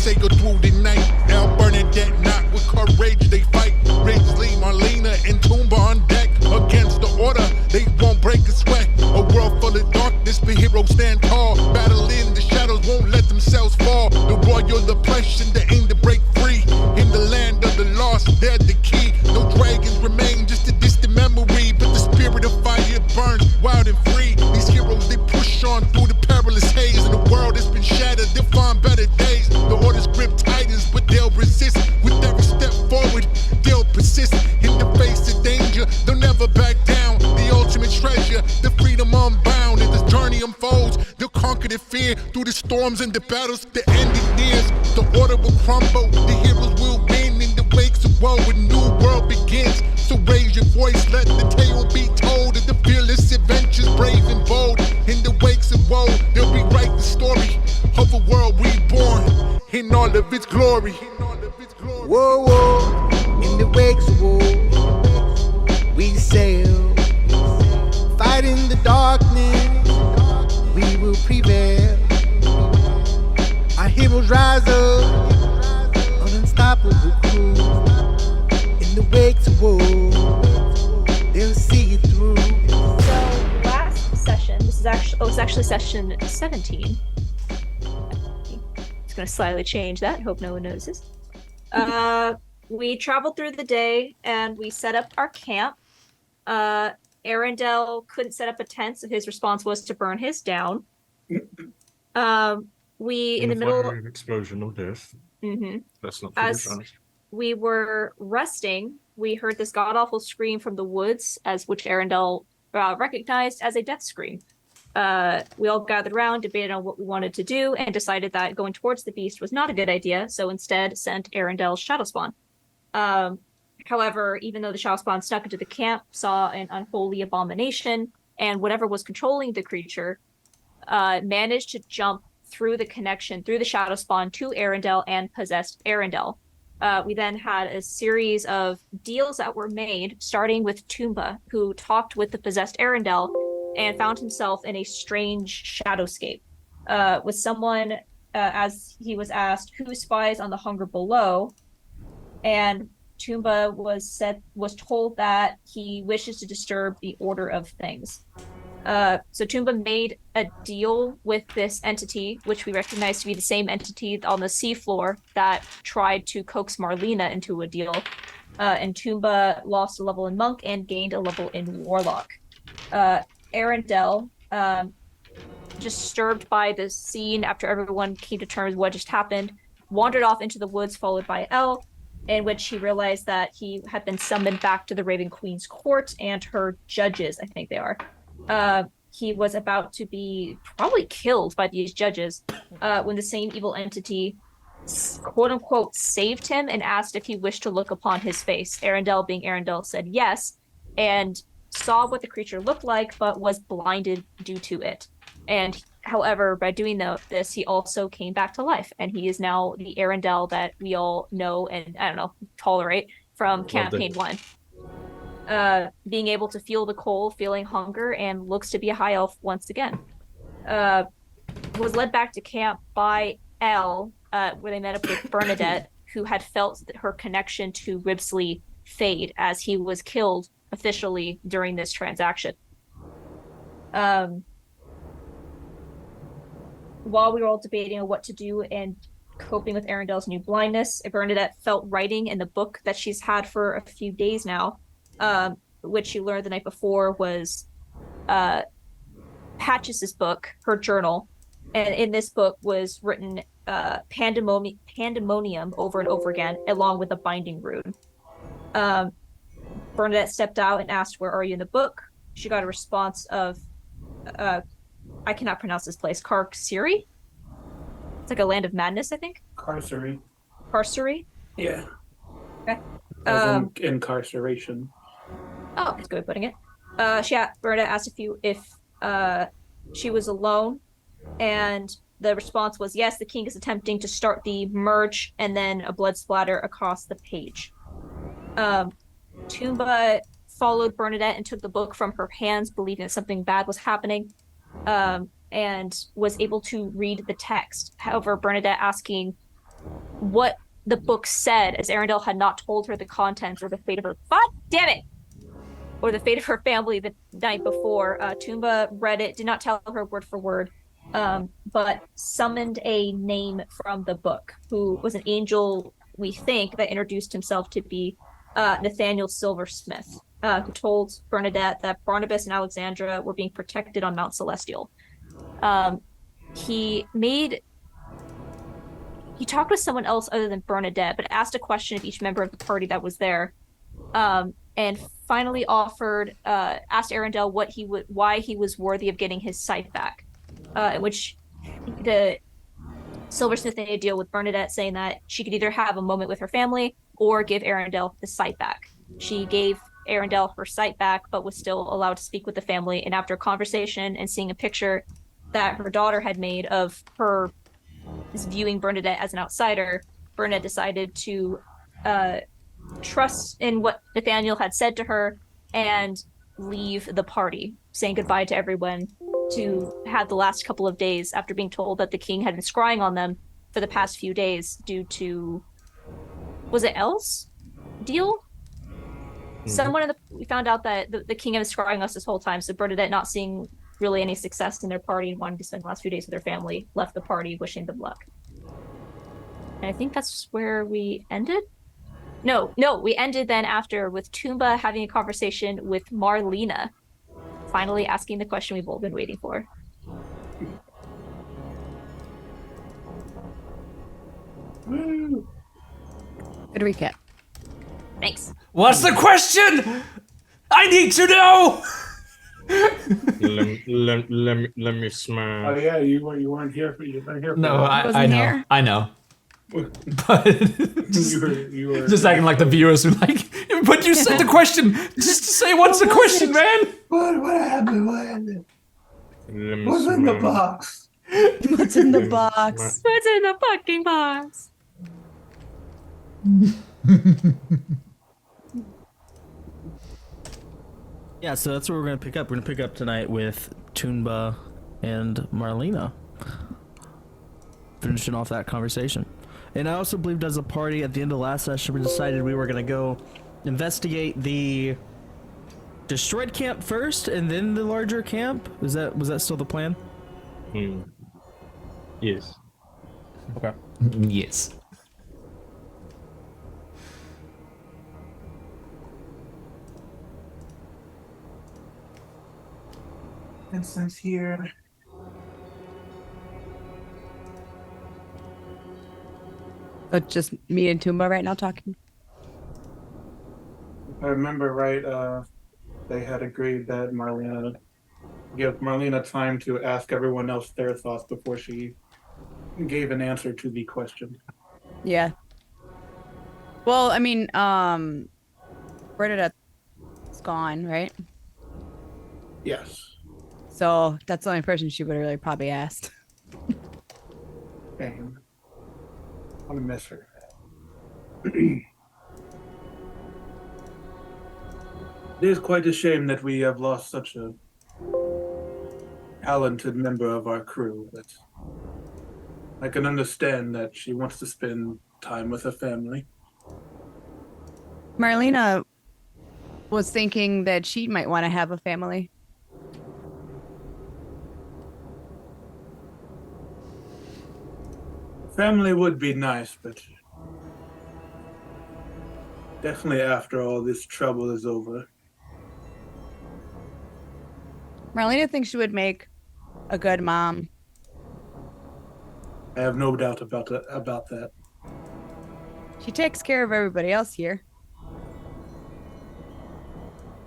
say go through the night. Now Bernadette not with courage, they fight. Ridgely, Marlena, and Toomba on deck. Against the order, they won't break a sweat. A world full of darkness, but heroes stand tall. Battling the shadows, won't let themselves fall. The royal oppression, they aim to break free. In the land of the lost, they're the key. No dragons remain, just a distant memory. But the spirit of fire burns wild and free. These heroes, they push on through the perilous haze. And the world has been shattered, they'll find better days. The orders grip titans, but they'll resist. With every step forward, they'll persist. In the face of danger, they'll never back down. The ultimate treasure, the freedom unbound. As this journey unfolds, they'll conquer the fear. Through the storms and the battles, the ending nears. The order will crumble, the heroes will win. In the wakes of woe, a new world begins. So raise your voice, let the tale be told of the fearless adventures, brave and bold. In the wakes of woe, they'll rewrite the story of a world reborn in all of its glory. Whoa, whoa, in the wakes of war, we sail. Fight in the darkness, we will prevail. Our heroes rise up, an unstoppable crew. In the wakes of war, they'll see it through. So last session, it's actually session 17. It's gonna slightly change that. Hope no one notices. We traveled through the day and we set up our camp. Arendelle couldn't set up a tent, so his response was to burn his down. We in the middle of explosion, no death. That's not as we were resting, we heard this god-awful scream from the woods, as which Arendelle recognized as a death scream. We all gathered around, debated on what we wanted to do, and decided that going towards the beast was not a good idea, so instead sent Arendelle's shadow spawn. However, even though the shadow spawn snuck into the camp, saw an unholy abomination, and whatever was controlling the creature managed to jump through the connection, through the shadow spawn to Arendelle and possessed Arendelle. We then had a series of deals that were made, starting with Toomba, who talked with the possessed Arendelle and found himself in a strange shadowscape with someone, as he was asked, who spies on the hunger below, and Toomba was told that he wishes to disturb the order of things. So Toomba made a deal with this entity, which we recognize to be the same entity on the seafloor that tried to coax Marlena into a deal. And Toomba lost a level in Monk and gained a level in Warlock. Arendelle, disturbed by the scene after everyone came to terms with what just happened, wandered off into the woods, followed by Elle, in which he realized that he had been summoned back to the Raven Queen's court and her judges, I think they are. He was about to be probably killed by these judges when the same evil entity, quote unquote, saved him and asked if he wished to look upon his face. Arendelle, being Arendelle, said yes, and saw what the creature looked like, but was blinded due to it. And however, by doing this, he also came back to life, and he is now the Arendelle that we all know and, I don't know, tolerate from Campaign 1. Being able to feel the cold, feeling hunger, and looks to be a high elf once again. Was led back to camp by Elle, where they met up with Bernadette, who had felt her connection to Ribsley fade as he was killed officially during this transaction. While we were all debating on what to do and coping with Arendelle's new blindness, Bernadette felt writing in the book that she's had for a few days now, which she learned the night before was Patches's book, her journal. And in this book was written pandemonium over and over again, along with a binding rune. Bernadette stepped out and asked, "Where are you in the book?" She got a response of, I cannot pronounce this place, Carcery? It's like a land of madness, I think. Carcery. Carcery? Yeah. Okay. As in incarceration. Oh, that's a good way of putting it. Bernadette asked if she was alone, and the response was, yes, the king is attempting to start the merge, and then a blood splatter across the page. Toomba followed Bernadette and took the book from her hands, believing that something bad was happening, and was able to read the text. However, Bernadette asking what the book said, as Arendelle had not told her the contents or the fate of her. God damn it! Or the fate of her family the night before. Toomba read it, did not tell her word for word, but summoned a name from the book, who was an angel, we think, that introduced himself to be Nathaniel Silversmith, who told Bernadette that Barnabas and Alexandra were being protected on Mount Celestial. He talked with someone else other than Bernadette, but asked a question of each member of the party that was there. And finally asked Arendelle why he was worthy of getting his sight back. In which the Silversmith made a deal with Bernadette, saying that she could either have a moment with her family or give Arendelle the sight back. She gave Arendelle her sight back, but was still allowed to speak with the family. And after a conversation and seeing a picture that her daughter had made of her viewing Bernadette as an outsider, Bernadette decided to trust in what Nathaniel had said to her and leave the party, saying goodbye to everyone, to have the last couple of days after being told that the king had been scrying on them for the past few days due to, was it Elle's deal? Someone we found out that the king had been scrying us this whole time, so Bernadette, not seeing really any success in their party and wanting to spend the last few days with their family, left the party wishing them luck. And I think that's where we ended. No, we ended then after with Toomba having a conversation with Marlena, finally asking the question we've all been waiting for. Good recap. Thanks. What's the question? I need to know. let me smile. Oh yeah, you weren't here for you. No, I know. Here? I know. But you were just acting like the viewers were like, but you said the question. Just say what's the question, man? What happened? What happened? What's in the box? What's in the box? What's in the fucking box? Yeah, so that's where we're gonna pick up. We're gonna pick up tonight with Toomba and Marlena, finishing off that conversation. And I also believed as a party at the end of last session, we decided we were gonna go investigate the destroyed camp first, and then the larger camp. Was that still the plan? Yes. Okay. Yes. Instance here. But just me and Toomba right now talking. If I remember right, they had agreed that give Marlena time to ask everyone else their thoughts before she gave an answer to the question. Yeah. Well, I mean, Bernadette's gone, right? Yes. So that's the only person she would have really probably asked. Damn. I'm gonna miss her. It is quite a shame that we have lost such a talented member of our crew, but I can understand that she wants to spend time with her family. Marlena was thinking that she might want to have a family. Family would be nice, but definitely after all this trouble is over. Marlena thinks she would make a good mom. I have no doubt about that. She takes care of everybody else here.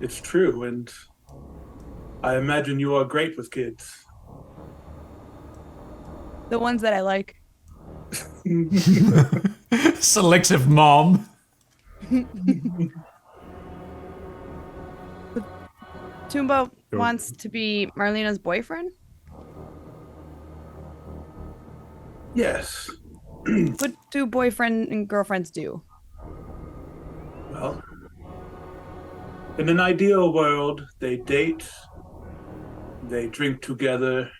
It's true, and I imagine you are great with kids. The ones that I like. Selective mom. Toomba wants to be Marlena's boyfriend? Yes. What do boyfriend and girlfriends do? Well, in an ideal world, they date, they drink together,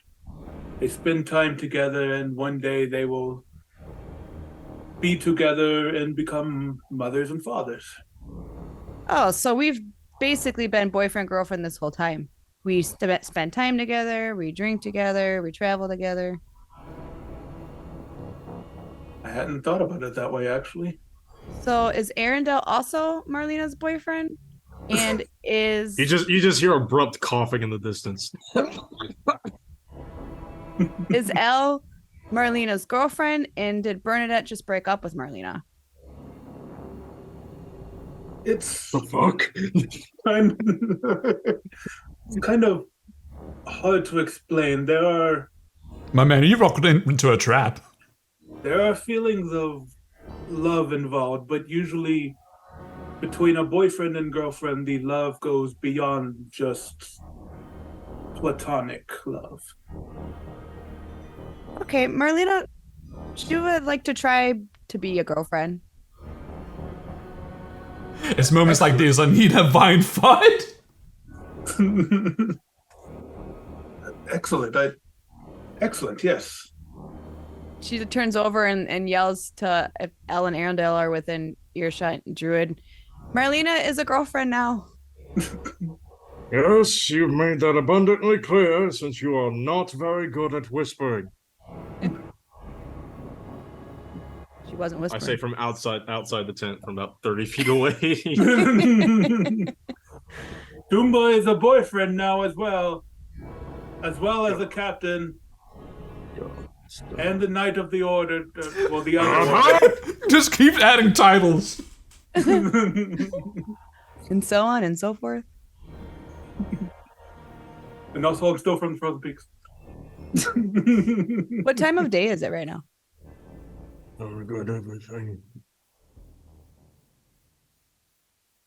they spend time together, and one day they will be together and become mothers and fathers. Oh, so we've basically been boyfriend girlfriend this whole time. We spend time together. We drink together. We travel together. I hadn't thought about it that way, actually. So is Arendelle also Marlena's boyfriend? And is You just hear abrupt coughing in the distance. is Elle Marlena's girlfriend? And did Bernadette just break up with Marlena? It's The fuck? kind of hard to explain. My man, you rocked into a trap. There are feelings of love involved, but usually between a boyfriend and girlfriend, the love goes beyond just platonic love. Okay, Marlena, she would like to try to be a girlfriend. It's moments like this I need a vine fight. Excellent. Excellent, yes. She turns over and yells to if Elle and Arendelle are within earshot. Druid, Marlena is a girlfriend now. Yes, you've made that abundantly clear since you are not very good at whispering. She wasn't whispering. I say from outside the tent from about 30 feet away. Dumba is a boyfriend now as well as a captain. And the Knight of the Order, well, the other order. Just keep adding titles. And so on and so forth. And also, I'm still from the Frozen Peaks. What time of day is it right now? Oh, good everything.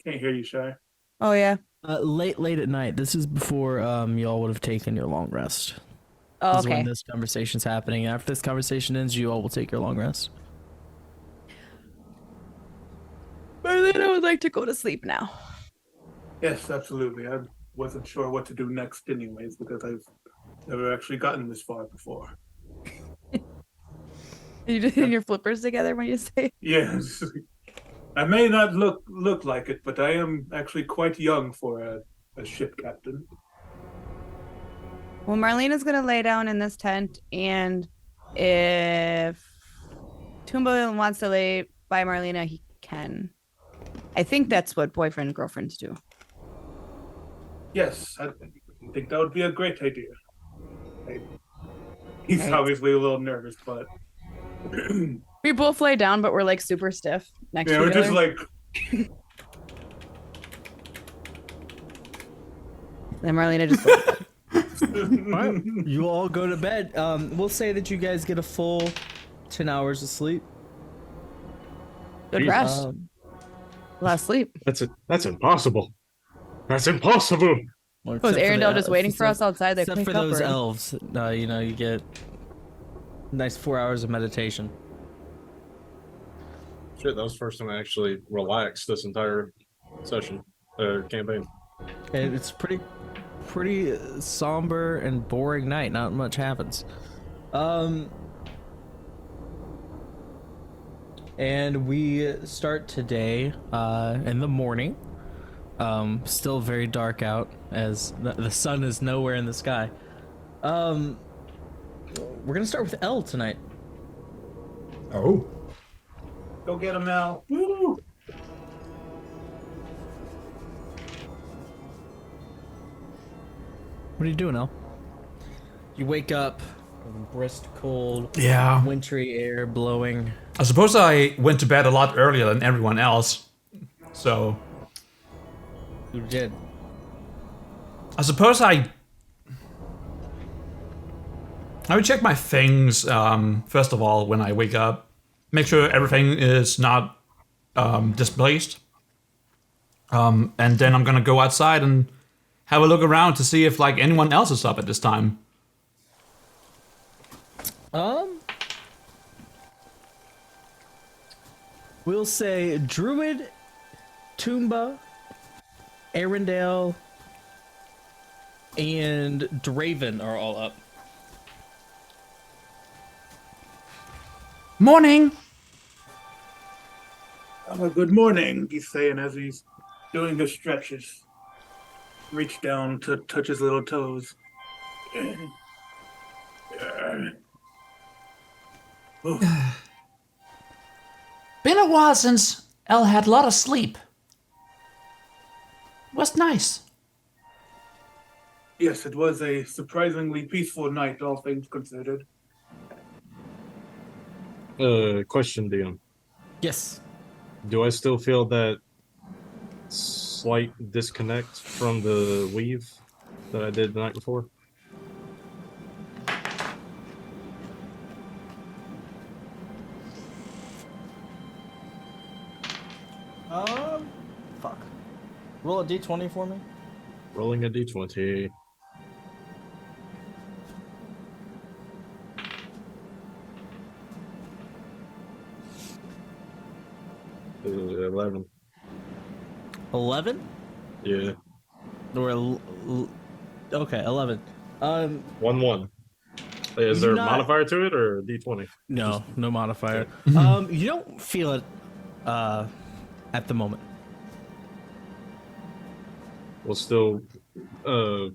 Can't hear you, Shy. Oh yeah. Late at night. This is before y'all would have taken your long rest. Oh, This is okay. when this conversation's happening. After this conversation ends, you all will take your long rest. Marlena would like to go to sleep now. Yes, absolutely. I wasn't sure what to do next anyways, because I've never actually gotten this far before. You just in your flippers together when you say Yes. I may not look like it, but I am actually quite young for a ship captain. Well, Marlena's gonna lay down in this tent, and if Toomba wants to lay by Marlena, he can. I think that's what boyfriend and girlfriends do. Yes, I think that would be a great idea. He's Right. obviously a little nervous, but We both lay down, but we're like super stiff next yeah, to we're each just other. like Then Marlena just goes to bed. Alright, you all go to bed. We'll say that you guys get a full 10 hours of sleep. Good Jesus. rest. A lot of sleep. That's impossible. That's impossible. Well, Was except for Arendelle the- just waiting for us outside the Except for quick those help room? elves, you get nice 4 hours of meditation. Shit, that was the first time I actually relaxed this entire session, campaign. And it's pretty somber and boring night. Not much happens. And we start today in the morning. Still very dark out as the sun is nowhere in the sky. We're gonna start with Elle tonight. Oh. go get him, Al. Woo! What are you doing, Elle? You wake up, brisk cold, Yeah. wintry air blowing. I suppose I went to bed a lot earlier than everyone else. So You did. I suppose I would check my things first of all when I wake up. Make sure everything is not displaced. And then I'm gonna go outside and have a look around to see if like anyone else is up at this time. We'll say Druid, Toomba, Arendelle, and Draven are all up. Morning. Good morning, he's saying as he's doing his stretches. Reach down to touch his little toes. Oh, Been a while since El had a lot of sleep. Was nice. yes, it was a surprisingly peaceful night, all things considered. Question, Dion. Yes. Do I still feel that slight disconnect from the weave that I did the night before? Fuck. Roll a d20 for me. Rolling a d20. Uh, 11. 11? Yeah. Okay, 11. 1-1. Is there a modifier to it or a d20? No, no modifier. You don't feel it at the moment. Well, still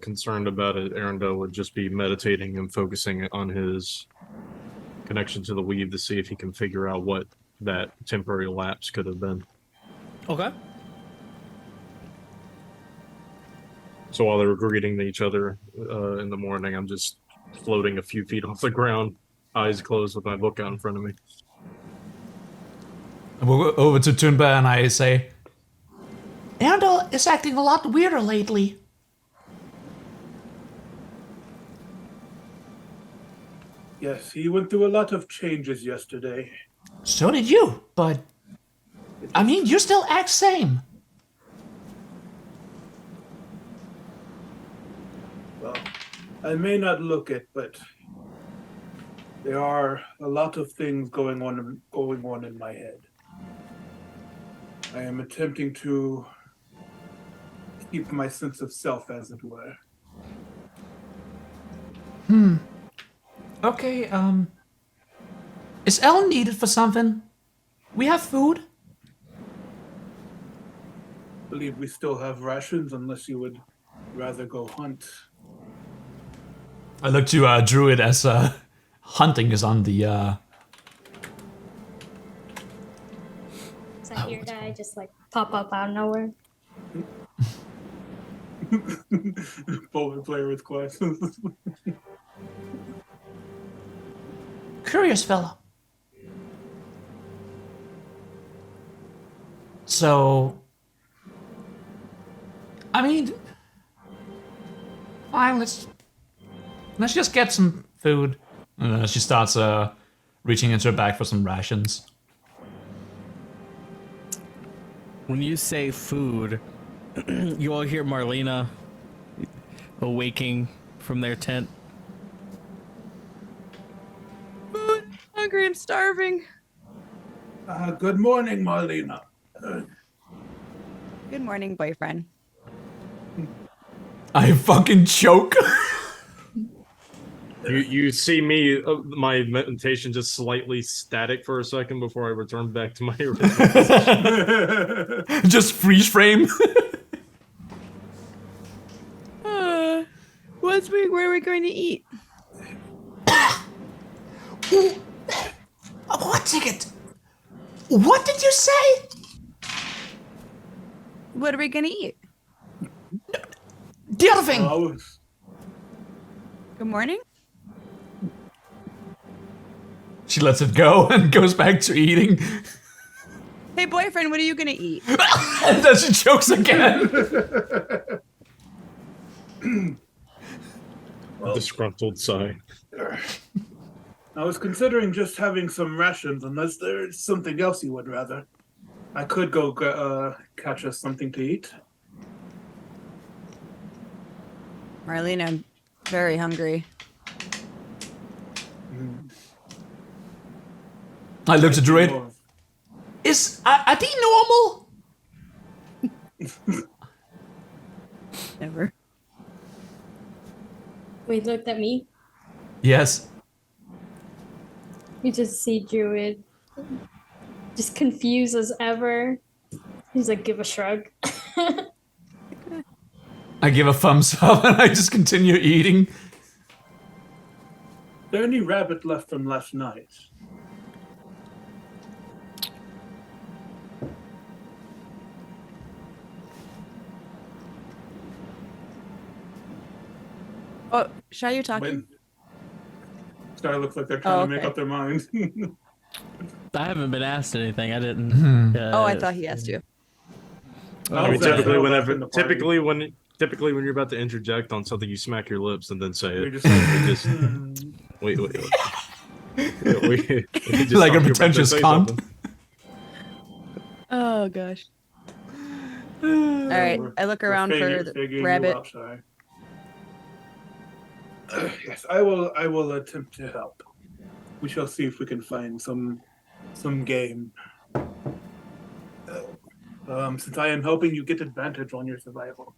concerned about it. Arendelle would just be meditating and focusing on his connection to the weave to see if he can figure out what that temporary lapse could have been. Okay. So while they were greeting each other in the morning, I'm just floating a few feet off the ground, eyes closed with my book out in front of me. I walk over to Toonba and I say, Arendelle is acting a lot weirder lately. Yes, he went through a lot of changes yesterday. So did you, but I mean, you still act same. Well, I may not look it, but there are a lot of things going on in my head. I am attempting to keep my sense of self, as it were. Okay, is Elle needed for something? We have food. I believe we still have rations, unless you would rather go hunt. I look to Druid as hunting is on the Is that your guy just like pop up out of nowhere? Both player with questions. curious fella. So, I mean, fine. Let's just get some food. And she starts reaching into her bag for some rations. When you say food, you all hear Marlena awaking from their tent. Food, hungry and starving. Good morning, Marlena. Good morning, boyfriend. I fucking choke. You see me, my meditation just slightly static for a second before I return back to my original position. Just freeze frame. Where are we going to eat? What ticket? What did you say? What are we going to eat? The other thing. Good morning. She lets it go and goes back to eating. Hey, boyfriend, what are you going to eat? And then she chokes again. Disgruntled sigh. I was considering just having some rations, unless there's something else you would rather. I could go catch us something to eat. Marlene, I'm very hungry. I looked at Druid. Are they normal? Never. Wait, looked at me. Yes. You just see Druid just confused as ever. He's like, give a shrug. I give a thumbs up and I just continue eating. There any rabbit left from last night? Oh, Shy, you talking? When Sky looks like they're trying to make okay. up their mind. I haven't been asked anything. I didn't. Oh, I thought he asked you. I mean, Okay. typically when you're about to interject on something, you smack your lips and then say We it. just, Wait. We just Like a thought you were about to pretentious say cunt. something. Oh gosh. All right, I look around for the rabbit. Yes, I will attempt to help. We shall see if we can find some game. Since I am helping you get advantage on your survival,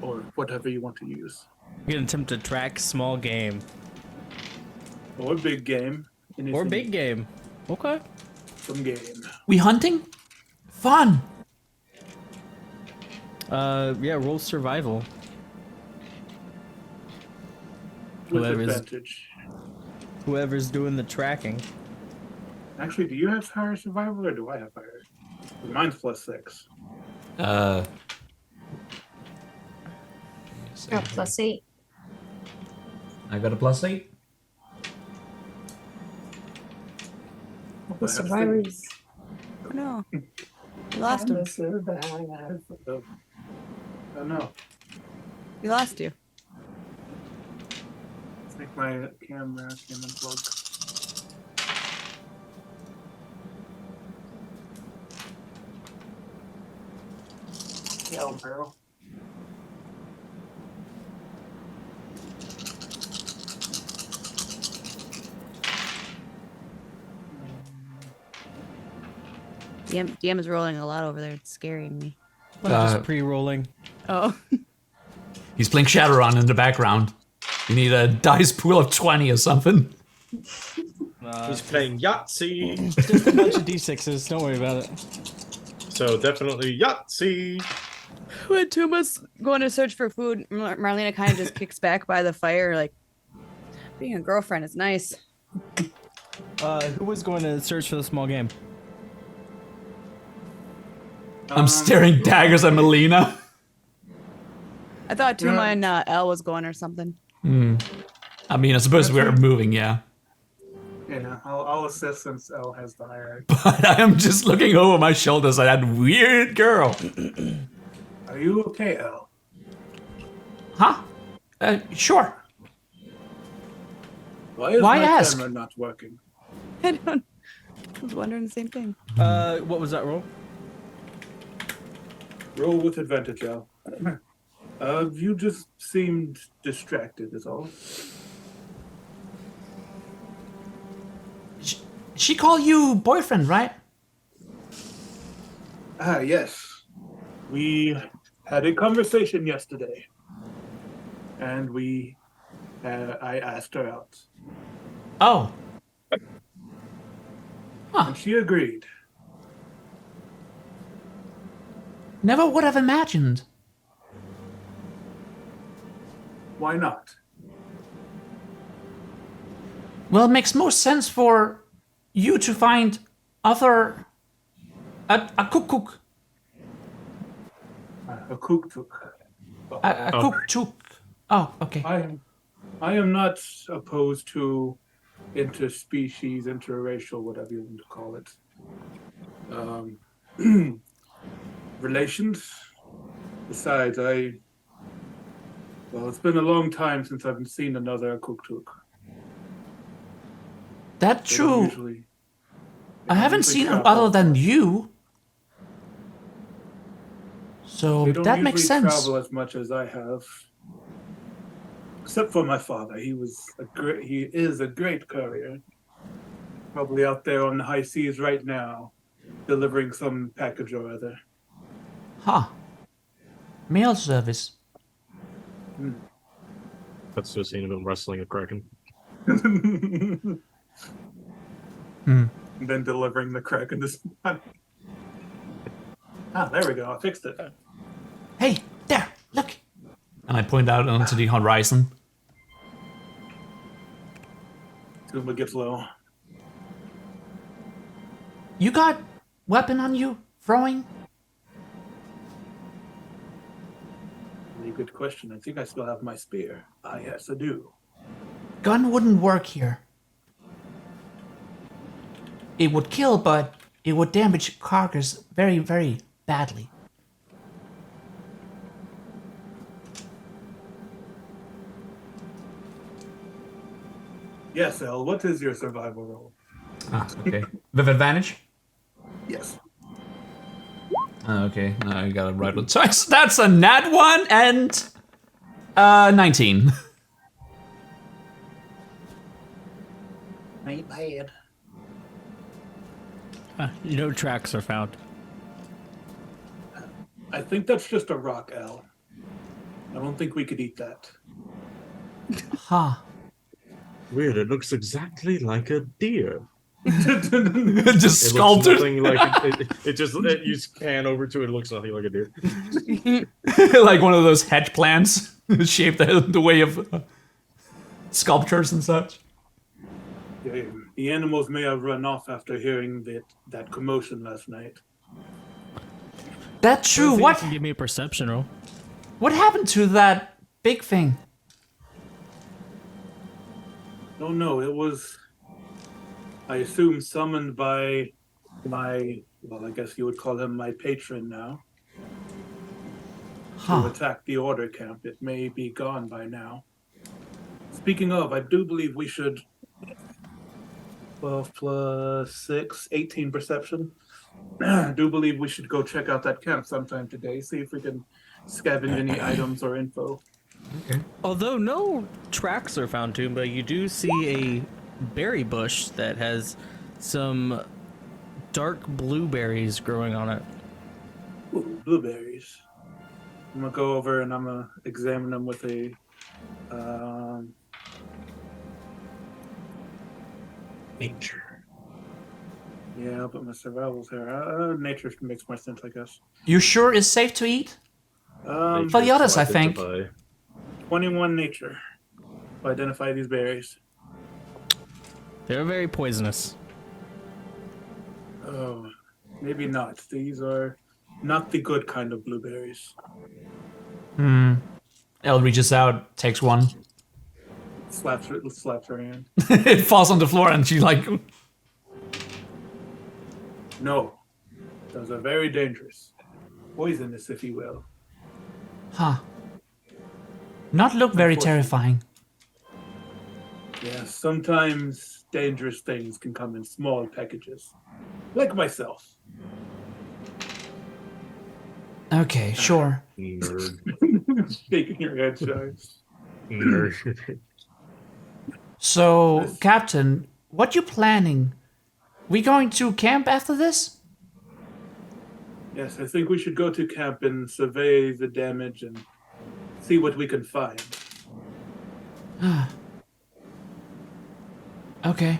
or whatever you want to use, You can attempt to track small game or big game, or anything, big game. Okay. some game. We hunting? Fun. Yeah. Roll survival. With Whoever's- advantage. Whoever's doing the tracking. Actually, do you have higher survival or do I have higher? Mine's +6. Oh, +8. I got a +8. The survivors. Oh no, you lost him. Oh no. We lost you. I think my camera came unplugged. Yeah, barrel. DM is rolling a lot over there. It's scaring me. I'm just pre-rolling. Oh. He's playing Shadowrun in the background. You need a dice pool of 20 or something. He's playing Yahtzee. Just a bunch of d6s. Don't worry about it. So definitely Yahtzee. When Tuma's going to search for food, Marlena kind of just kicks back by the fire, like, being a girlfriend is nice. Who was going to search for the small game? I'm staring daggers at Melina. I thought Tuma and Elle was going or something. I mean, I suppose we're moving, yeah. Yeah, I'll assist since L has the higher. But I am just looking over my shoulders at that weird girl. Are you okay, L? Huh? Sure. Why is Why my ask? camera not working? I was wondering the same thing. What was that roll? Roll with advantage, L. You just seemed distracted, is all. She called you boyfriend, right? Ah, yes. We had a conversation yesterday, and I asked her out, Oh. and she agreed. Never would have imagined. Why not? Well, it makes more sense for you to find other... A cook. A cook-took. A cook. Oh, okay. I am not opposed to interspecies, interracial, whatever you want to call it. Relations. Besides, well, it's been a long time since I've seen another cook-took. That's They don't true. usually- I haven't usually seen travel. other than you. So They don't that makes usually sense. travel as much as I have. Except for my father. He is a great courier. Probably out there on the high seas right now, delivering some package or other. Huh. Mail service. That's the scene of him wrestling a kraken. and then delivering the crack in this one. Ah, there we go. I fixed it. Hey, there, look. And I point out onto the horizon. Toomba gets low. You got weapon on you? Throwing? Really good question. I think I still have my spear. Ah, yes, I do. Gun wouldn't work here. It would kill, but it would damage carcass very, very badly. Yes, El, what is your survival roll? Ah, okay. With advantage? Yes. Okay, I got it right with twice. That's a nat 1 and 19. Ain't bad. No tracks are found. I think that's just a rock, El. I don't think we could eat that. Huh. Weird. It looks exactly like a deer. Just It looks sculpted. nothing like you scan over to it. It looks nothing like a deer. Like one of those hedge plants shaped the way of sculptures and such. The animals may have run off after hearing that commotion last night. That's true. You What can give me a perception roll. what happened to that big thing? Oh no, it was, I assume, summoned by my, well, I guess you would call him my patron now, to Huh. attack the order camp. It may be gone by now. Speaking of, I do believe we should, 12 plus 6, 18 perception. I do believe we should go check out that camp sometime today, see if we can scavenge any items or info. Although no tracks are found, Toomba, you do see a berry bush that has some dark blueberries growing on it. Ooh, blueberries. I'm gonna go over and I'm gonna examine them with a Nature. yeah, I'll put my survivals here. Nature makes more sense, I guess. You sure it's safe to eat? For the others, I think. 21 nature. To identify these berries. They're very poisonous. Oh, maybe not. These are not the good kind of blueberries. Elle reaches out, takes one. Slaps her hand. It falls on the floor and she's like, No, those are very dangerous. Poisonous, if you will. huh. Not look very Unfortunately. terrifying. Yeah, sometimes dangerous things can come in small packages. Like myself. Okay, sure. Nerd. Shaking your head, Shives. Nerd. So, Yes. Captain, what you planning? We going to camp after this? Yes, I think we should go to camp and survey the damage and see what we can find. Okay.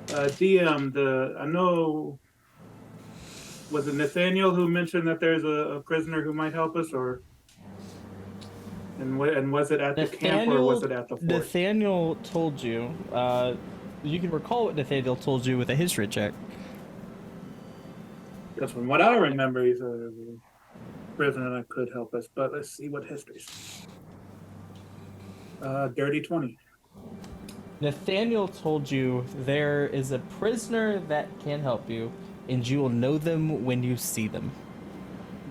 DM, I know, was it Nathaniel who mentioned that there's a prisoner who might help us, or and was it at the camp or was it at the fort? Nathaniel told you. You can recall what Nathaniel told you with a history check. Because from what I remember, he's a prisoner that could help us. But let's see what history. Dirty 20. Nathaniel told you there is a prisoner that can help you, and you will know them when you see them.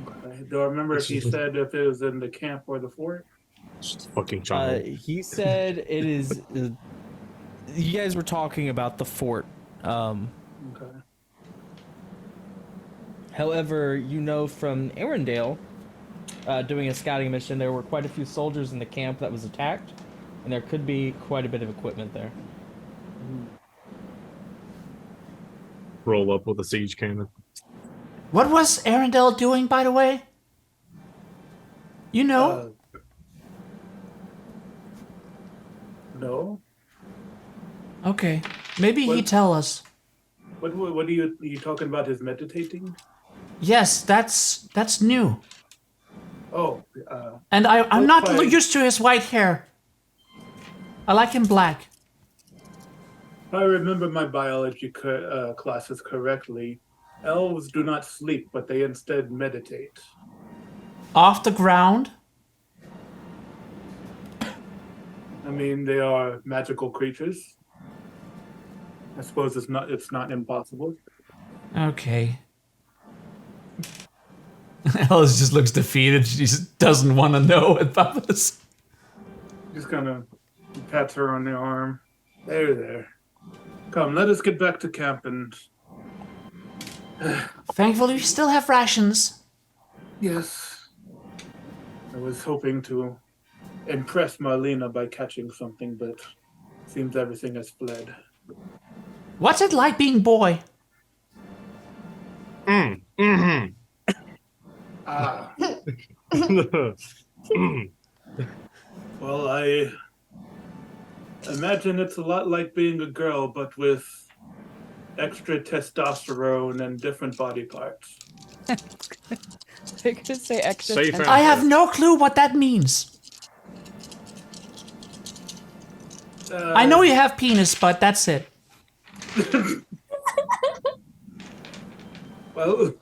Okay. Do I remember if he said if it was in the camp or the fort? Just fucking child. He said it is. You guys were talking about the fort. Okay. However, you know from Arendelle, doing a scouting mission, there were quite a few soldiers in the camp that was attacked, and there could be quite a bit of equipment there. Roll up with a siege cannon. What was Arendelle doing, by the way? You know? No. Okay. Maybe What- he tell us. What are you talking about? His meditating? Yes, that's new. Oh, And I'm not Okay. used to his white hair. I like him black. if I remember my biology classes correctly, elves do not sleep, but they instead meditate. Off the ground. I mean, they are magical creatures. I suppose it's not impossible. Okay. Alice just looks defeated. She just doesn't want to know about this. Just kind of pats her on the arm. There. Come, let us get back to camp and Thankfully, we still have rations. yes. I was hoping to impress Marlena by catching something, but seems everything has fled. What's it like being boy? Ah. Well, I imagine it's a lot like being a girl, but with extra testosterone and different body parts. I could say extra. Safe tense. I have no clue what that means. I know you have penis, but that's it. Well,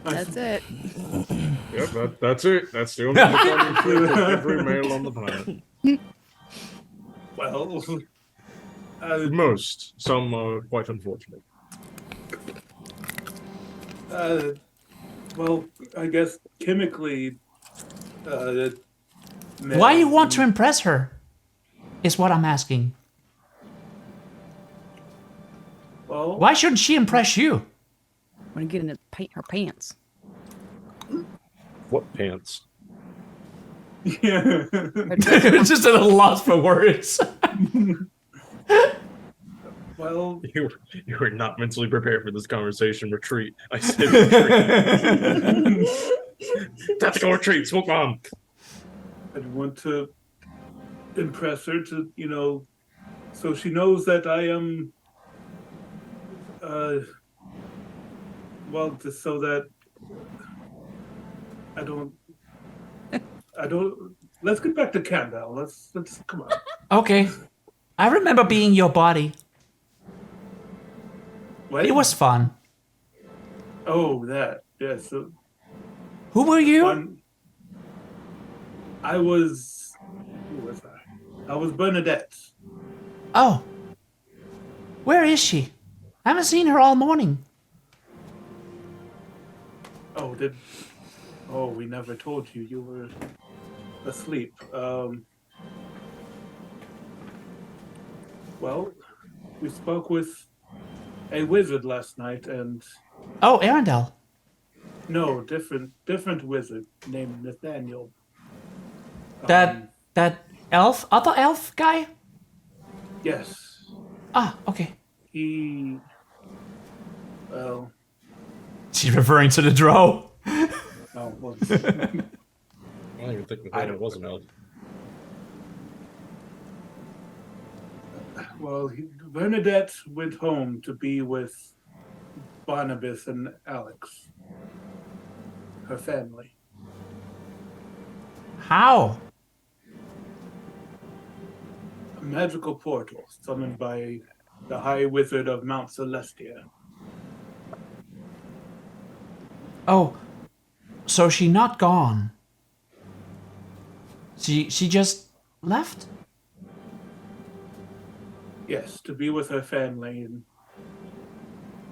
That's it. Yep, that's it. That's the only common trait of every male on the planet. well, Most. Some are quite unfortunate. well, I guess chemically, Why you want to impress her? Is what I'm asking. Well, Why shouldn't she impress you? Want to get in her pants? What pants? yeah. Just at a loss for words. Well, You were not mentally prepared for this conversation. Retreat. I said retreat. Tactical retreat. Smoke bomb. I want to impress her to, so she knows that I am, well, just so that I don't, let's get back to Campbell. Let's, come on. Okay. I remember being your body. What? It was fun. Oh, that. Yeah, so. Who were you? Fun. Who was I? I was Bernadette. Oh. Where is she? I haven't seen her all morning. Oh, we never told you. You were asleep. Well, we spoke with a wizard last night, and Oh, Arendelle. no, different wizard named Nathaniel. That elf? Other elf guy? Yes, Ah, okay. he. Well, She's referring to the drow. no, well, I don't even think Nathaniel was an elf. Bernadette went home to be with Barnabas and Alex, her family. How? A magical portal summoned by the High Wizard of Mount Celestia. Oh, so she not gone. She just left? Yes, to be with her family, and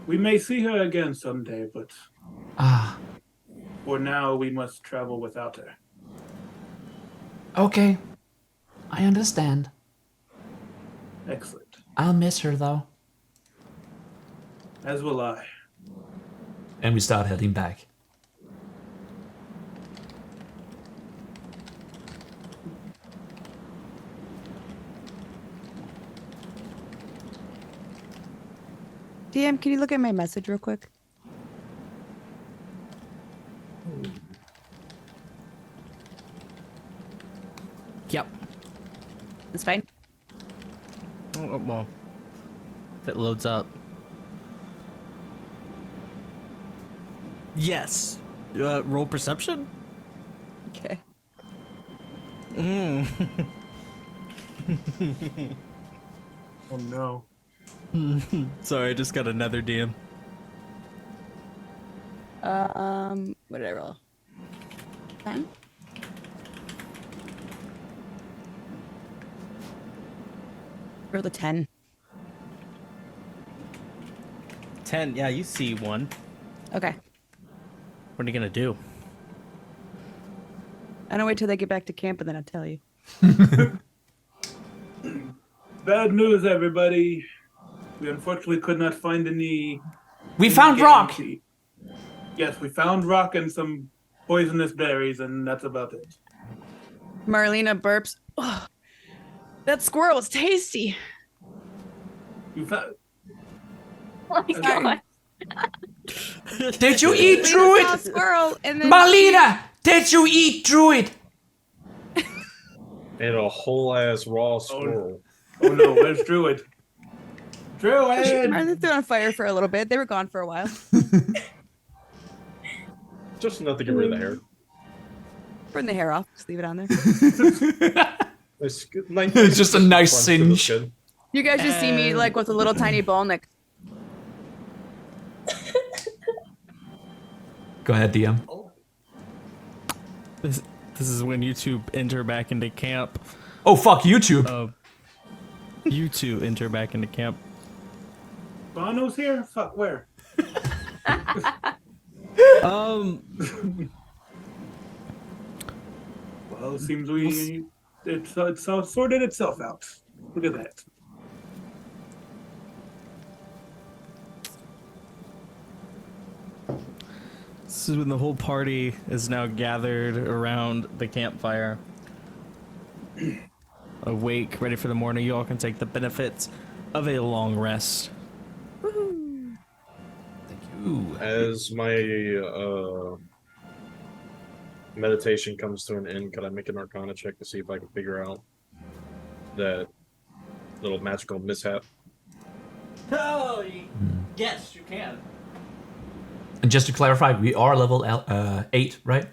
we may see her again someday, but Ah, for now we must travel without her. okay. I understand. Excellent. I'll miss her though. As will I. And we start heading back. DM, can you look at my message real quick? Yep. It's fine. Well, if it loads up. Yes. Roll perception? Okay. Oh no. Sorry, I just got another DM. What did I roll? 10? Roll the 10. 10. Yeah, you see one. Okay. What are you gonna do? I don't wait till they get back to camp and then I'll tell you. Bad news, everybody. We unfortunately could not find any. We found rock. tea. Yes, we found rock and some poisonous berries, and that's about it. Marlena burps. Oh, that squirrel is tasty. You found. Oh my god. Did you eat We Druid? saw a squirrel and then Marlena, did you eat Druid? And a whole ass raw squirrel. Oh no, where's Druid? Druid! Marlena threw on fire for a little bit. They were gone for a while. Just enough to get rid of the hair. Burn the hair off. Just leave it on there. It's It's just a nice singe. You guys just see me like with a little tiny bone, like. Go ahead, DM. This is when you two enter back into camp. Oh, fuck YouTube. You two enter back into camp. Bono's here? Fuck, where? Um, Well, it seems it's all sorted itself out. Look at that. this is when the whole party is now gathered around the campfire. Awake, ready for the morning. You all can take the benefits of a long rest. Thank you. As my meditation comes to an end, could I make an Arcana check to see if I can figure out that little magical mishap? Oh, yes, you can. And just to clarify, we are level 8, right?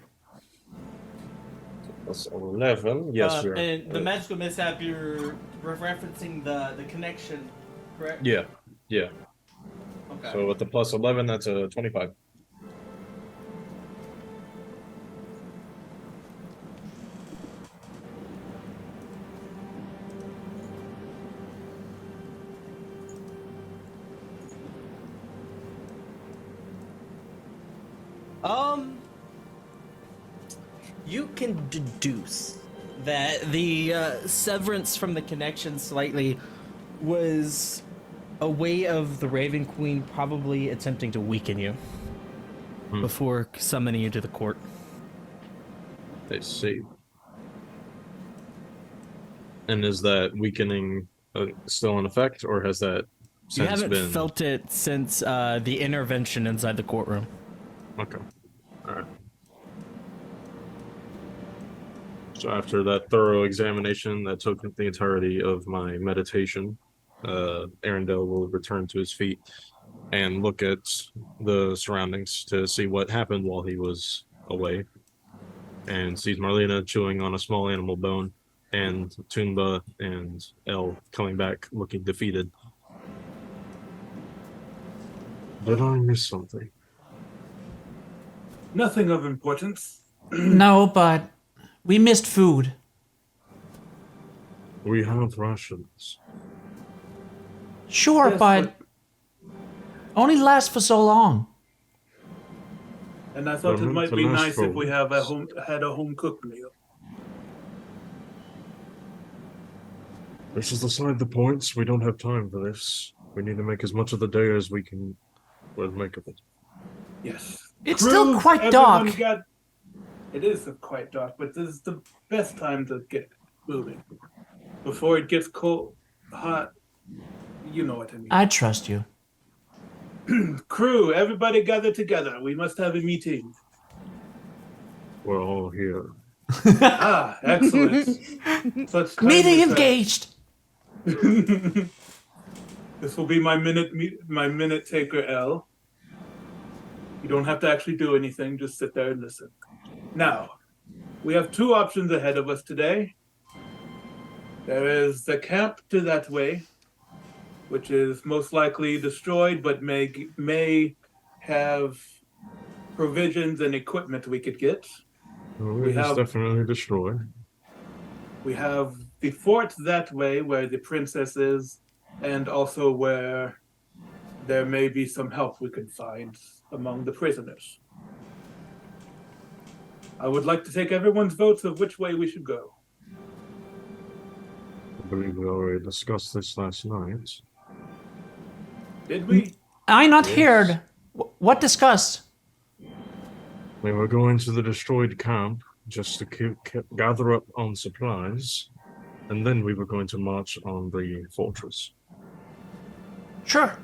That's 11. Yes, sir. And the magical mishap, you're referencing the connection, correct? Yeah, yeah. Okay. So with the plus 11, that's a 25. You can deduce that the severance from the connection slightly was a way of the Raven Queen probably attempting to weaken you before summoning you to the court. I see. And is that weakening still in effect, or has that since You haven't been... felt it since the intervention inside the courtroom. Okay. Alright. So after that thorough examination that took the entirety of my meditation, Arendelle will return to his feet and look at the surroundings to see what happened while he was away, and sees Marlena chewing on a small animal bone, and Toomba and Elle coming back looking defeated. Did I miss something? Nothing of importance. No, but we missed food. We have rations. Sure, Yes, but only lasts for so long. And I thought it Well, might to be last nice for if we had a home cooked meal. This is beside the points. We don't have time for this. We need to make as much of the day as we can make of it. Yes. It's still Crew, quite everyone dark. It is quite dark, but this is the best time to get moving. Before it gets cold, hot, you know what I mean. I trust you. Crew, everybody gather together. We must have a meeting. We're all here. Ah, excellent. Such timely Meeting stuff. engaged. This will be my minute taker, L. You don't have to actually do anything, just sit there and listen. Now, we have two options ahead of us today. There is the camp to that way, which is most likely destroyed, but may have provisions and equipment we could get. We have definitely destroyed. We have the fort that way, where the princess is, and also where there may be some help we could find among the prisoners. I would like to take everyone's votes of which way we should go. I believe we already discussed this last night. Did we? I not heard. What discussed? We were going to the destroyed camp just to gather up on supplies, and then we were going to march on the fortress. Sure.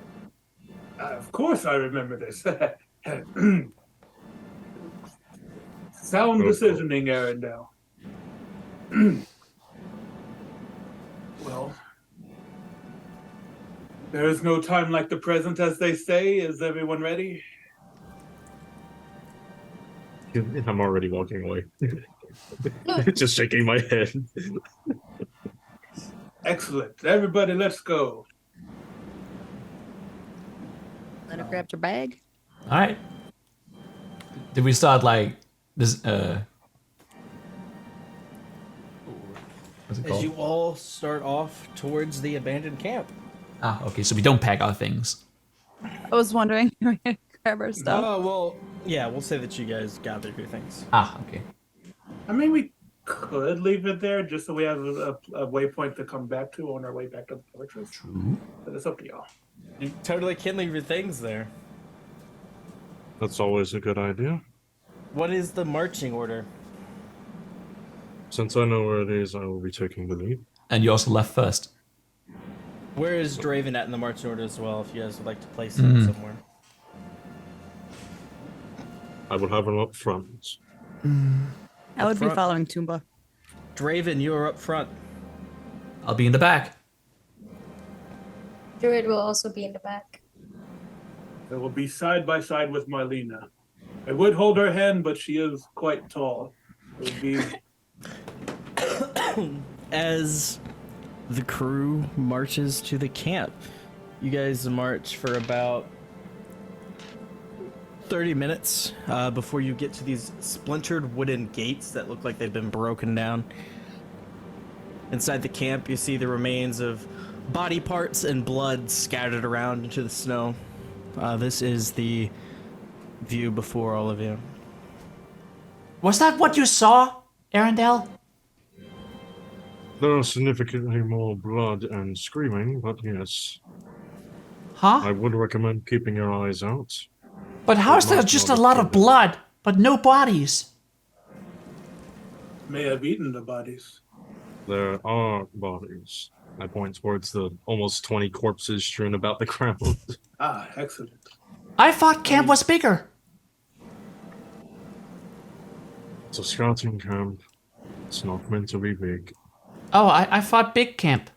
Of course I remember this. Sound decisioning, Arendelle. Well, there is no time like the present, as they say. Is everyone ready? I'm already walking away. Just shaking my head. Excellent. Everybody, let's go. Let her grab your bag. All right. Did we start like this? What's it As called? you all start off towards the abandoned camp. Ah, okay. So we don't pack our things. I was wondering if we could grab our stuff. Oh, well, yeah, we'll say that you guys gathered your things. Ah, okay. I mean, we could leave it there just so we have a waypoint to come back to on our way back to the fortress. True. But it's up to y'all. You totally can leave your things there. That's always a good idea. What is the marching order? Since I know where it is, I will be taking the lead. And you also left first. Where is Draven at in the marching order as well, if you guys would like to place him somewhere? I will have him up front. I would be front. following Toomba. Draven, you are up front. I'll be in the back. Druid will also be in the back. It will be side by side with Marlena. I would hold her hand, but she is quite tall. It would be As the crew marches to the camp, you guys march for about 30 minutes before you get to these splintered wooden gates that look like they've been broken down. Inside the camp, you see the remains of body parts and blood scattered around into the snow. This is the view before all of you. Was that what you saw, Arendelle? There are significantly more blood and screaming, but yes, Huh? I would recommend keeping your eyes out. But how is there just a lot of blood, but no bodies? may have eaten the bodies. There are bodies. I point towards the almost 20 corpses strewn about the ground. Ah, excellent. I thought camp was bigger. It's a scouting camp. It's not meant to be big. Oh, I thought big camp.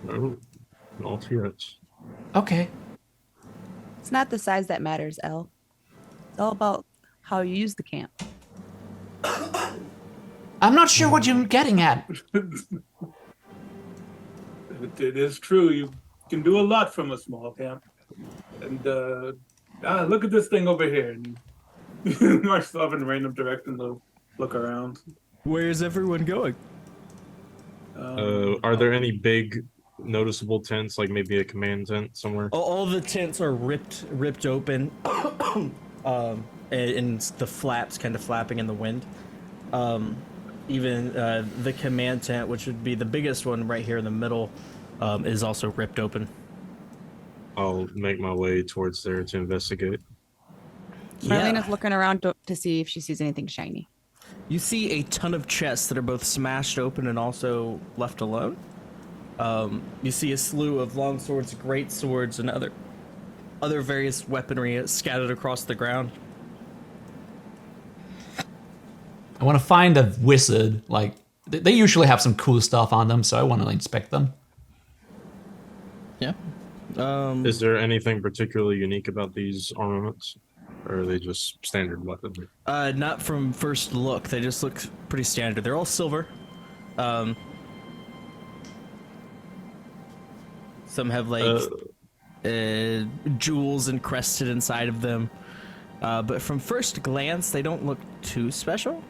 No, not yet. Okay. It's not the size that matters, Elle. It's all about how you use the camp. I'm not sure what you're getting at. It is true. You can do a lot from a small camp. And look at this thing over here. And march off in random direction to look around. Where's everyone going? Are there any big noticeable tents, like maybe a command tent somewhere? All the tents are ripped open, and the flaps kind of flapping in the wind. Even the command tent, which would be the biggest one right here in the middle, is also ripped open. I'll make my way towards there to investigate. Marlena's looking around to see if she sees anything shiny. You see a ton of chests that are both smashed open and also left alone. You see a slew of long swords, great swords, and other various weaponry scattered across the ground. I want to find a wizard. Like, they usually have some cool stuff on them, so I want to inspect them. Yeah. Is there anything particularly unique about these armaments? Or are they just standard weapons? Not from first look. They just look pretty standard. They're all silver. Some have like jewels encrusted inside of them. But from first glance, they don't look too special.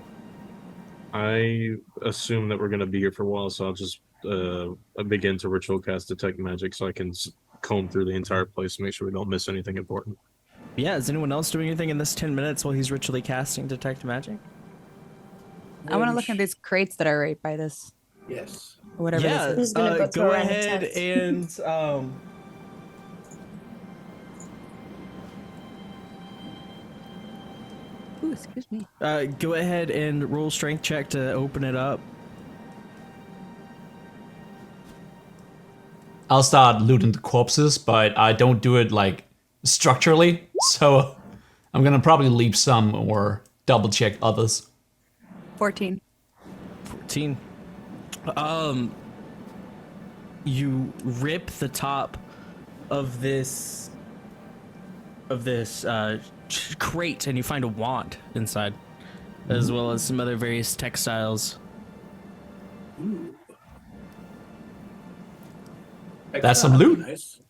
I assume that we're going to be here for a while, so I'll just begin to ritual cast detect magic so I can comb through the entire place to make sure we don't miss anything important. Yeah, is anyone else doing anything in this 10 minutes while he's ritually casting detect magic? I want to look at these crates that are right by this. Yes. Or whatever Yeah, this is. Who's gonna go ahead and Ooh, excuse me. go ahead and roll strength check to open it up. I'll start looting the corpses, but I don't do it like structurally. So I'm gonna probably leave some or double check others. 14. 14. You rip the top of this crate and you find a wand inside, as well as some other various textiles. Ooh. That's some loot. Nice.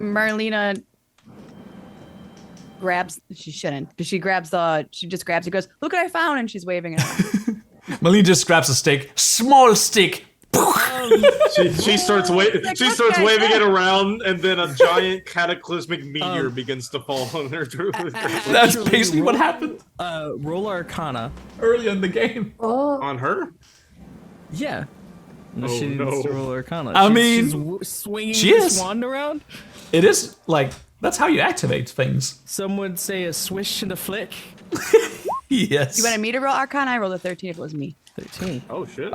Marlena grabs. She shouldn't, but she grabs the. She just grabs it. Goes, look what I found, and she's waving it. Malene just grabs a stick, small stick. She starts waving it around, and then a giant cataclysmic meteor begins to fall on her. That's basically what happened Roll Arcana. earlier in the game. Oh, On her? Yeah. No, Oh, she needs no. to roll Arcana. I She's- mean, she's swinging she this is. wand around. It is like that's how you activate things. Some would say a swish and a flick. Yes. You wanted me to roll Arcana? I rolled a 13 if it was me. 13. Oh shit!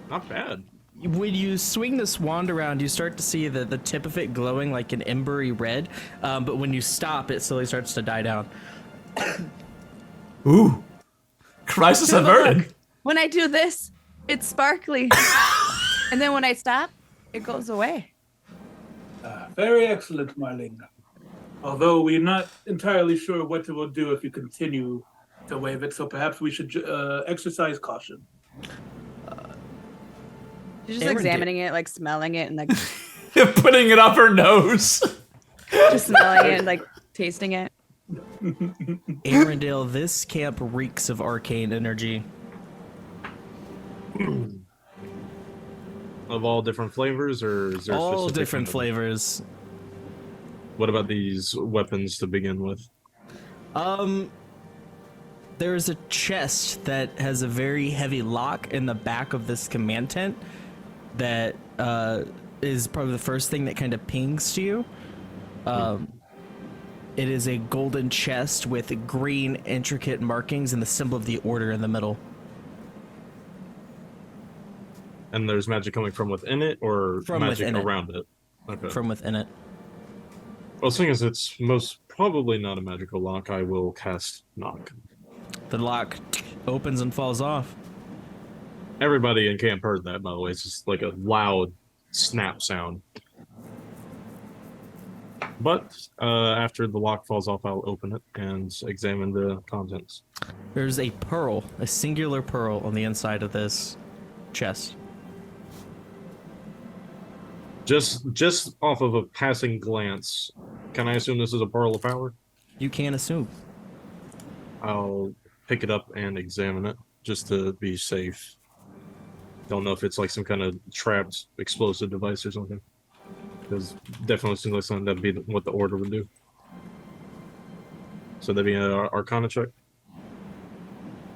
Not bad. When you swing this wand around, you start to see the tip of it glowing like an embery red. But when you stop, it slowly starts to die down. Ooh. Crisis averted. When I do this, it's sparkly. And then when I stop, it goes away. Very excellent, Marlena. Although we're not entirely sure what it will do if you continue to wave it, so perhaps we should exercise caution. She's just Aaron examining it, like smelling it, and like Putting it up her nose. just smelling it, and like tasting it. Arendelle, this camp reeks of arcane energy. Of all different flavors, or is there All specific different kind of- flavors. What about these weapons to begin with? There's a chest that has a very heavy lock in the back of this command tent that is probably the first thing that kind of pings to you. It is a golden chest with green intricate markings and the symbol of the order in the middle. And there's magic coming from within it, or From magic within it. around it? Okay. From within it. Well, seeing as it's most probably not a magical lock, I will cast Knock. The lock opens and falls off. Everybody in camp heard that, by the way. It's just like a loud snap sound. But after the lock falls off, I'll open it and examine the contents. There's a pearl, a singular pearl on the inside of this chest. Just off of a passing glance, can I assume this is a pearl of power? You can assume. I'll pick it up and examine it just to be safe. Don't know if it's like some kind of trapped explosive device or something. Because definitely seems like something that'd be what the order would do. So that'd be an Arcana check.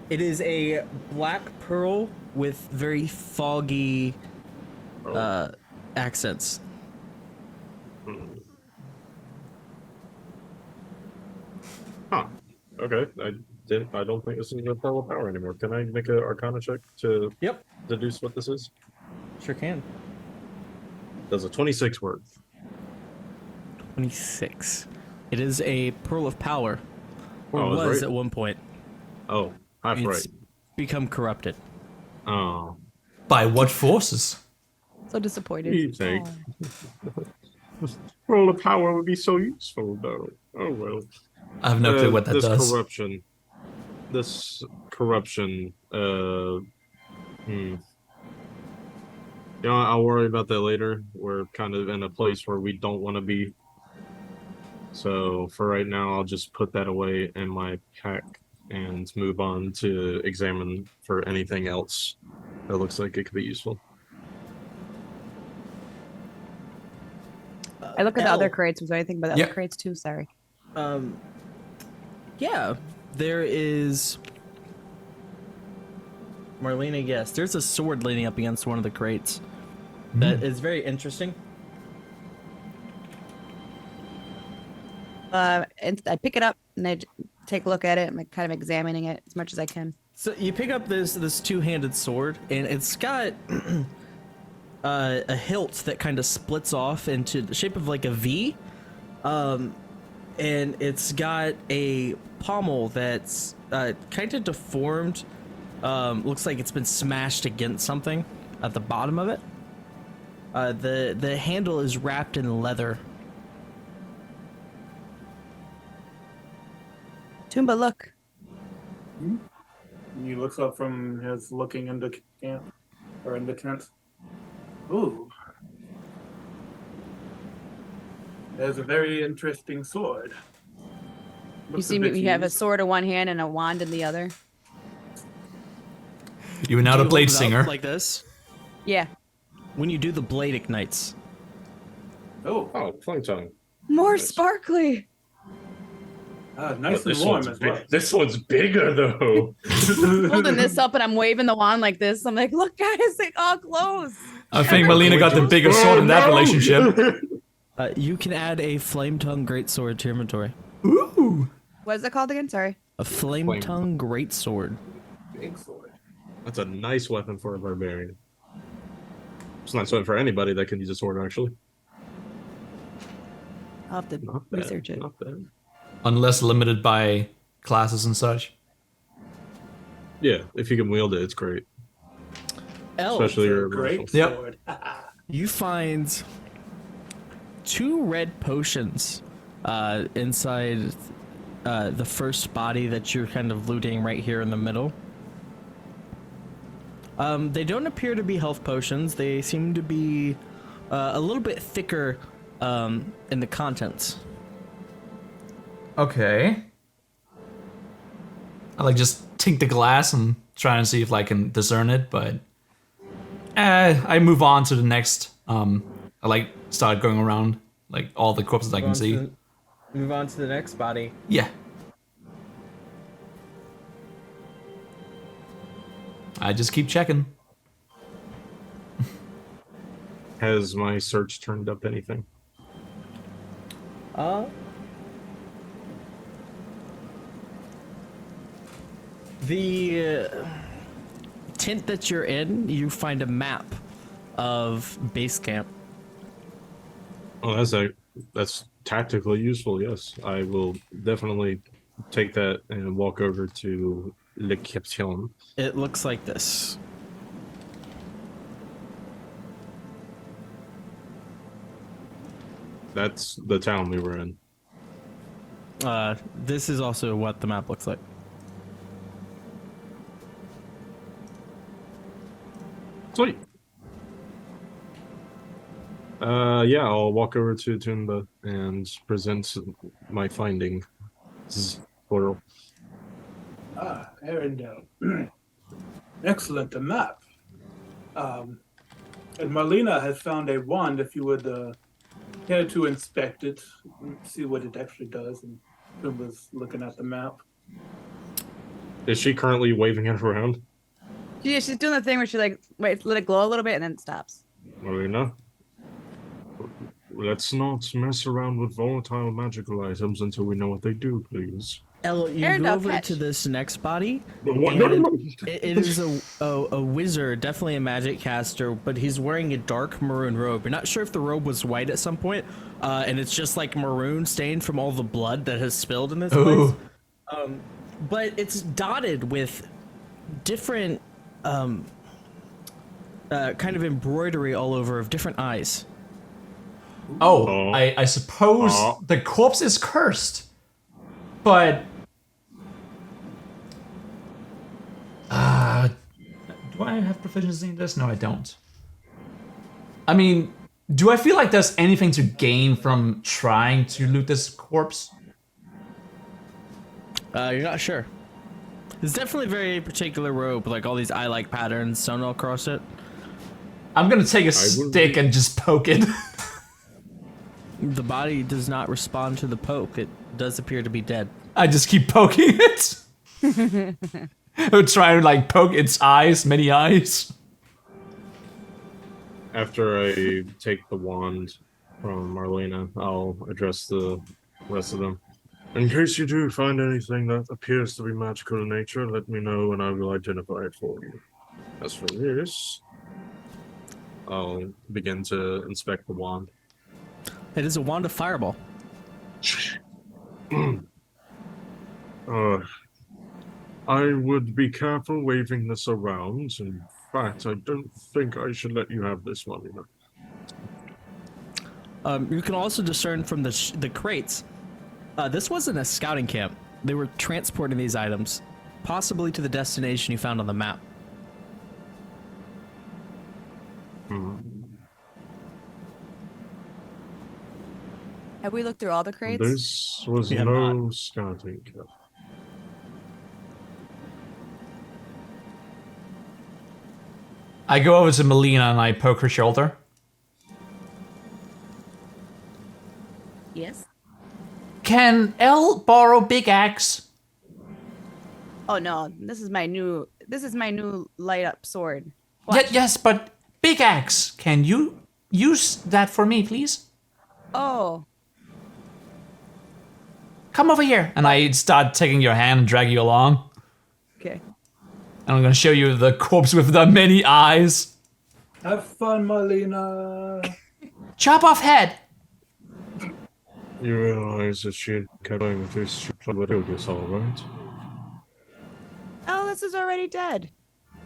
It is a black pearl with very foggy accents. Huh. Okay. I don't think this is a pearl of power anymore. Can I make an Arcana check to deduce what this is? Sure can. Does a 26 work? 26. It is a pearl of power. Or Oh, I was was right. at one point. Oh, half right. It's become corrupted. Oh. By what forces? So disappointed. You think? Roll of power would be so useful, though. Oh well. I have no clue what that this does. This corruption. You know, I'll worry about that later. We're kind of in a place where we don't want to be. So for right now, I'll just put that away in my pack and move on to examine for anything else that looks like it could be useful. I look at the L. other crates. Was there anything about the Yeah. other crates too? Sorry. Yeah, there is. Marlena, yes, there's a sword leaning up against one of the crates. That is very interesting. And I pick it up and I take a look at it. I'm kind of examining it as much as I can. So you pick up this two-handed sword, and it's got a hilt that kind of splits off into the shape of like a V, and it's got a pommel that's kind of deformed. Looks like it's been smashed against something at the bottom of it. The handle is wrapped in leather. Toomba, look. He looks up from his looking into camp or in the tent. Ooh. There's a very interesting sword. You Looks see a me, bit you have a used. sword in one hand and a wand in the other. You are not Do a you blade hold it up singer. like this. Yeah. When you do, the blade ignites. Oh, Flame tongue. More Nice. sparkly. Nice and warm as well. This one's bigger though. Holding this up and I'm waving the wand like this. I'm like, look, guys, they all close. I think Melina got the bigger sword in that relationship. You can add a flame tongue greatsword to your inventory. Ooh. What is it called again? Sorry. A flame tongue greatsword. Big sword. That's a nice weapon for a barbarian. It's not something for anybody that can use a sword, actually. I'll have to Not bad. research it. Not bad. Unless limited by classes and such. Yeah, if you can wield it, it's great. L, Especially your Great martial. Yep. sword. you find 2 red potions inside the first body that you're kind of looting right here in the middle. They don't appear to be health potions. They seem to be a little bit thicker in the contents. Okay. I like just tink the glass and try and see if I can discern it, but I move on to the next. I like start going around like all the corpses I can see. Move on to the next body. Yeah. I just keep checking. Has my search turned up anything? The tent that you're in, you find a map of base camp. Oh, that's tactically useful. Yes, I will definitely take that and walk over to l'exception. It looks like this. That's the town we were in. This is also what the map looks like. Sweet. Yeah, I'll walk over to Toomba and present my finding. Plural. Arendelle. Excellent, a map. And Marlena has found a wand if you would care to inspect it, see what it actually does. And Toomba's looking at the map. Is she currently waving it around? Yeah, she's doing the thing where she like wait, let it glow a little bit and then it stops. Marlena? Let's not mess around with volatile magical items until we know what they do, please. Elle, you Arendelle, go over catch. to this next body. What? And it is a wizard, definitely a magic caster, but he's wearing a dark maroon robe. You're not sure if the robe was white at some point, and it's just like maroon stained from all the blood that has spilled in this place. But it's dotted with different kind of embroidery all over of different eyes. Oh, I suppose the corpse is cursed, but do I have proficiency in this? No, I don't. I mean, do I feel like there's anything to gain from trying to loot this corpse? You're not sure. It's definitely a very particular robe, like all these eye-like patterns sewn all across it. I'm gonna take a stick and just poke it. The body does not respond to the poke. It does appear to be dead. I just keep poking it. I would try to like poke its eyes, many eyes. After I take the wand from Marlena, I'll address the rest of them. In case you do find anything that appears to be magical in nature, let me know and I will identify it for you. As for this, I'll begin to inspect the wand. It is a wand of fireball. I would be careful waving this around. In fact, I don't think I should let you have this, Marlena. You can also discern from the crates. This wasn't a scouting camp. They were transporting these items, possibly to the destination you found on the map. Have we looked through all the crates? This was We have no scouting camp. I go over to Melina and I poke her shoulder. Yes. Can Elle borrow big axe? Oh no, this is my new light up sword. Yes, but big axe. Can you use that for me, please? Oh. Come over here. And I start taking your hand and drag you along. Okay. And I'm gonna show you the corpse with the many eyes. Have fun, Marlena. Chop off head. You realize that she had kept playing with this, she would have killed us all, right? Oh, this is already dead.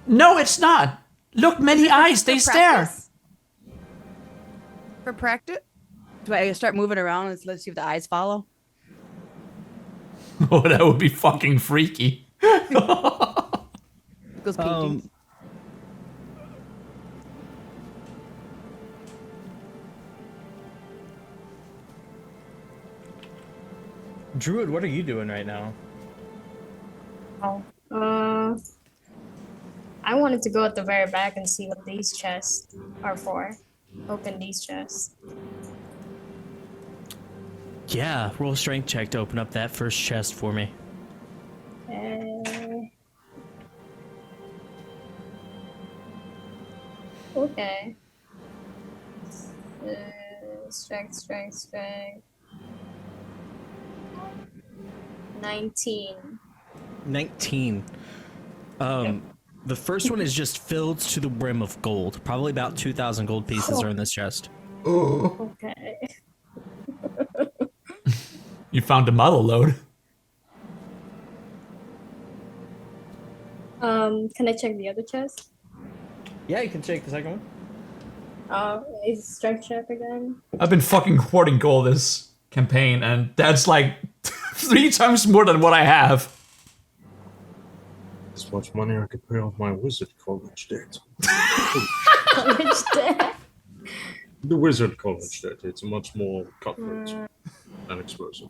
No, it's not. Look, many eyes, they stare. Practice? For practice? Do I start moving around and let's see if the eyes follow? Oh, that would be fucking freaky. Goes painting. Druid, what are you doing right now? I wanted to go at the very back and see what these chests are for. Open these chests. Yeah, roll a strength check to open up that first chest for me. Okay. Strength. 19. 19. The first one is just filled to the brim of gold. Probably about 2,000 gold pieces are in this chest. Okay. You found a model load. Can I check the other chest? Yeah, you can check the second one. Is strength check again? I've been fucking hoarding gold this campaign, and that's like 3 times more than what I have. As much money I could pay off my wizard college debt. College debt? The wizard college debt. It's much more cutthroat and explosive.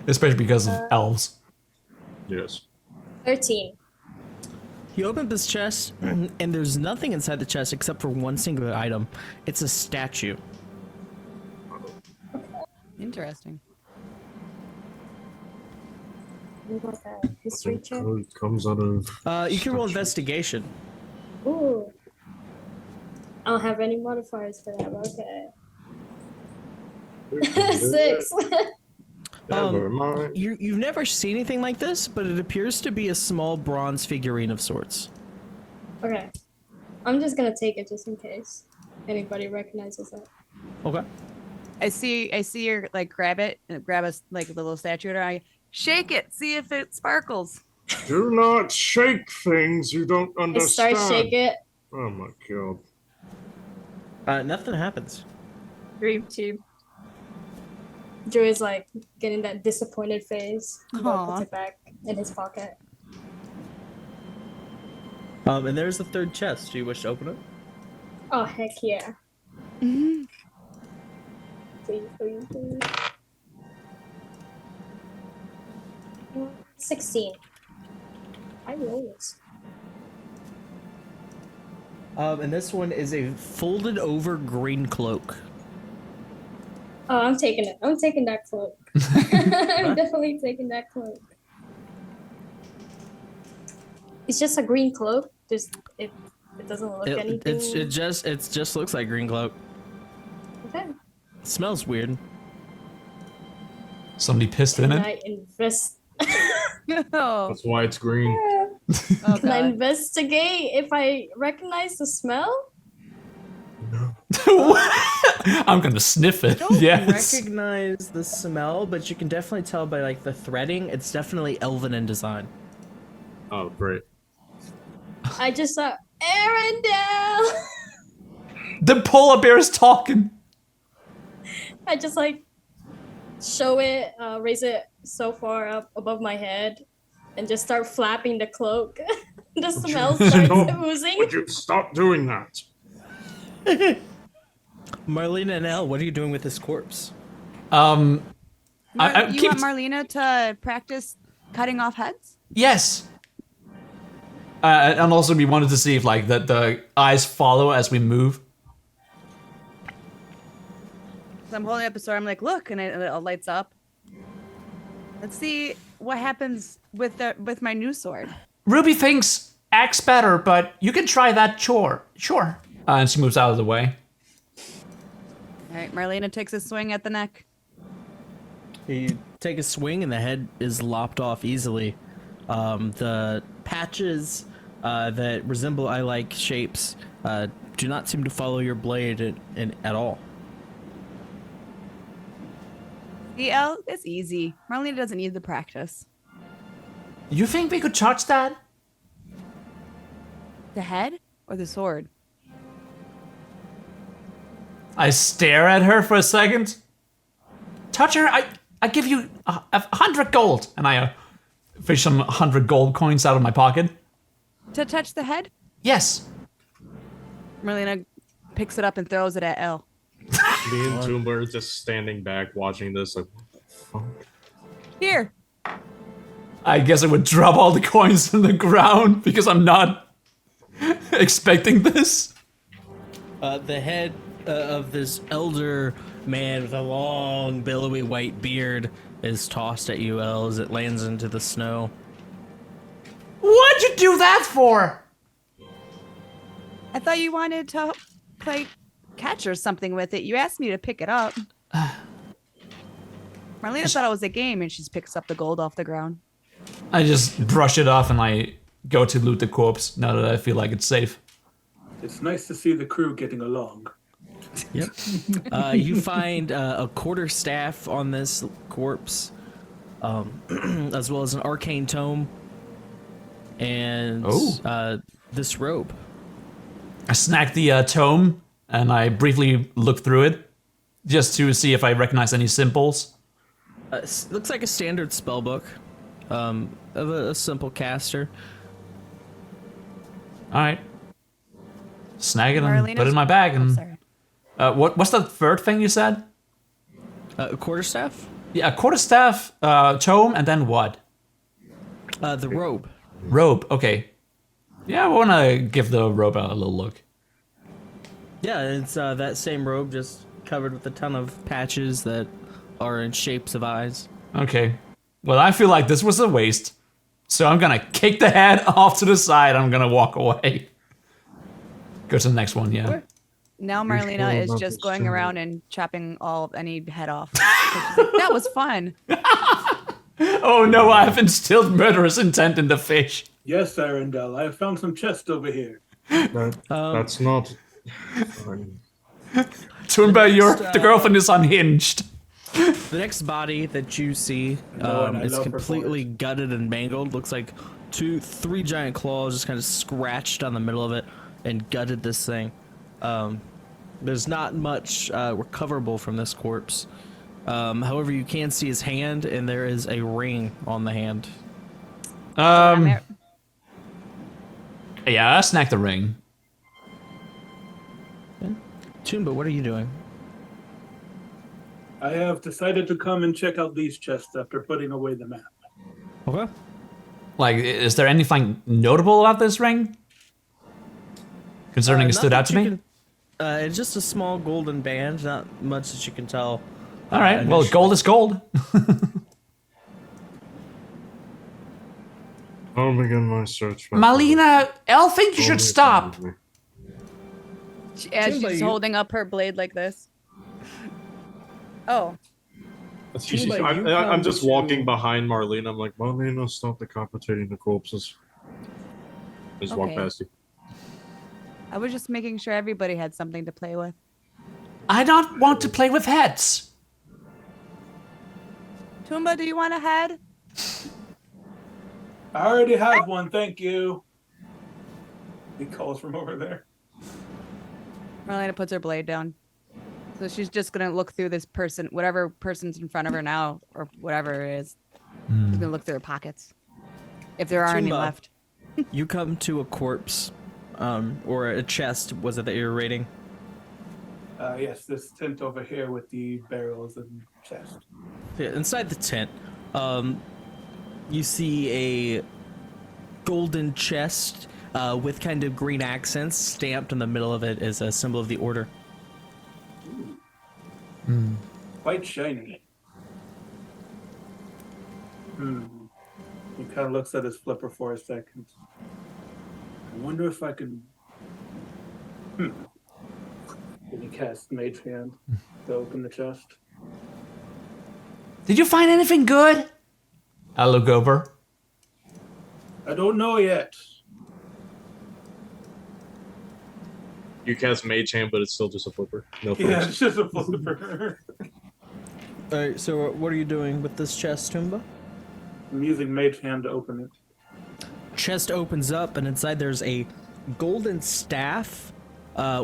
Especially because of elves. Yes. 13. You open this chest, and there's nothing inside the chest except for one singular item. It's a statue. Interesting. Like a history check? It comes out of... You can roll investigation. Ooh. I don't have any modifiers for that, but okay. 6. Never mind. You've never seen anything like this, but it appears to be a small bronze figurine of sorts. Okay. I'm just gonna take it just in case anybody recognizes it. Okay. I see her like grab it and grab a like little statue and I shake it, see if it sparkles. Do not shake things you don't I understand. start shake it Oh my god. Nothing happens. Dream too. Joey is like getting that disappointed face, but Aw. puts it back in his pocket. And there's the third chest. Do you wish to open it? Oh heck yeah! Please, please, please. 16. I rolls. And this one is a folded over green cloak. Oh, I'm taking it. I'm taking that cloak. I'm definitely taking that cloak. It's just a green cloak. It doesn't look anything. It just looks like green cloak. Okay. It smells weird. Somebody pissed in Can it. I invest? Oh, That's why it's green. oh Can I God. investigate if I recognize the smell? I'm gonna sniff it. Don't Yes. recognize the smell, but you can definitely tell by like the threading. It's definitely elven in design. Oh, great. I just saw Arendelle. The polar bear is talking. I just like show it, raise it so far up above my head, and just start flapping the cloak. The smell starts oozing. Would you stop doing that? Marlena and Elle, what are you doing with this corpse? I You keep want Marlena to practice cutting off heads? yes. And also we wanted to see if like the eyes follow as we move. So I'm holding up a sword. I'm like, look, and it lights up. Let's see what happens with my new sword. Ruby thinks axe better, but you can try that chore. Sure. And she moves out of the way. All right, Marlena takes a swing at the neck. You take a swing and the head is lopped off easily. The patches that resemble eye-like shapes do not seem to follow your blade at all. DL, it's easy. Marlena doesn't need the practice. You think we could touch that? The head or the sword? I stare at her for a second. Touch her. I give you 100 gold, and I fish some 100 gold coins out of my pocket. To touch the head? Yes. Marlena picks it up and throws it at Elle. Me and Toomber just standing back watching this like, what the fuck? Here. I guess I would drop all the coins on the ground because I'm not expecting this. The head of this elder man with a long, billowy white beard is tossed at you, Elle, as it lands into the snow. What'd you do that for? I thought you wanted to play catch or something with it. You asked me to pick it up. Marlena thought it was a game, and she picks up the gold off the ground. I just brush it off and I go to loot the corpse now that I feel like it's safe. It's nice to see the crew getting along. Yep. You find a quarter staff on this corpse, as well as an arcane tome, and this robe. I snack the tome and I briefly look through it just to see if I recognize any symbols. Looks like a standard spell book of a simple caster. All right. Snag it and Marlena's- put it in my bag. I'm And sorry. what's the third thing you said? A quarterstaff? Yeah, a quarterstaff, tome, and then what? The robe. Robe. Okay. Yeah, I want to give the robe a little look. Yeah, it's that same robe, just covered with a ton of patches that are in shapes of eyes. Okay. Well, I feel like this was a waste. So I'm gonna kick the head off to the side. I'm gonna walk away. Go to the next one, yeah. Now You're Marlena sure is about just this going too. around and chopping any head off. She's like, that was fun. Oh no, I have instilled murderous intent in the fish. Yes, Arendelle, I have found some chests over here. That's not fine. Toomba, the girlfriend is unhinged. The next body that you see No, and I is love her for completely it. gutted and mangled. Looks like 3 giant claws just kind of scratched down the middle of it. and gutted this thing. There's not much recoverable from this corpse. However, you can see his hand, and there is a ring on the hand. Yeah, I snagged the ring. Toomba, what are you doing? I have decided to come and check out these chests after putting away the map. Okay. Like, is there anything notable about this ring? Concerning it stood out to me? It's just a small golden band, not much that you can tell. All right, well, gold is gold. I'll begin my search. Malina, Elle thinks you should stop. As Toomba, she's you- holding up her blade like this. Oh, Toomba, you I'm come just to- walking behind Marlena. I'm like, Marlena, stop decapitating the corpses. Just walk Okay. past you. I was just making sure everybody had something to play with. I don't want to play with heads. Toomba, do you want a head? I already have one, thank you. He calls from over there. Marlena puts her blade down. So she's just gonna look through this person, whatever person's in front of her now, or whatever it is. She's gonna look through her pockets. If there are any Toomba. left. You come to a corpse, or a chest, was it that you were raiding? Yes, this tent over here with the barrels and chest. Yeah, inside the tent, you see a golden chest with kind of green accents. Stamped in the middle of it is a symbol of the order. Quite shiny. He kind of looks at his flipper for a second. I wonder if I can. And he casts Mage Hand to open the chest. Did you find anything good? I look over. I don't know yet. You cast Mage Hand, but it's still just a flipper. No Yeah, focus. it's just a flipper. All right, so what are you doing with this chest, Toomba? I'm using Mage Hand to open it. Chest opens up, and inside there's a golden staff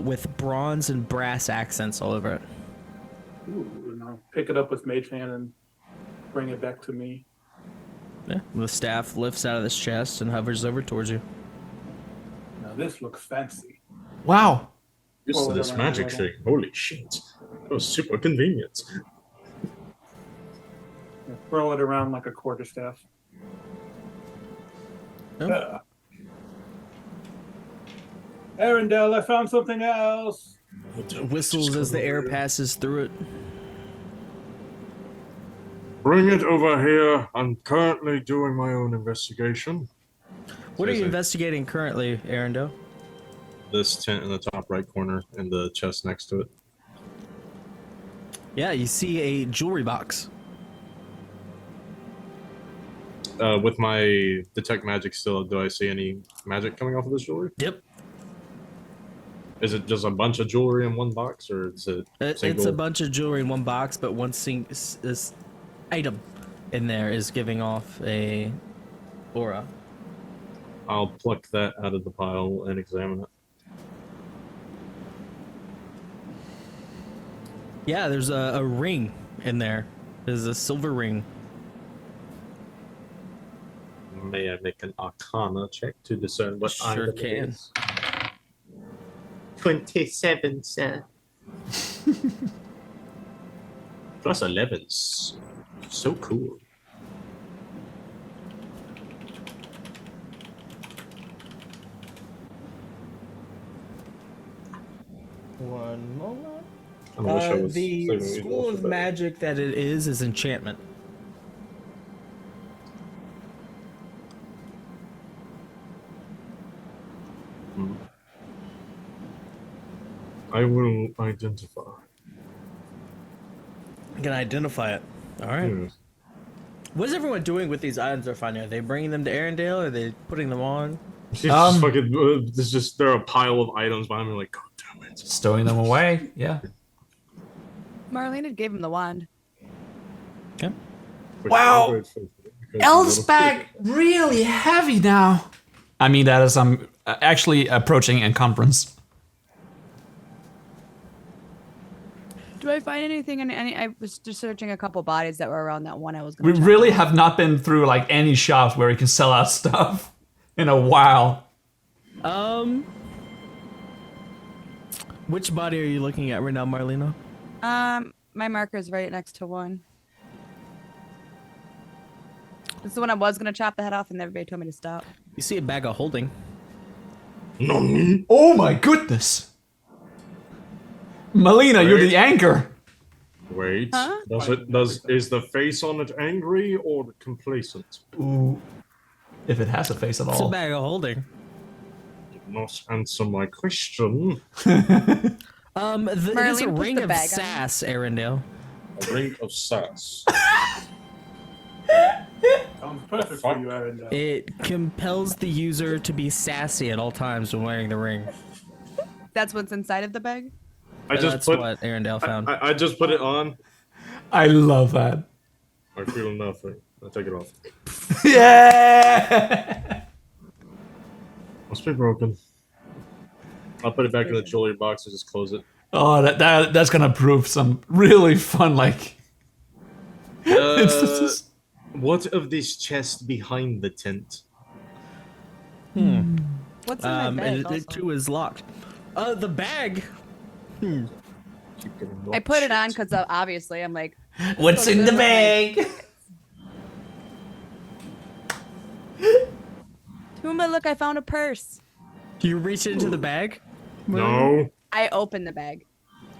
with bronze and brass accents all over it. Ooh, and I'll pick it up with Mage Hand and bring it back to me. Yeah, the staff lifts out of this chest and hovers over towards you. Now this looks fancy. Wow. Used to this magic thing. Holy shit. That was super convenient. I throw it around like a quarterstaff. Oh. Arendelle, I found something else. Whistles as the air passes through it. Bring it over here. I'm currently doing my own investigation. What are you Seriously. investigating currently, Arendelle? This tent in the top right corner and the chest next to it. Yeah, you see a jewelry box. With my detect magic still, do I see any magic coming off of this jewelry? Yep. Is it just a bunch of jewelry in one box, or is it It's single? a bunch of jewelry in one box, but one this item in there is giving off a aura. I'll pluck that out of the pile and examine it. Yeah, there's a ring in there. There's a silver ring. May I make an Arcana check to discern what Sure item it can. is? 27, sir. Plus 11s. So cool. One moment. I'm gonna show us The saving school these of also better. magic that it is enchantment. I will identify. You can identify it. All right. Yes. What is everyone doing with these items they're finding? Are they bringing them to Arendelle? Or are they putting them on? It's just fucking. There's just there are a pile of items behind me. Like, God damn it! Stowing them away. Yeah. Marlena gave him the wand. Okay. Wow. Elle's bag really heavy now. I mean that as I'm actually approaching encumbrance. Do I find anything in any? I was just searching a couple bodies that were around that one I was We going to. really have not been through like any shops where we can sell out stuff in a while. Which body are you looking at right now, Marlena? My marker's right next to one. This is the one I was gonna chop the head off, and everybody told me to stop. You see a bag of holding. Oh my goodness! Melina, you're the anchor. Wait. Huh? Is the face on it angry or complacent? Ooh. If it has a face at It's a all. bag of holding. Did not answer my question. It is a Marlene, put ring the of bag on. sass, Arendelle. A ring of sass. Sounds perfect for you, Aaron. It compels the user to be sassy at all times when wearing the ring. That's what's inside of the bag. That's what Arendelle found. I just put it on. I love that. I feel nothing. I take it off. Yeah! Must be broken. I'll put it back in the jewelry box and just close it. Oh, that's gonna prove some really fun, like. instances. What of this chest behind the tent? What's in my bag? It also? too is locked. The bag. I put it on because obviously I'm like, What's in the bag? Tuma, look, I found a purse. Do you reach into the bag? No. I opened the bag.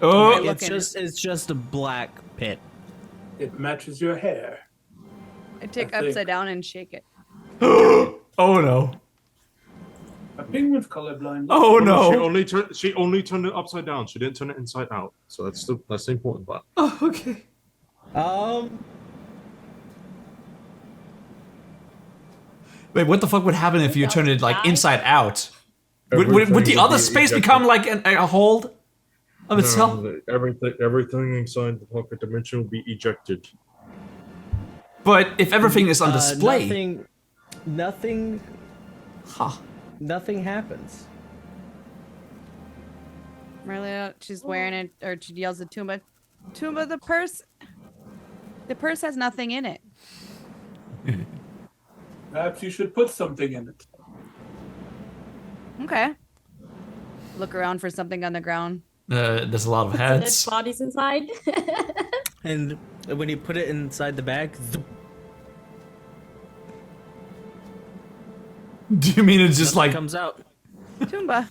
Oh, Look in It's just a black pit. It matches your hair. I take I think- upside down and shake it. oh no. A penguin's colorblind. Oh She no. only turned it upside down. She didn't turn it inside out. So that's the important part. Oh, okay. Wait, what the fuck would happen if you turn it like inside out? Would the Everything other would be space ejected. become like a hold of itself? No, everything inside the pocket dimension will be ejected. But if everything is on display, Nothing huh. happens. Marlia, she's wearing it, or she yells at Tuma, Tuma, the purse has nothing in it. Perhaps you should put something in it. Okay. Look around for something on the ground. There's a lot of Dead heads. bodies inside. And when you put it inside the bag, Do you mean it's just like like comes out. Tumba,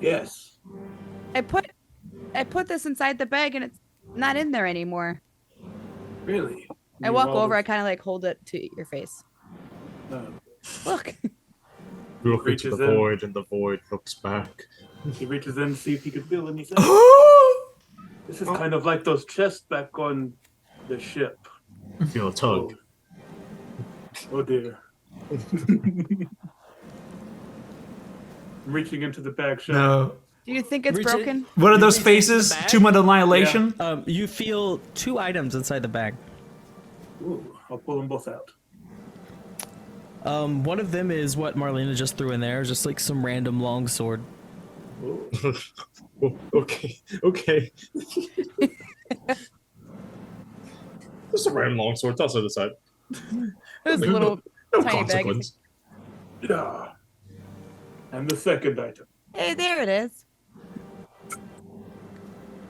Yes. I put this inside the bag and it's not in there anymore. Really? I walk over, I kind of like hold it to your face. No. Look. You look into Reaches the in. void, and the void looks back. He reaches in to see if he can feel anything. This is kind of like those chests back on the ship. Feel a tug. Oh dear. Reaching into the bag shop. no. Do you think it's Reach it. broken? What are You those reach into the faces? bag? Tomb of Annihilation? You feel 2 items inside the bag. Ooh, I'll pull them both out. One of them is what Marlena just threw in there, just like some random long sword. Ooh. Oh, okay. Just a random longsword. Toss it aside. This little No tiny bag. consequence. Yeah. And the second item. Hey, there it is.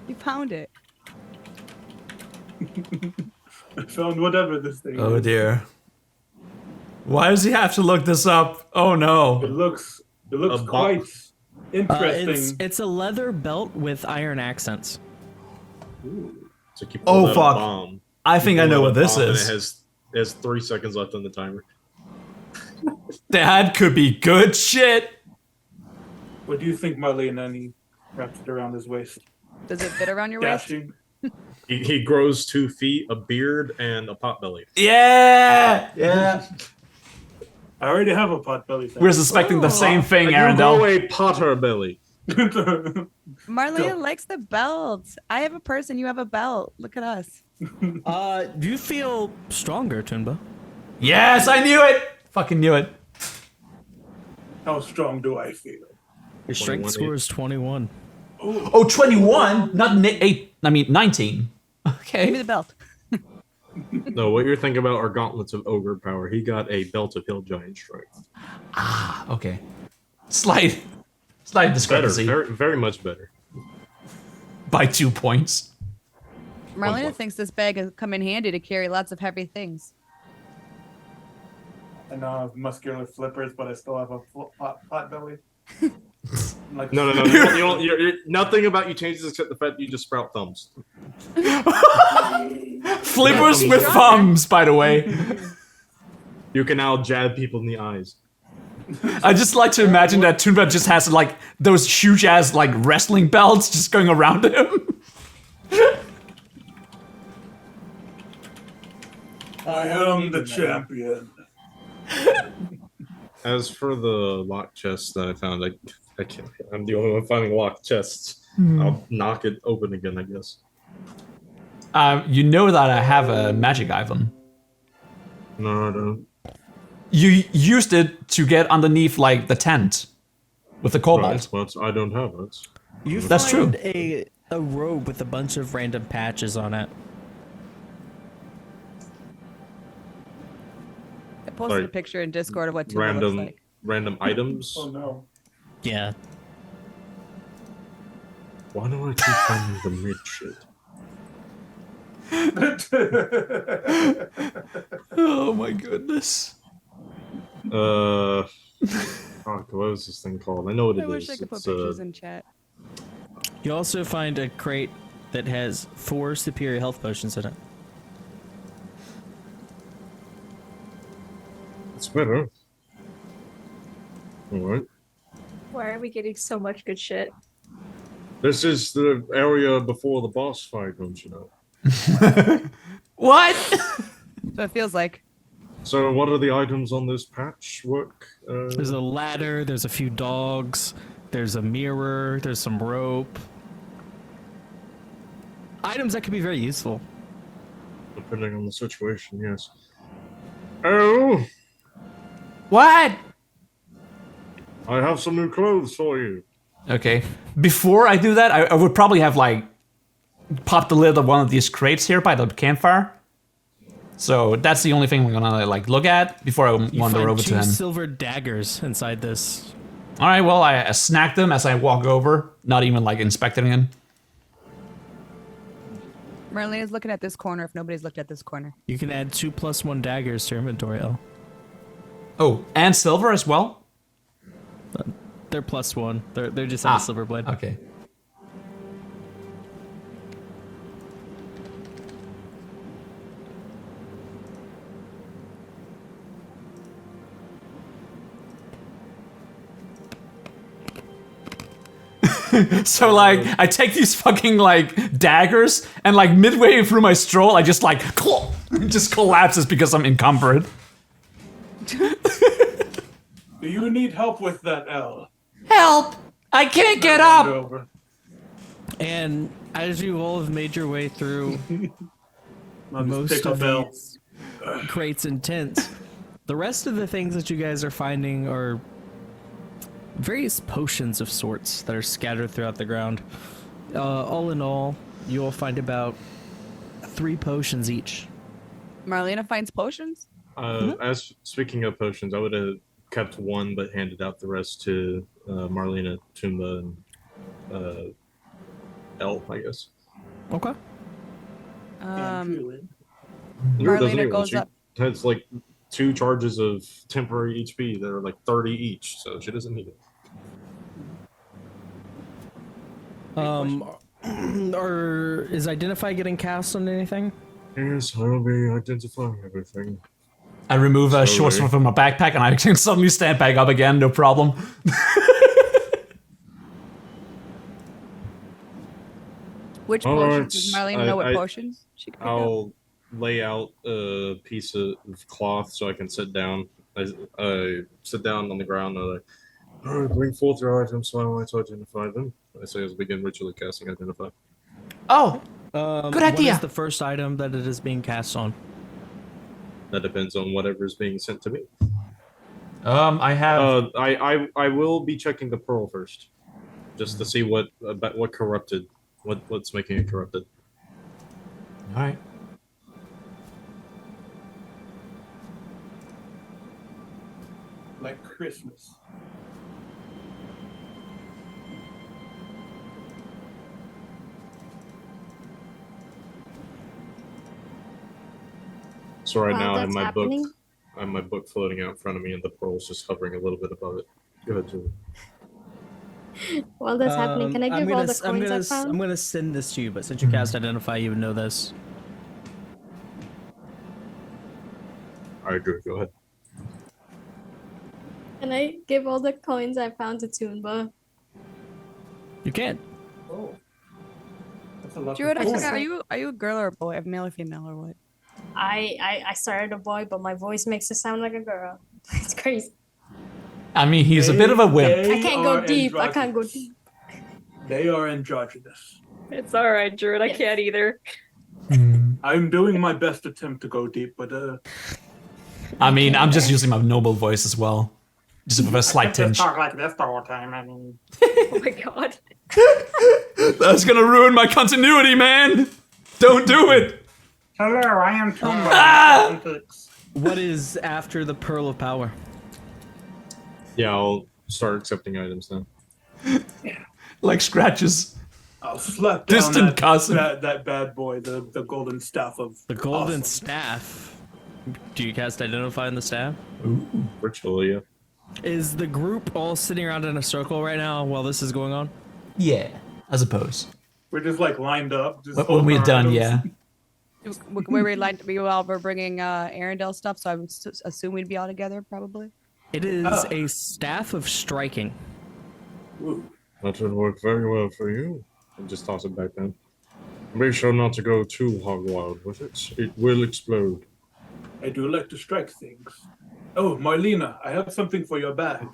You found it. I found whatever this thing Oh is. dear. Why does he have to look this up? Oh It no. looks A bo- quite interesting. It's a leather belt with iron accents. So keep Oh, pulling out a fuck. bomb. I think I Pull know out what a this bomb and is. It has 3 seconds left on the timer. That could be good shit. What do you think, Marlene? And he wraps it around his waist. Does it fit around your waist? Dashing. He grows 2 feet, a beard, and a pot belly. Yeah. Yeah. I already have a pot belly. We're suspecting the same thing, You grow Arendelle. a potter belly. Marlena likes the belt. I have a purse and you have a belt. Look at us. You feel stronger, Tunba. Yes, I knew it. Fucking knew it. How strong do I feel? Your strength 21. score is 21. Oh, 21, not 19. Okay. Give me the belt. No, what you're thinking about are gauntlets of ogre power. He got a belt of hill giant strength. Okay. Slight Better, discrepancy very, very much better. by 2 points. Marlena point. thinks this bag has come in handy to carry lots of heavy things. I now have muscular flippers, but I still have a pot belly. Like No. You're, nothing about you changes except the fact that you just sprout thumbs. Flippers with thumbs, by the way. You can now jab people in the eyes. I just like to imagine that Toonba just has like those huge ass like wrestling belts just going around him. I am the champion. As for the lock chest that I found, I can't. I'm the only one finding locked chests. I'll knock it open again, I guess. You know that I have a magic item. No, I don't. You used it to get underneath like the tent with the cobalt. Right, but I don't have it. You That's find true. a robe with a bunch of random patches on it. I posted Sorry. a picture in Discord of what Tuna looks like. Random items. Oh no. Yeah. Why do I keep finding the mid shit? Oh my goodness. Fuck, what was this thing called? I know what it I is. wish I could put It's, pictures in chat. You also find a crate that has 4 superior health potions in it. It's better. Alright. Why are we getting so much good shit? This is the area before the boss fight, don't you know? What? So it feels like. So what are the items on this patchwork? There's a ladder, there's a few dogs, there's a mirror, there's some rope. Items that could be very useful. Depending on the situation, yes. Oh, What? I have some new clothes for you. Okay. Before I do that, I would probably have like popped the lid of one of these crates here by the campfire. So that's the only thing we're gonna like look at before I You wander find over 2 to him. silver daggers inside this. All right. Well, I snack them as I walk over, not even like inspecting them. Marlena's looking at this corner if nobody's looked at this corner. You can add 2 + 1 daggers to your inventory, L. Oh, and silver as well. They're +1. They're just on a silver blade. Okay. So like I take these fucking like daggers and like midway through my stroll I just like just collapses because I'm encumbered. Do you need help with that, L? Help! I can't get up. Over. And as you all have made your way through I'll just most pick of up L. these crates and tents, the rest of the things that you guys are finding are various potions of sorts that are scattered throughout the ground. All in all, you will find about 3 potions each. Marlena finds potions? As speaking of potions, I would have kept one but handed out the rest to Marlena, Tumba, and Elle, I guess. Okay. Marlena goes up. Has like 2 charges of temporary HP that are like 30 each, so she doesn't need it. Or is Identify getting cast on anything? Yes, I'll be identifying everything. I remove a short sword from my backpack and I can suddenly stand back up again, no problem. Which All potions? right, Does Marlena know what potions she can pick up? I'll lay out a piece of cloth so I can sit down. I sit down on the ground and all right, bring forth your items so I might identify them. I say as I begin ritually casting Identify. Oh, good idea. What is the first item that it is being cast on? That depends on whatever is being sent to me. I have. I will be checking the pearl first, just to see what corrupted, what's making it corrupted. All right. Like Christmas. So right While now I have that's my happening- book. I have my book floating out in front of me, and the pearl's just hovering a little bit above it. Go ahead, Julie. While that's happening, can I give all the coins I found? I'm gonna send this to you, but since you cast Identify, you would know this. I agree. Go ahead. Can I give all the coins I found to Toonba? You can. Oh. That's a lot. Druid, I Cool. forgot, are you a girl or a boy? Male or female or what? I started a boy, but my voice makes it sound like a girl. It's crazy. I mean, he's a bit of a wimp. I can't go deep. I can't go deep. They are androgynous. It's all right, Druid. I can't either. I'm doing my best attempt to go deep, but I mean, I'm just using my noble voice as well, just with a slight tinge. talk like this the whole time. I mean, Oh my god. That's gonna ruin my continuity, man. Don't do it. hello, I am Toonba. What is after the Pearl of Power? Yeah, I'll start accepting items now. Like scratches. I'll slap down Distant cousin. that bad boy, the golden staff of The golden awesome. staff. Do you cast Identify on the staff? Virtually, yeah. Is the group all sitting around in a circle right now while this is going on? Yeah, I suppose. We're just like lined up. Just When holding we're our done, items. yeah. We're bringing Arendelle stuff, so I would assume we'd be all together probably. It is a staff of striking. Ooh. That would work very well for you. And just toss it back down. Be sure not to go too hog wild with it. It will explode. I do like to strike things. Oh, Marlena, I have something for your bag.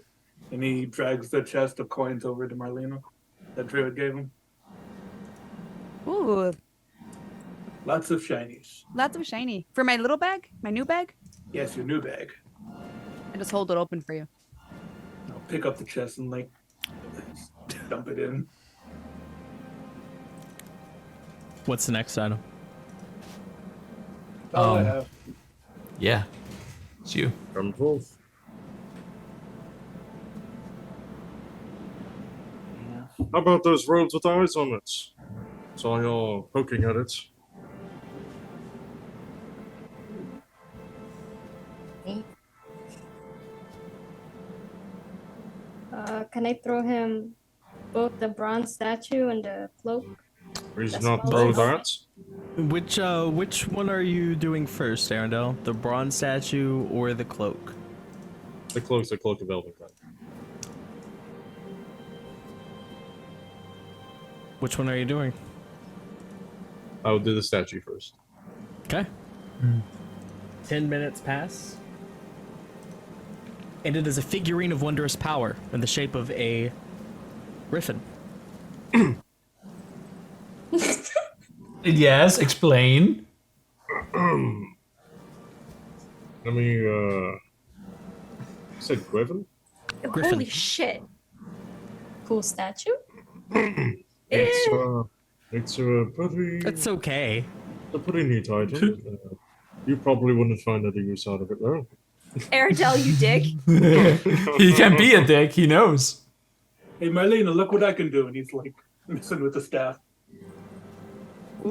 And he drags the chest of coins over to Marlena that Druid gave him. Ooh, Lots of shinies. lots of shiny. For my little bag, my new bag, Yes, your new bag. I just hold it open for you. I'll pick up the chest and like dump it in. What's the next item? That's all I have. Yeah. It's you. Come forth. How about those robes with eyes on it? Saw y'all poking at it. Can I throw him both the bronze statue and the cloak? Please That's not all throw I that. Which one are you doing first, Arendelle? The bronze statue or the cloak? The cloak's a cloak of Elvenkind. Which one are you doing? I will do the statue first. Okay. 10 minutes pass. And it is a figurine of wondrous power in the shape of a griffin. Yes, explain. Let me, you said Griffin? Griffin. Holy shit. Cool statue? It's a pretty, It's okay. a pretty neat item. You probably wouldn't find any use out of it, though. Aerodel, you dick. He can be a dick, he knows. Hey, Marlena, look what I can do. And he's like messing with the staff.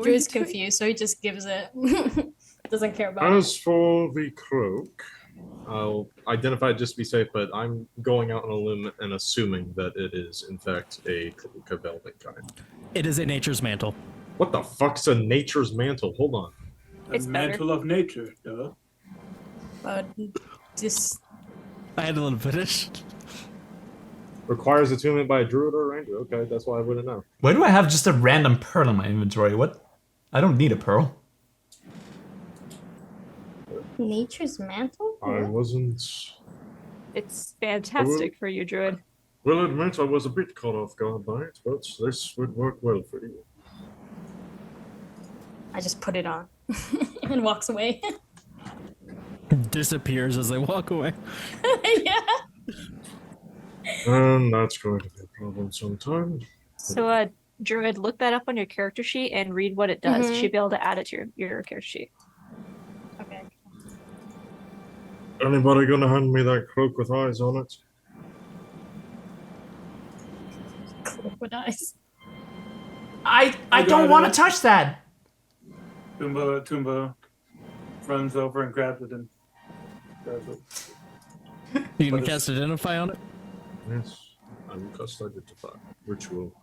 Drew's confused, so he just gives it. Doesn't care about it. As for the cloak, I'll identify it just to be safe, but I'm going out on a limb and assuming that it is, in fact, a cloak of Elvenkind. It is a nature's mantle. What the fuck's a nature's mantle? Hold on. It's A better. mantle of nature, duh. But just I had to let him finish. Requires attunement by a druid or a ranger. Okay, that's why I wouldn't know. Why do I have just a random pearl in my inventory? What? I don't need a pearl. nature's mantle? I wasn't. It's fantastic for you, Druid. Will admit I was a bit caught off guard by it, but this would work well for you. I just put it on and walks away. Disappears as they walk away. Yeah. And that's going to be a problem sometime. So, Druid, look that up on your character sheet and read what it does. You should be able to add it to your character sheet. Okay. Anybody gonna hand me that cloak with eyes on it? Cloak with eyes. I got don't want to it. touch that. Tumbo runs over and grabs it and grabs it. You can cast Identify on it. Yes. I'm cast identify. Ritual.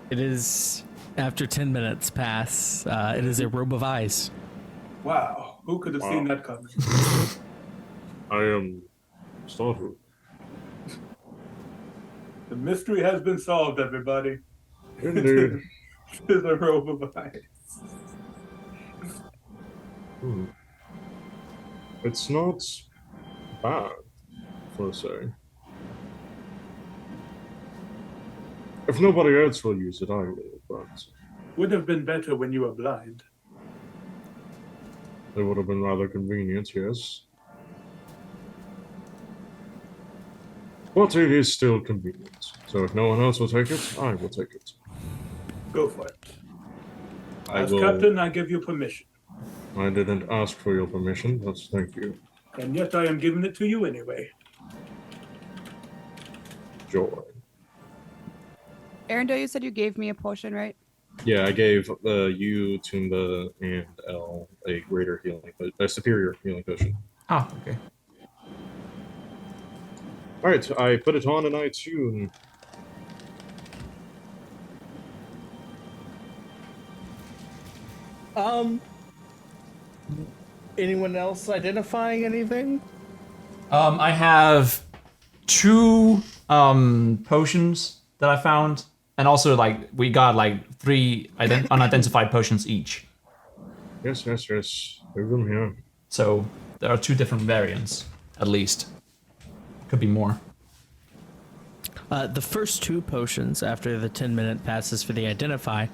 It is after 10 minutes pass. It is a robe of eyes. Wow, who could have seen that coming? I am startled. The mystery has been solved, everybody. Indeed. It is a robe of eyes. It's not bad, per se. If nobody else will use it, I will, but Would have been better when you were blind. it would have been rather convenient, yes. But it is still convenient. So if no one else will take it, I will take it. Go for it. I As will. captain, I give you permission. I didn't ask for your permission, but thank you. And yet I am giving it to you anyway. Joy. Arendelle, you said you gave me a potion, right? Yeah, I gave you, Tumba, and L a greater healing, a superior healing potion. Oh, okay. All right, I put it on and I tune. Anyone else identifying anything? I have 2 potions that I found, and also like we got like 3 unidentified potions each. Yes. Leave them here. So there are 2 different variants, at least. Could be more. The first 2 potions after the 10-minute passes for the Identify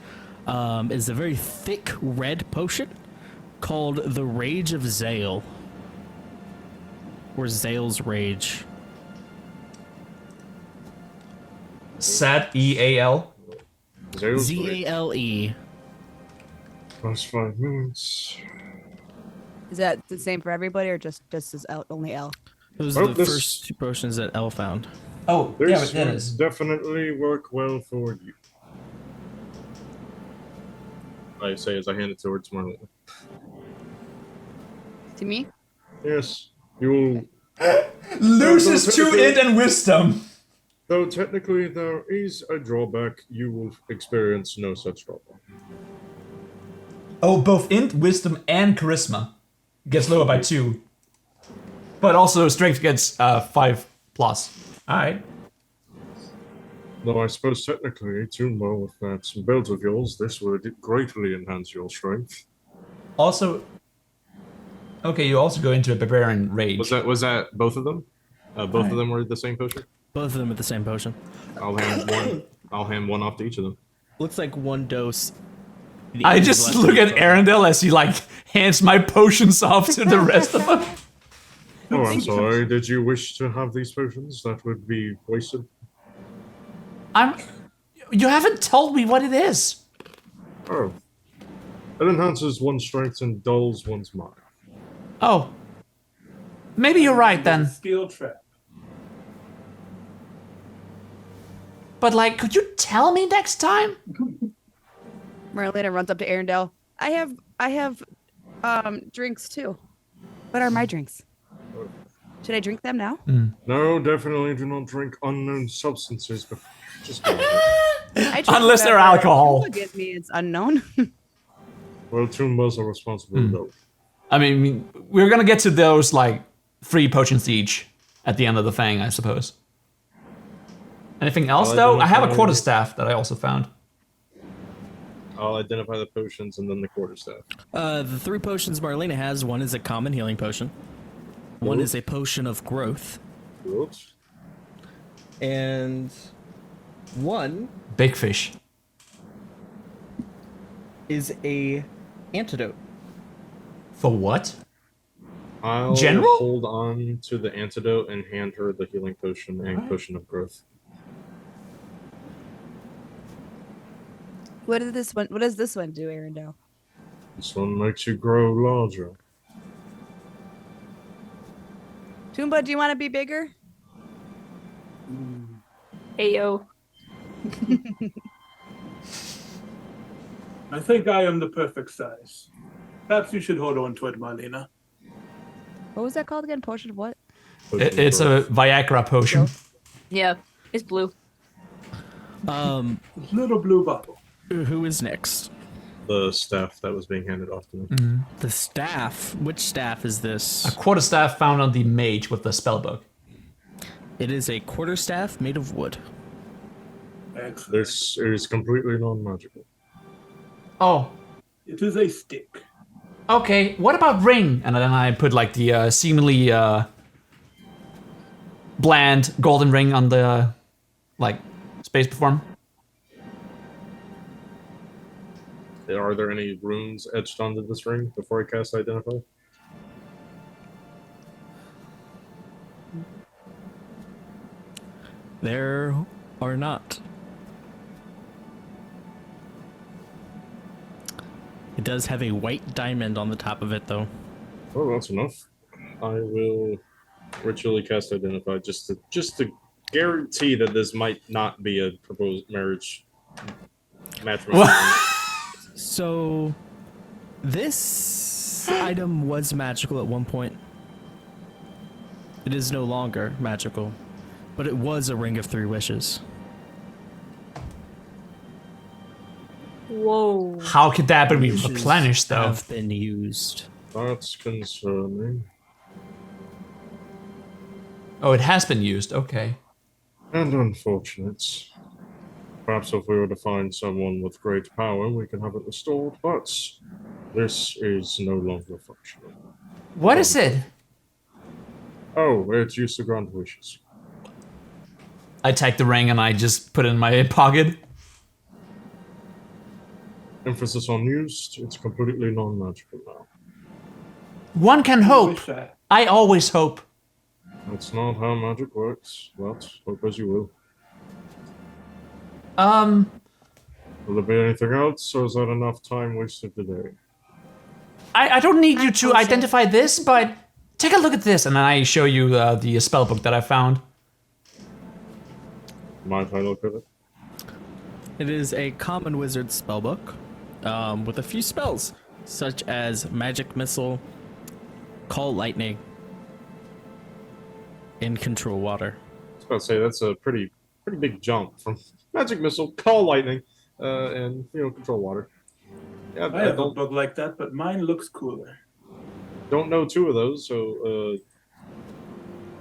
is a very thick red potion called the Rage of Zale. Or Zale's Rage. Sad EAL. Zale's blade. Z-A-L-E. Plus 5 minutes. Is that the same for everybody, or just as L, only L? Those Well, are the this- first 2 potions that Elle found. Oh, This yeah, it would is. definitely work well for you. I say as I hand it towards Marlene. To me? Yes, you will. Loses No, 2 int and wisdom. Though technically there is a drawback, you will experience no such drawback. Oh, both int, wisdom, and charisma gets lower by 2. But also strength gets 5 plus. Alright. Though I suppose technically, Tumbo, with that build of yours, this would greatly enhance your strength. Also, okay, you also go into a barbarian rage. Was that both of them? Both of them were the same potion? Both of them with the same potion. I'll hand one off to each of them. Looks like 1 dose. I just look at Arendelle as he like hands my potions off to the rest of them. Oh, I'm sorry. Did you wish to have these potions? That would be wasted. You haven't told me what it is. Oh. It enhances one's strength and dulls one's mind. Oh. Maybe you're right then. Steel trap. But like, could you tell me next time? Marlena runs up to Arendelle. I have drinks too. What are my drinks? Should I drink them now? No, definitely do not drink unknown substances before. Just go. I drink Unless they're whatever alcohol. Tumba gives me, it's unknown. Well, Tumbos are responsible though. I mean, we're gonna get to those like 3 potions each at the end of the thing, I suppose. Anything else though? I have a quarterstaff that I also found. I'll identify the potions and then the quarterstaff. The 3 potions Marlena has, one is a common healing potion. One is a potion of growth. Good. And one Big fish. is a antidote. For what? I'll General? hold on to the antidote and hand her the healing potion and potion of growth. What does this one? What does this one do, Arendelle? This one makes you grow larger. Toomba, do you want to be bigger? Ayo. I think I am the perfect size. Perhaps you should hold on to it, Marlena. What was that called again? Potion of what? It's a Viagra potion. Yeah, it's blue. Little blue bottle. Who is next? The staff that was being handed off to me. The staff. Which staff is this? A quarterstaff found on the mage with the spellbook. It is a quarterstaff made of wood. Excellent. This is completely non-magical. Oh, It is a stick. okay. What about ring? And then I put like the seemingly bland golden ring on the like space platform. Are there any runes etched onto this ring before I cast Identify? There are not. It does have a white diamond on the top of it, though. Oh, that's enough. I will ritually cast Identify just to guarantee that this might not be a proposed marriage matrimony. So, this item was magical at one point. It is no longer magical, but it was a ring of 3 wishes. Whoa. How could that be Wishes replenished though? have been used. That's concerning. Oh, it has been used. Okay. And unfortunate. Perhaps if we were to find someone with great power, we can have it restored, but this is no longer functional. What is it? Oh, it's used to grant wishes. I take the ring and I just put it in my pocket. Emphasis on used, it's completely non-magical now. One can hope. Wish I- I always hope. That's not how magic works, but hope as you will. Will there be anything else, or is that enough time wasted today? I don't need you to identify this, but take a look at this, and then I show you the spellbook that I found. Might I look at it? It is a common wizard spellbook with a few spells, such as Magic Missile, Call Lightning, and Control Water. I was about to say that's a pretty big jump from Magic Missile, Call Lightning, and Control Water. Yeah, I have a book like that, but mine looks cooler. don't know 2 of those, so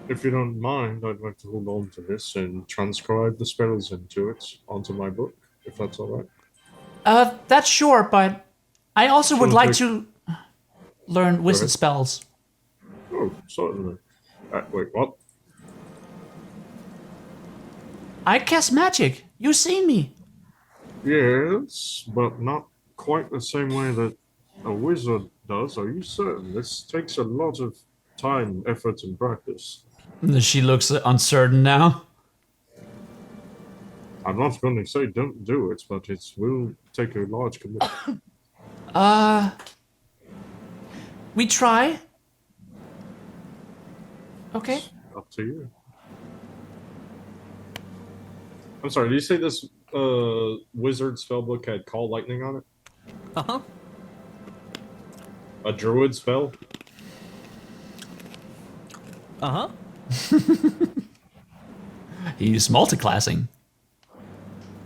if you don't mind, I'd like to hold on to this and transcribe the spells into it onto my book, if that's all right. That's sure, but I also would Sure, like take- to learn wizard ahead. spells. Oh, certainly. Wait, what? I cast magic. You've seen me. Yes, but not quite the same way that a wizard does. Are you certain? This takes a lot of time, effort, and practice. She looks uncertain now. I'm not going to say don't do it, but it will take a large commitment. We try. Okay. Up to you. I'm sorry, did you say this wizard spellbook had Call Lightning on it? Uh-huh. A druid spell? Uh-huh. He's multiclassing.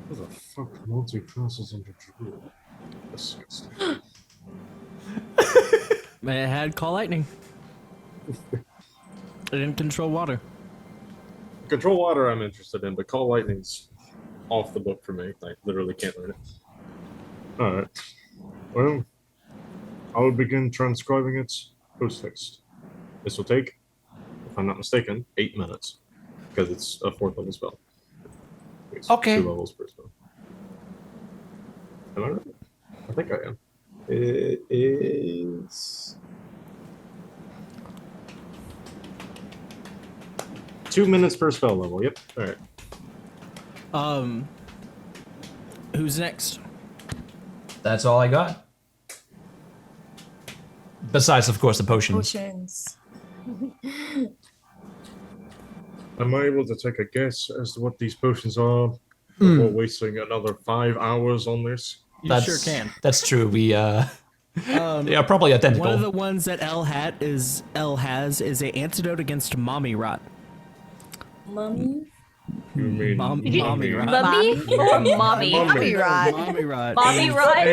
What the fuck multi-classes into druid? Disgusting. It had Call Lightning. It didn't Control Water. Control Water I'm interested in, but Call Lightning's off the book for me. I literally can't learn it. Alright. Well, I will begin transcribing it post-haste. This will take, if I'm not mistaken, 8 minutes. Because it's a 4th level spell. It's Okay. 2 levels per spell. Am I right? I think I am. It is... 2 minutes per spell level. Yep. All right. Who's next? That's all I got. Besides, of course, the potions. Potions. Am I able to take a guess as to what these potions are before wasting another 5 hours on this? You sure can. That's true. We they are probably identical. One of the ones that L has is a antidote against mommy rot. Mummy? You mean mommy rot. Mummy or mommy? Mommy rot. Mommy rot. Mommy rot?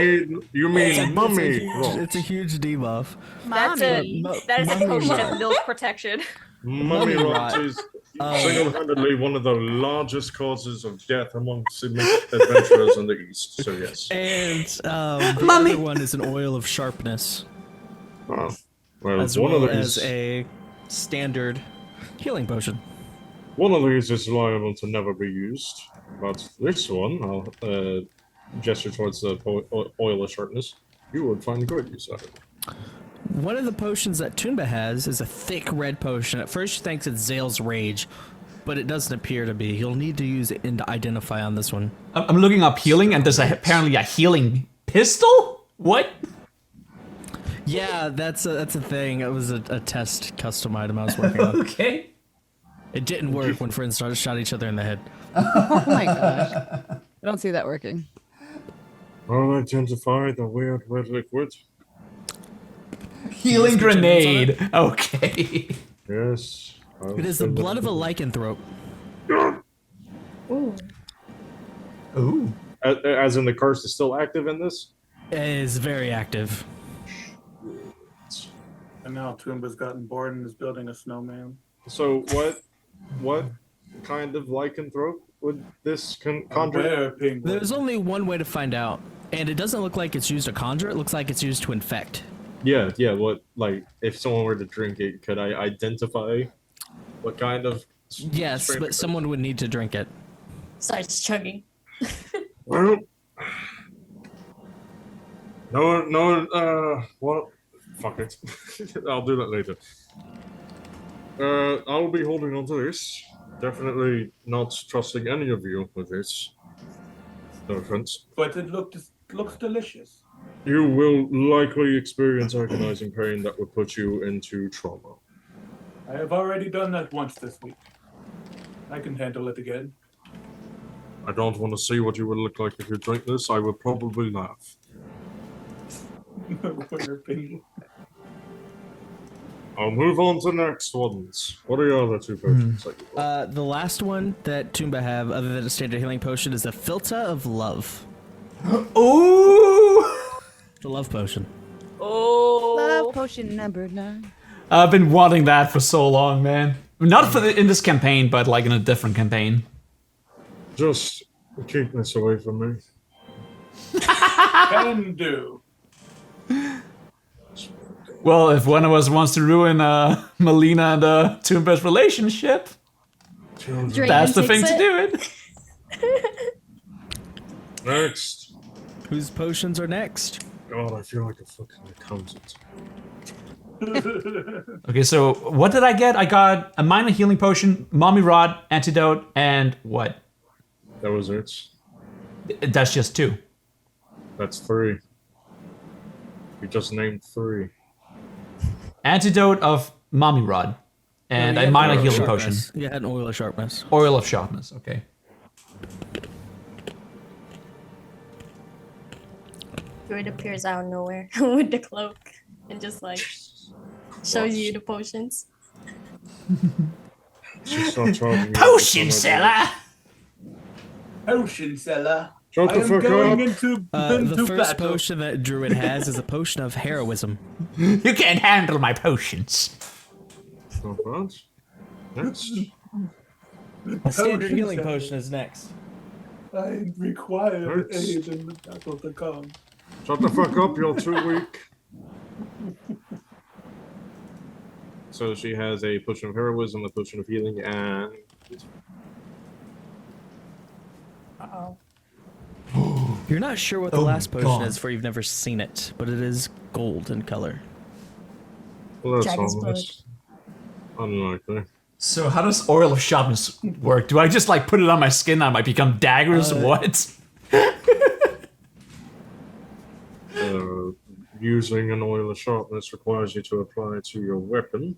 You mean mummy? It's a huge debuff. That is a potion of milk protection. Mummy rot rot. is single-handedly one of the largest causes of death among adventurers in the East. So yes. And the other one is an oil of sharpness, Oh. Well, as one well of these, as a standard healing potion. one of these is liable to never be used, but this one, I'll gesture towards the oil of sharpness. You would find good use of it. One of the potions that Toomba has is a thick red potion. At first, she thinks it's Zale's Rage, but it doesn't appear to be. He'll need to use it to identify on this one. I'm looking up healing, and there's apparently a healing pistol. What? Yeah, that's a thing. It was a test custom item I was working on. Okay. It didn't work when friends started shot each other in the head. Oh my gosh. I don't see that working. I'll identify the weird red liquid. Healing grenade. Okay. Yes. It is the blood of a lycanthrope. Ooh. Ooh. As in the curse is still active in this? It is very active. And now Toomba's gotten bored and is building a snowman. So what kind of lycanthrope would this conjure? Rare penguin. There's only one way to find out, and it doesn't look like it's used to conjure. It looks like it's used to infect. Yeah. What, like, if someone were to drink it, could I identify what kind of? Yes, strain but it is? someone would need to drink it. Starts chugging. Well, well, fuck it. I'll do that later. I'll be holding on to this. Definitely not trusting any of you with this. No offense. But it looks delicious. You will likely experience agonizing pain that would put you into trauma. I have already done that once this week. I can handle it again. I don't want to see what you would look like if you drink this. I would probably laugh. Rare penguin. I'll move on to the next ones. What are your other two potions that you want? The last one that Toomba have, other than a standard healing potion, is a Filter of Love. Ooh. The love potion. Oh. Love potion number 9. I've been wanting that for so long, man. Not for in this campaign, but like in a different campaign. Just keep this away from me. Can do. Well, if one of us wants to ruin Melina and Toomba's relationship, Draven that's the thing takes to it. do it. Next. Whose potions are next? God, I feel like a fucking accountant. Okay, so what did I get? I got a minor healing potion, mommy rod, antidote, and what? That was it. That's just 2. That's 3. You just named 3. Antidote of mommy rod, and a minor healing potion. You had an oil of sharpness. Oil of sharpness. Okay. Druid appears out of nowhere with the cloak and just like shows you the potions. She starts charging you Potion some seller. Potion seller. Shut I the am fuck going up. into The first battle. potion that Druid has is a potion of heroism. You can't handle my potions. Not bad. Next. A standard Potion healing seller. potion is next. I require Hurts. aid in the battle to come. Shut the fuck up, you're too weak. So she has a potion of heroism, a potion of healing, and Uh-oh. You're not sure what the Oh last my potion God. is, for you've never seen it, but it is gold in color. well, that's Dragon's almost unlikely. So how does oil of sharpness work? Do I just like put it on my skin and I might become daggers? What? Using an oil of sharpness requires you to apply it to your weapon,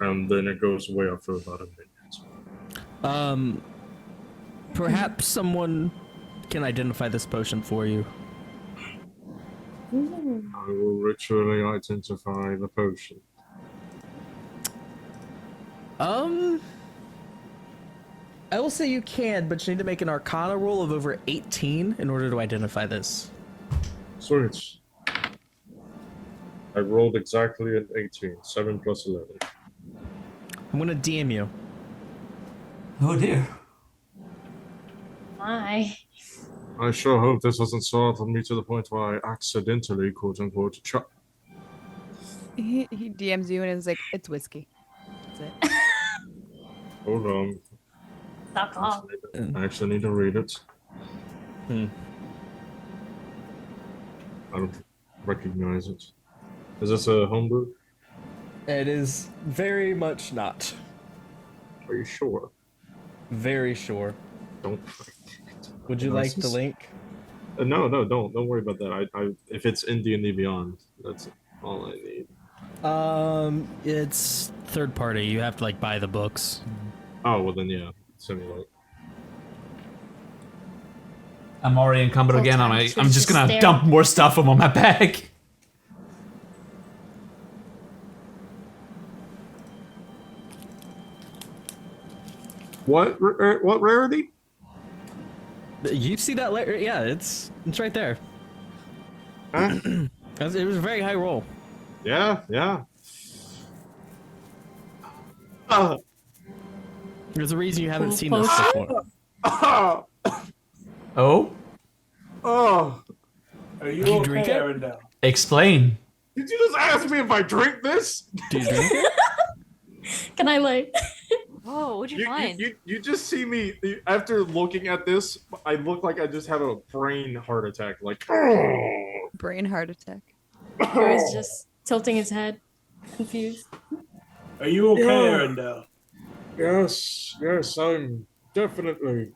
and then it goes away after about a minute. Perhaps someone can identify this potion for you. I will ritually identify the potion. I will say you can, but you need to make an Arcana roll of over 18 in order to identify this. Sweet. I rolled exactly an 18. 7 plus 11. I'm gonna DM you. Oh dear. My. I sure hope this doesn't startle me to the point where I accidentally, quote unquote, He DMs you and is like, it's whiskey. That's it. Hold on. Stop off. I actually need to read it. I don't recognize it. Is this a homebrew? It is very much not. Are you sure? Very sure. Don't. Would you like the link? No, don't worry about that. I if it's in D&D Beyond, that's all I need. It's third party. You have to like buy the books. Oh well, then yeah, simulate. I'm already encumbered again. I'm Full-time just gonna stare. dump more stuff on my back. What rarity? You see that later? Yeah, it's right there. Huh? It was a very high roll. Yeah. There's a reason you haven't seen this before. Oh? Oh, Are you, You okay, drink it? Arendelle? Explain. did you just ask me if I drink this? Do you drink it? Can I like? Oh, what'd you find? You just see me after looking at this. I look like I just have a brain heart attack. Like, Brain heart attack. Or is just tilting his head, confused. Are you okay, Yeah. Arendelle? yes, I'm definitely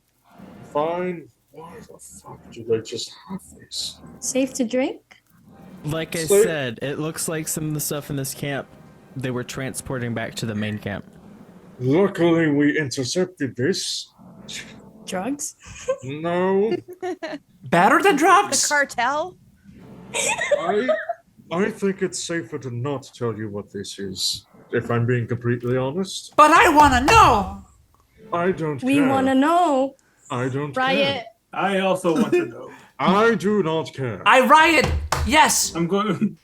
fine. Why the fuck do they just have this? Safe to drink? Like I So- said, it looks like some of the stuff in this camp they were transporting back to the main camp. Luckily, we intercepted this. Drugs? No, Better than The drugs? cartel? I think it's safer to not tell you what this is. If I'm being completely honest, But I wanna know! I don't We care. want to know. I don't Riot. care. I also want to know. I do not care. I riot! Yes! I'm going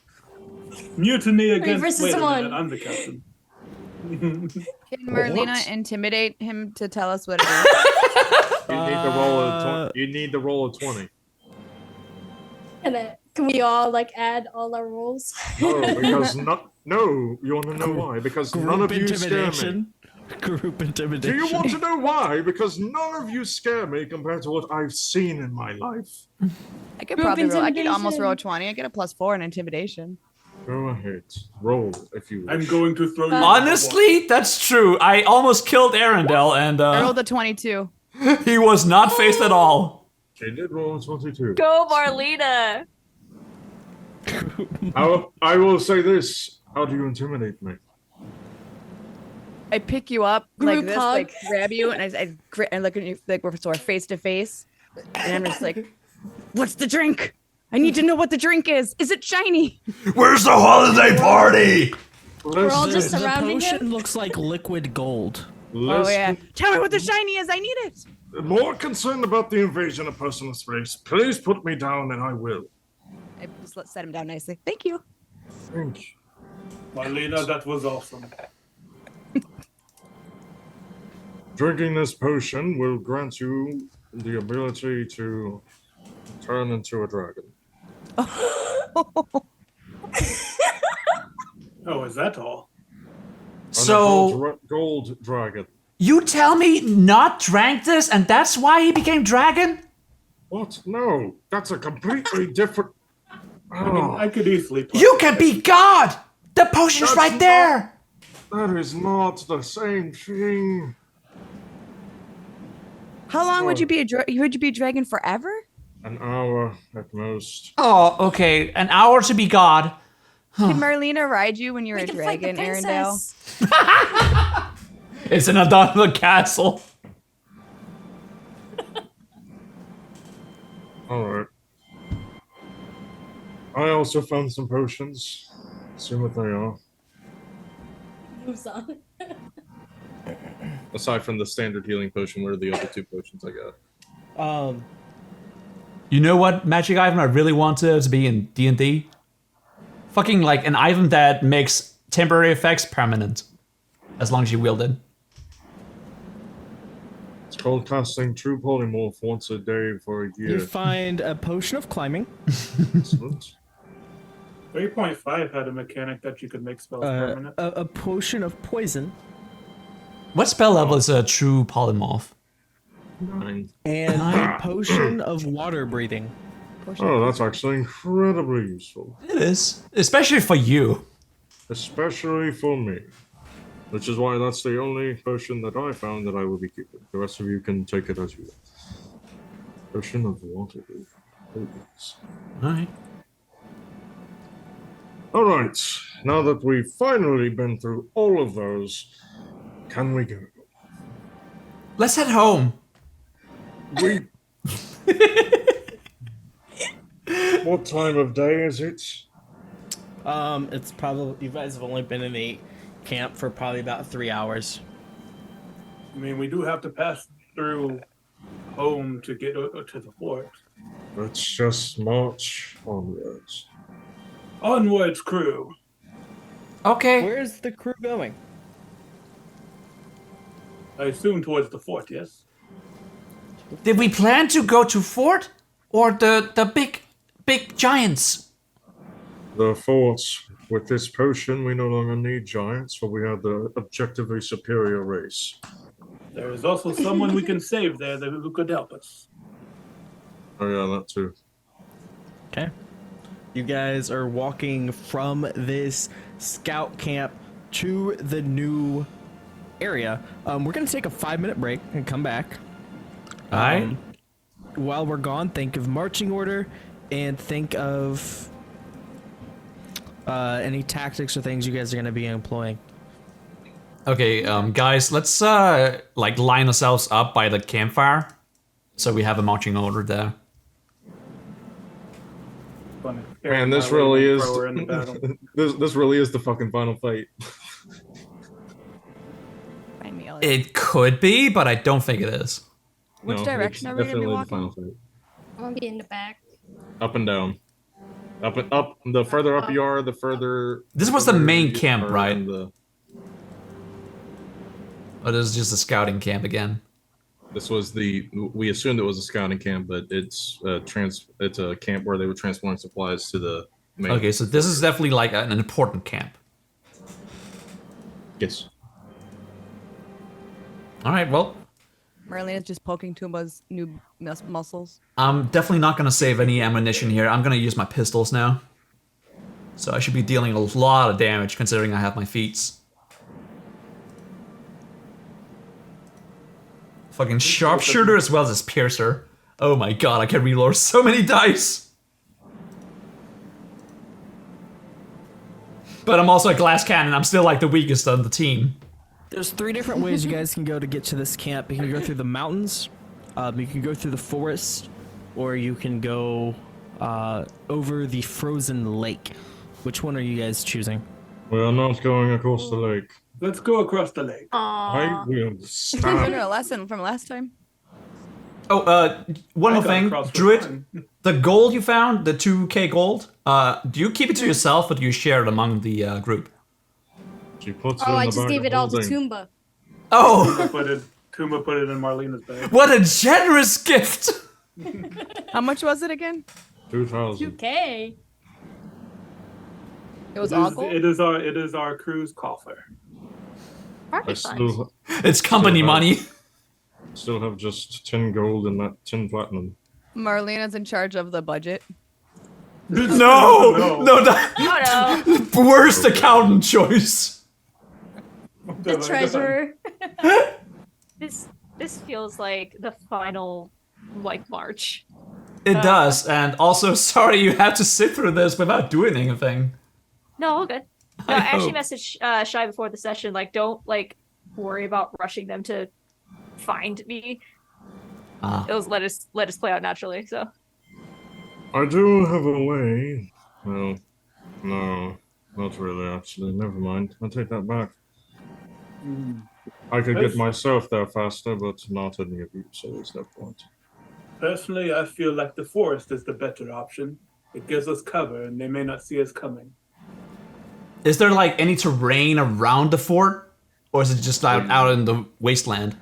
mutiny against. versus Wait a one. minute, I'm the captain. Can Merlina What? intimidate him to tell us what it is? You need to roll a 20. You need to roll a 20. Can we all like add all our rolls? No, because no, you want to know why? Because none of you scare me. Group Do intimidation. you want to know why? Because none of you scare me compared to what I've seen in my life. I could Group probably roll. I could almost intimidation. roll a 20. I get a +4 in intimidation. Go ahead, roll if you I'm wish. going to throw you. Honestly, that's true. I almost killed Arendelle and I rolled a 22. he was not faced at all. She did roll a 22. Go, Marlena! I will say this. How do you intimidate me? I pick you up like Group this, hug. like grab you, and I look at you like we're sort of face to face, and I'm just like, "What's the drink? I need to know what the drink is. Is it shiny?" Where's the holiday party? We're all just The surrounding potion him. looks like liquid gold. Oh yeah. Tell me what the shiny is. I need it. More concerned about the invasion of personal space. Please put me down and I will. I just set him down nicely. Thank you. Thank you. Marlena, that was awesome. Drinking this potion will grant you the ability to turn into a dragon. Oh, is that all? So, Gold dragon. you tell me not drank this and that's why he became dragon? What? No, that's a completely different. I mean, I could easily. You can be God! The potion's That's right there! That is not the same thing. How long would you be would you be a dragon forever? An hour at most. Oh, okay. An hour to be God. Can Marlena ride you when you're We a can fight the dragon, Arendelle? princess. It's in a Donald castle. Alright. I also found some potions. See what they are. Moves on. Aside from the standard healing potion, what are the other 2 potions I got? You know what magic item I really want to be in D&D? Fucking like an item that makes temporary effects permanent. As long as you wield it. It's called casting True Polymorph once a day for a year. You find a potion of climbing, Excellent. 3.5 had a mechanic that you could make spells permanent. a potion of poison, What spell level is a true polymorph? 9. and a potion of water breathing. Oh, that's actually incredibly useful. It is. Especially for you. Especially for me. Which is why that's the only potion that I found that I will be keeping. The rest of you can take it as you will. Potion of water. Alright. Alright, now that we've finally been through all of those, can we go? Let's head home. We... What time of day is it? It's probably, you guys have only been in the camp for probably about 3 hours. I mean, we do have to pass through home to get to the fort. Let's just march onwards. Onwards, crew. Okay. Where's the crew going? I assume towards the fort, yes? Did we plan to go to fort? Or the big giants? The forts. With this potion, we no longer need giants, for we have the objectively superior race. There is also someone we can save there who could help us. Oh yeah, that too. Okay. You guys are walking from this scout camp to the new area. We're gonna take a 5-minute break and come back. Alright. While we're gone, think of marching order and think of any tactics or things you guys are gonna be employing. Okay, guys, let's like line ourselves up by the campfire, so we have a marching order there. Funny. Man, this really is Throw her in the battle. this really is the fucking final fight. Find me, Elliot. It could be, but I don't think it is. Which No, direction it's are we gonna be definitely the walking? final fight. I'm gonna be in the back. Up and down. Up and up. The further up you are, the further. This was the further main you camp, are right? in the- Or this is just a scouting camp again. This was the. We assumed it was a scouting camp, but it's It's a camp where they were transporting supplies to the main. Okay, so this is definitely like an important camp. Yes. Alright, well, Marlena's just poking Tumba's new muscles. I'm definitely not gonna save any ammunition here. I'm gonna use my pistols now. So I should be dealing a lot of damage considering I have my feats. Fucking sharpshooter as well as piercer. Oh my god, I can reload so many dice! But I'm also a glass cannon, I'm still like the weakest on the team. There's 3 different ways you guys can go to get to this camp. You can go through the mountains, you can go through the forest, or you can go over the frozen lake. Which one are you guys choosing? We are not going across the lake. Let's go across the lake. I will Learned stop. a lesson from last time. Oh, one more got thing. across with Druid, mine. the gold you found, the 2k gold, do you keep it to yourself or do you share it among the group? She puts Oh, it in I the just bag gave of it all to holding. Tumba. Oh, Kuma put it in Marlena's bag. what a generous gift! How much was it again? 2,000. Okay. It was all It gold? is our crew's coffer. I Perfect fun. still, It's company Still have- money. still have just 10 gold and that 10 platinum. Marlena's in charge of the budget. No, no, Oh no. worst accountant choice. The treasure. This feels like the final like march. It does, and also sorry you have to sit through this without doing anything. No, all good. No, I I actually hope. messaged Shy before the session, like, don't like worry about rushing them to find me. It was let us play out naturally. So I do have a way. Well, no, not really. Actually, never mind. I'll take that back. I could get myself there faster, but not any of you, so there's no point. Personally, I feel like the forest is the better option. It gives us cover, and they may not see us coming. Is there like any terrain around the fort, or is it just out in the wasteland?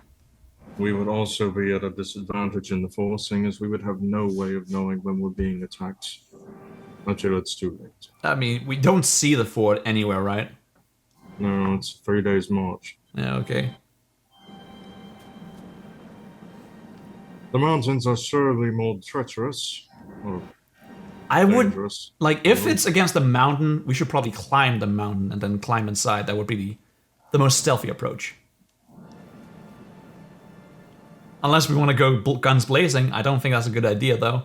We would also be at a disadvantage in the forest, seeing as we would have no way of knowing when we're being attacked until it's too late. I mean, we don't see the fort anywhere, right? No, it's 3 days march. Yeah, okay. The mountains are surely more treacherous. Or I would dangerous. like if it's against the mountain, we should probably climb the mountain and then climb inside. That would be the most stealthy approach. Unless we want to go guns blazing, I don't think that's a good idea though.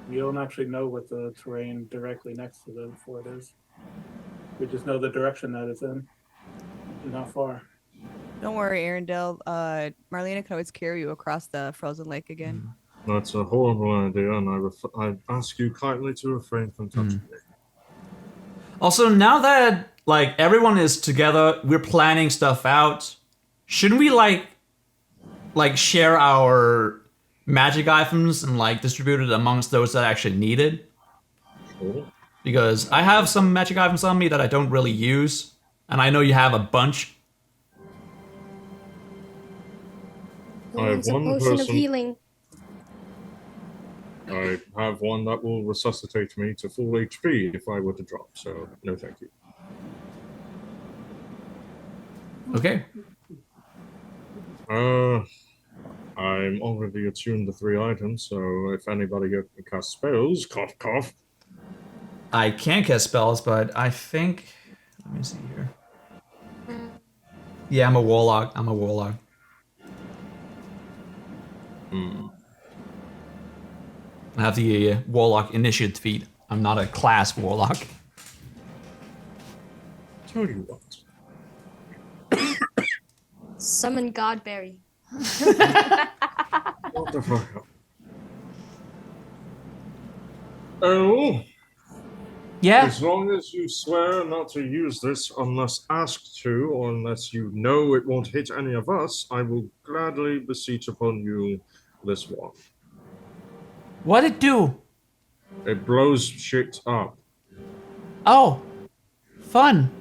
We don't actually know what the terrain directly next to the fort is. We just know the direction that it's in. Not far. Don't worry, Arendelle. Marlena can always carry you across the frozen lake again. That's a horrible idea, and I ask you kindly to refrain from touching me. Also, now that like everyone is together, we're planning stuff out. Shouldn't we like share our magic items and like distribute it amongst those that actually need it? Sure. Because I have some magic items on me that I don't really use, and I know you have a bunch. I have It's a one potion of person. healing. I have one that will resuscitate me to full HP if I were to drop, so no thank you. Okay. I'm already attuned to 3 items, so if anybody can cast spells, cough cough. I can cast spells, but I think... Let me see here. Yeah, I'm a warlock. I have the warlock initiative feat. I'm not a class warlock. Tell you what. Summon Godberry. What the fuck? Oh, Yeah. as long as you swear not to use this unless asked to, or unless you know it won't hit any of us, I will gladly beseech upon you this one. What'd it do? It blows shit up. Oh. Fun.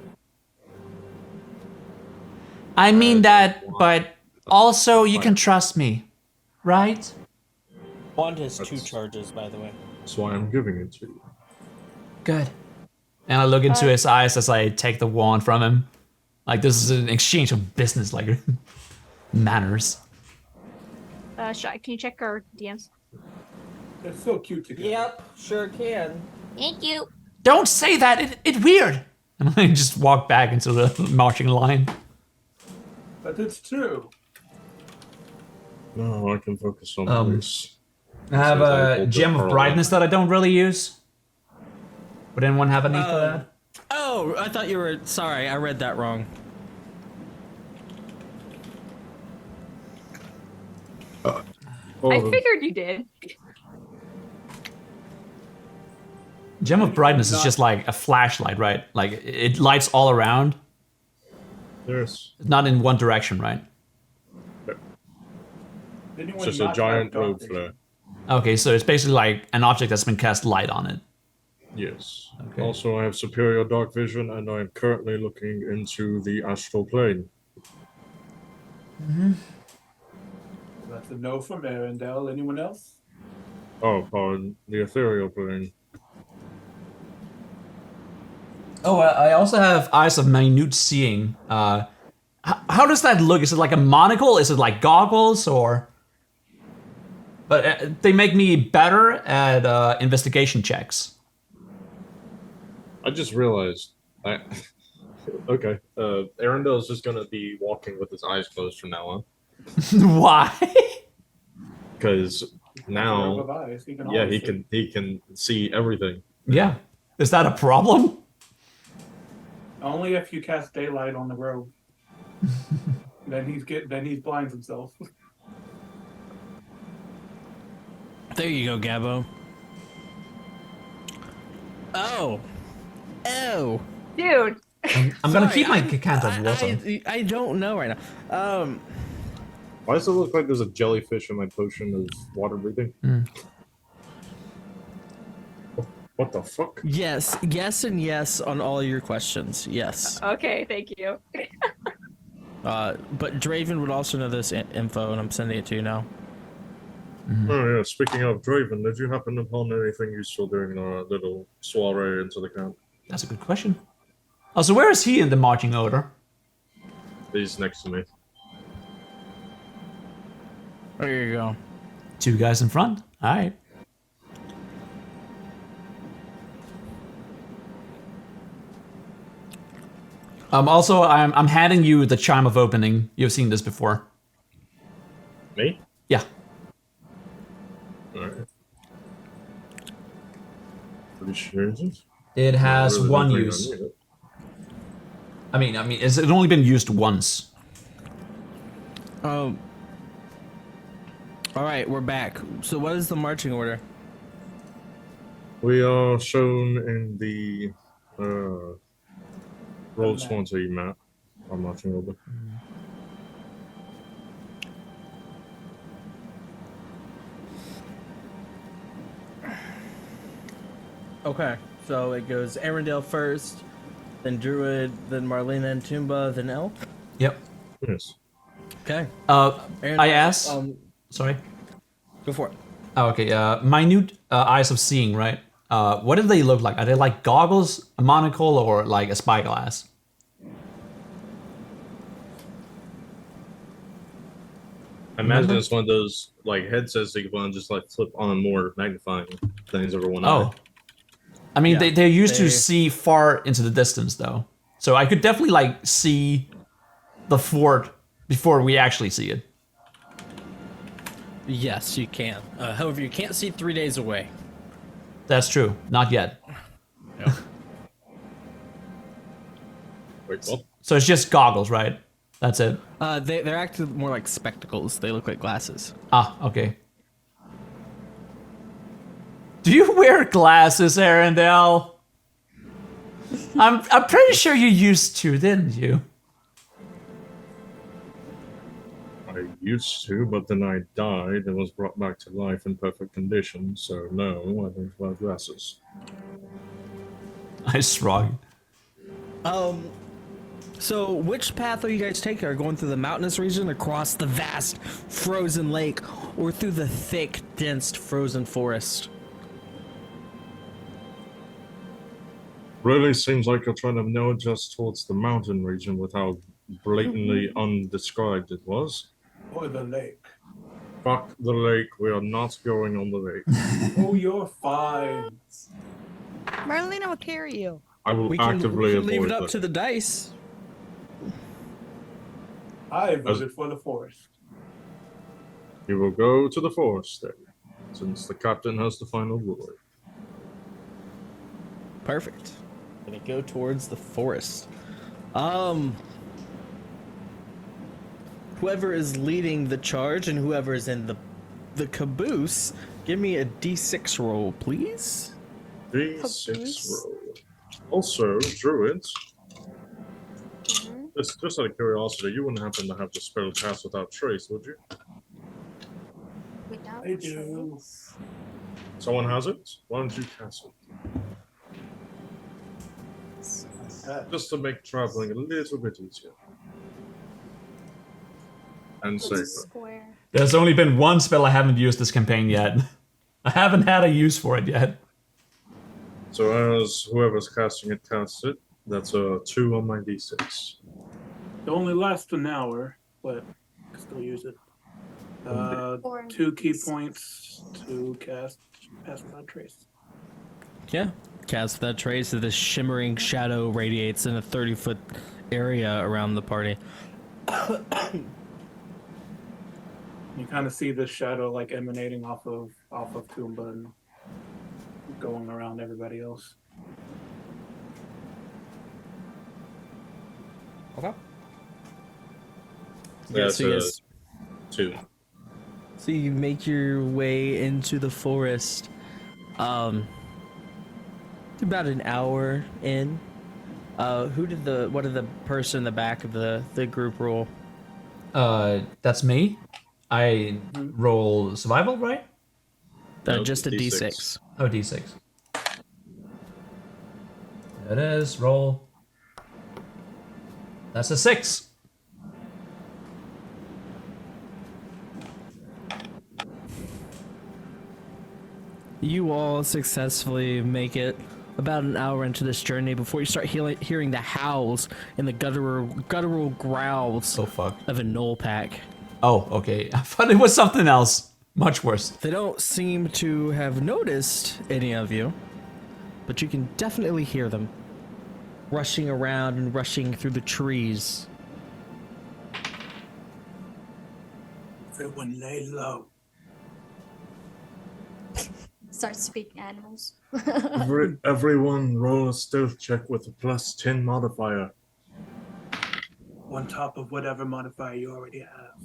I mean that, but also you can trust me, right? Wand has 2 charges, by the way. That's why I'm giving it to you. Good. And I look into his eyes as I take the wand from him. Like this is an exchange of business, like manners. Shy, can you check our DMs? They're so cute together. Yep, sure can. Thank you. Don't say that. It's weird. And I just walk back into the marching line. But it's true. No, I can focus on this. I have a gem of brightness that I don't really use. Would anyone have a need for that? Oh, I thought you were... Sorry, I read that wrong. I figured you did. Gem of brightness is just like a flashlight, right? Like it lights all around. Yes. Not in one direction, right? It's just a giant road flare. Okay, so it's basically like an object that's been cast light on it. Yes. Okay. Also, I have superior dark vision, and I am currently looking into the astral plane. That's a no from Arendelle. Anyone else? Oh, pardon. The ethereal plane. Oh, I also have eyes of minute seeing. How does that look? Is it like a monocle? Is it like goggles or? But they make me better at investigation checks. I just realized Okay. Arendel's just gonna be walking with his eyes closed from now on. Why? Because now, yeah, always he can see everything. Yeah. Is that a problem? Only if you cast daylight on the road. then he blinds himself. There you go, Gabbo. Oh. Dude. I'm gonna Sorry, keep my can of water. I don't know right now. Why does it look like there's a jellyfish in my potion of water breathing? What the fuck? Yes, and yes on all your questions. Yes. Okay, thank you. But Draven would also know this info, and I'm sending it to you now. Oh yeah, speaking of Draven, did you happen upon anything useful during our little soiree into the camp? That's a good question. Also, where is he in the marching order? He's next to me. There you go. 2 guys in front. All right. Also, I'm handing you the chime of opening. You've seen this before. Me? Yeah. Alright. Pretty sure it is. It has Really one don't think I use. need it. I mean, it's only been used once. All right, we're back. So, what is the marching order? We are shown in the Roll 20 map. I'm marching over. Okay, so it goes Arendelle first, then Druid, then Marlena and Toomba, then Elk. Yep. Yes. Okay. I asked. Sorry. Go for it. Oh, okay. Minute eyes of seeing, right? What do they look like? Are they like goggles, a monocle, or like a spyglass? I imagine it's one of those like headsets that you want to just like flip on more magnifying things over one eye. Oh. I mean, Yeah, they're used to see far into the distance, though. So I could definitely like see the fort before we actually see it. Yes, you can. However, you can't see 3 days away. That's true. Not yet. Wait, what? So it's just goggles, right? That's it. They're actually more like spectacles. They look like glasses. Ah, okay. Do you wear glasses, Arendelle? I'm pretty sure you used to, didn't you? I used to, but then I died and was brought back to life in perfect condition, so no, I don't wear glasses. I shrug. So which path are you guys taking? Are you going through the mountainous region, across the vast frozen lake, or through the thick, dense frozen forest? Really seems like you're trying to know just towards the mountain region with how blatantly undescribed it was. Or the lake. Fuck the lake, we are not going on the lake. Oh, you're fine. Marlena will carry you. I will We actively can avoid leave it up that. to the dice. I voted for the forest. You will go to the forest then, since the captain has the final word. Perfect. Gonna go towards the forest. Whoever is leading the charge and whoever is in the caboose, give me a d6 roll, please. D6 roll. Also, druids. Just out of curiosity, you wouldn't happen to have the spell cast without trace, would you? Without I do. Someone has it? Why don't you cast it? Just to make traveling a little bit easier. And safer. Square. There's only been one spell I haven't used this campaign yet. I haven't had a use for it yet. So as whoever's casting it casts it, that's a 2 on my d6. It only lasts an hour, but I can still use it. 2 key points to cast Pass Without Trace. Yeah. Cast that trace of this shimmering shadow radiates in a 30-foot area around the party. You kind of see this shadow like emanating off of Toomba and going around everybody else. Okay. Yeah, That's so yes. 2. So you make your way into the forest. About an hour in. What did the person in the back of the group roll? That's me. I roll survival, right? No, Just a D6. D6. Oh, D6. There it is. Roll. That's a 6. You all successfully make it about an hour into this journey before you start hearing the howls and the guttural growls Oh, fuck. of a knoll pack. Oh, okay. I thought it was something else. Much worse. They don't seem to have noticed any of you, but you can definitely hear them rushing around and rushing through the trees. Everyone lay low. Start speaking animals. Everyone roll a stealth check with a +10 modifier. On top of whatever modifier you already have.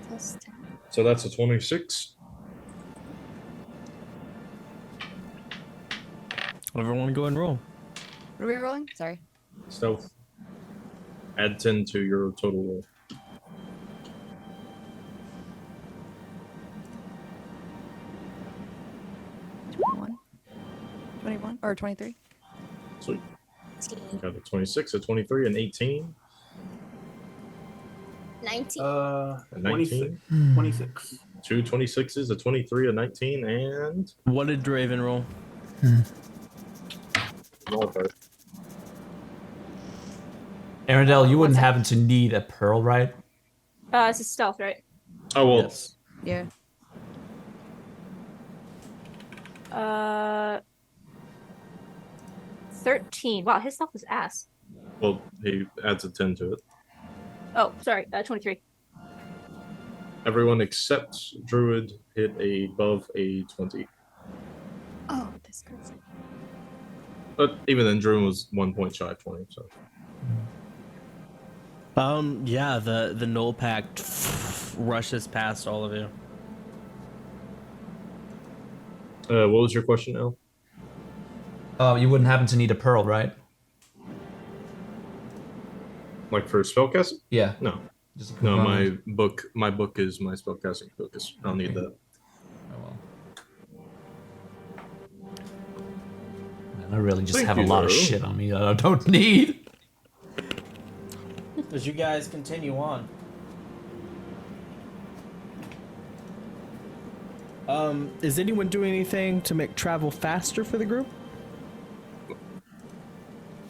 Plus 10. So that's a 26. Everyone go and roll. What are we rolling? Sorry. Stealth. Add 10 to your total roll. 21 or 23. Sweet. Got a 26, a 23, an 18. 19. A 19. 26. 2 26s, a 23, a 19, and... What did Draven roll? Modifier. Arendelle, you wouldn't happen to need a pearl, right? It's a stealth, right? Oh, well, Yes. Yeah. 13. Wow, his stealth is ass. well, he adds a 10 to it. Oh, sorry, 23. Everyone except Druid hit above a 20. Oh, that's crazy. But even then, Druid was 1 point shy of 20, so... Yeah, the Knoll Pack rushes past all of you. what was your question, El? You wouldn't happen to need a pearl, right? Like for spellcasting? Yeah. No. Just No, confirm it. my book is my spellcasting focus. I'll need that. Oh, well. Man, I really just Thank have you, a lot of though. shit on me that I don't need. As you guys continue on. Is anyone doing anything to make travel faster for the group?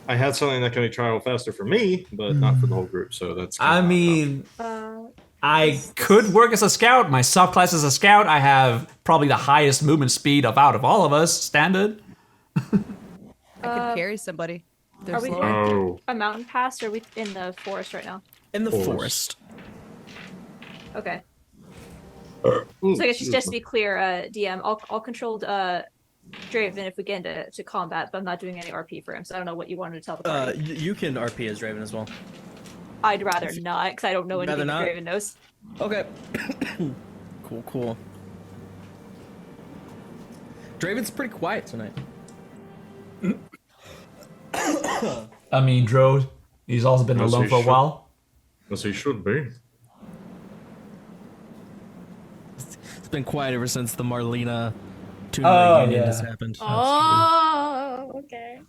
I had something that can make travel faster for me, but not for the whole group, so that's... I kinda mean, Uh, I could work as a scout. My subclass is a scout. I have probably the highest movement speed of all of us, standard. I could carry somebody. They're are we slower. doing Oh, a mountain pass, or are we in the forest right now? In the Forest. forest. Okay. ooh, So I guess excuse just to me. be clear, DM, I'll control Draven if we get into combat, but I'm not doing any RP for him, so I don't know what you wanted to tell the party. You can RP as Draven as well. I'd rather not, because I don't know anything that not? Draven knows. Okay. Cool. Draven's pretty quiet tonight. I mean, Drode, he's also been Yes, alone he for a should. while. As he should be. It's been quiet ever since the Marlena Tuna Oh, union yeah. has happened. Oh, okay.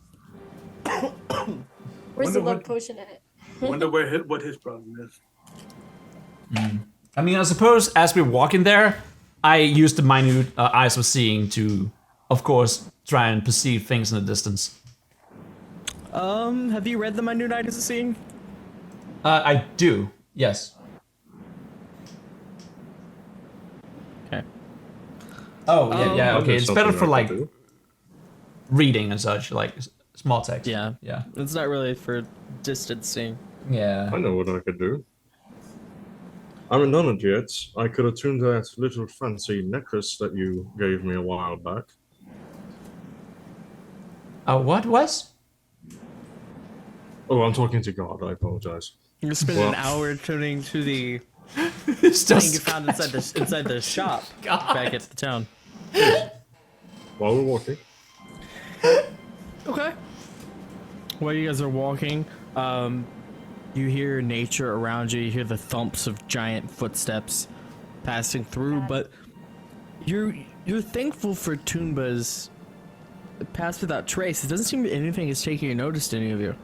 Where's the Wonder love what- potion at? Wonder what his problem is. I mean, I suppose as we're walking there, I used the minute eyes of seeing to, of course, try and perceive things in the distance. Have you read the Minute Eyes of Seeing? I do, yes. Okay. Oh, yeah, Well, okay. there's It's better something for I like can do. reading and such, like small text. Yeah. Yeah. It's not really for distancing. Yeah. I know what I could do. I haven't done it yet. I could attune that little fancy necklace that you gave me a while back. What was? Oh, I'm talking to God. I apologize. You spend Well- an hour tuning to the It's thing just you found inside the shop back at the town. While we're walking. Okay. While you guys are walking, you hear nature around you. You hear the thumps of giant footsteps passing through, but you're thankful for Toonba's pass without trace. It doesn't seem anything is taking a notice to any of you.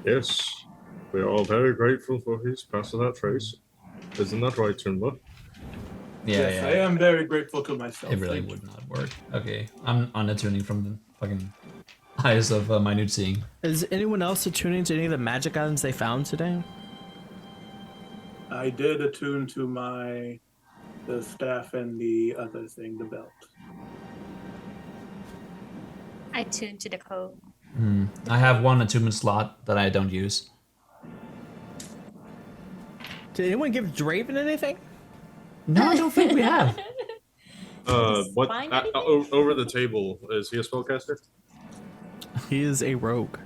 Yes, we are all very grateful for his pass without trace. Isn't that right, Timber? Yes, I am very grateful to myself. It really Thank you. would not work. Okay, I'm unattuning from the fucking eyes of minute seeing. Is anyone else attuning to any of the magic items they found today? I did attune to the staff and the other thing, the belt. I tuned to the code. I have one attunement slot that I don't use. Did anyone give Draven anything? No, I don't think we have. What? find Over the table, is he a spellcaster? He is a rogue.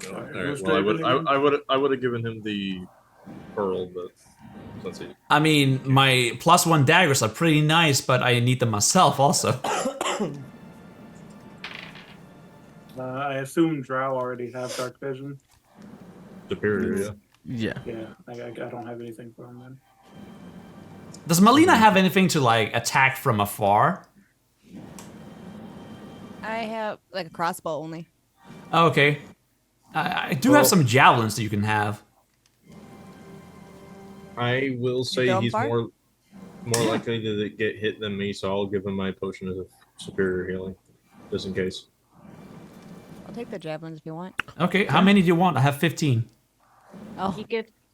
Alright, well, I would have given him the pearl, but let's see. I mean, my +1 daggers are pretty nice, but I need them myself also. I assume Drow already have dark vision. Superior, yeah. Yeah. Yeah, I don't have anything for him then. Does Melina have anything to like attack from afar? I have like a crossbow only. Oh, okay. I do have some javelins that you can have. I will say throw him he's far? more likely to get hit than me, so I'll give him my potion of superior healing, just in case. I'll take the javelins if you want. Okay, how many do you want? I have 15. Oh, You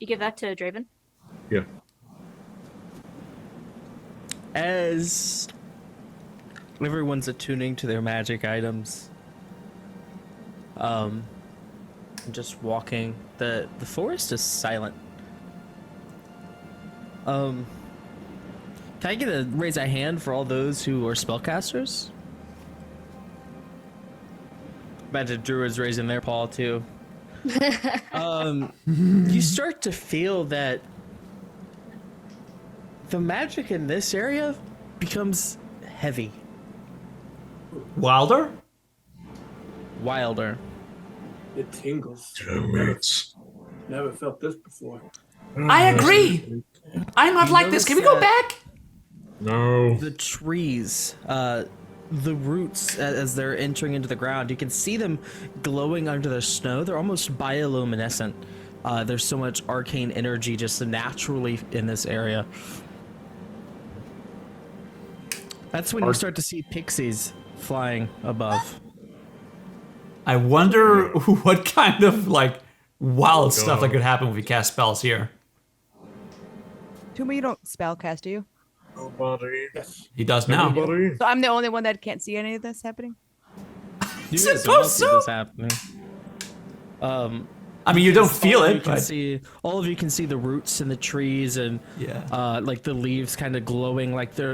give that to Draven. Yeah. As everyone's attuning to their magic items, just walking, the forest is silent. Can I get a raise a hand for all those who are spellcasters? Imagine druids raising their paw too. You start to feel that the magic in this area becomes heavy, Wilder? wilder. It tingles. Never felt this before. I agree! I'm not You like this. Can we go notice back? No. The trees, the roots as they're entering into the ground, you can see them glowing under the snow. They're almost bioluminescent. There's so much arcane energy just naturally in this area. That's when you start to see pixies flying above. I wonder what kind of like wild stuff that God. could happen if we cast spells here. Tuma, you don't spellcast, do you? Nobody. Yes. He does now. Nobody. So I'm the only one that can't see any of this happening? You Suppose guys don't see so. this happening. I mean, you don't Because feel all of you it, can but see, all of you can see the roots in the trees and yeah. like the leaves kind of glowing like they're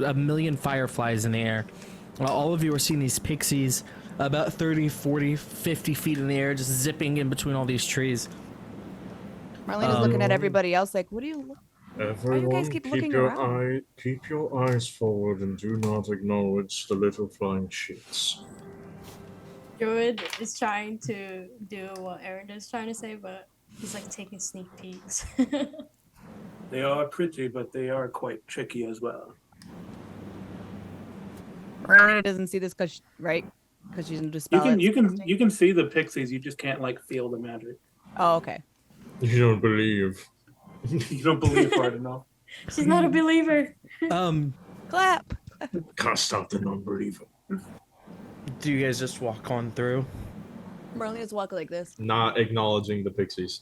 a million fireflies in the air. All of you are seeing these pixies about 30, 40, 50 feet in the air just zipping in between all these trees. Marlena's looking at everybody else like, what do you... Everyone, keep keep looking your around? keep your eyes forward and do not acknowledge the little flying shits. Druid is trying to do what Aaron is trying to say, but he's like taking sneak peeks. They are pretty, but they are quite tricky as well. Marlena doesn't see this because, right? Because she's into You spell. can you can see the pixies, you just can't like feel the magic. Oh, okay. You don't believe. You don't believe hard enough. She's not a believer. Clap. Cast out the non-believer. Do you guys just walk on through? Marlena's walking like this. Not acknowledging the pixies.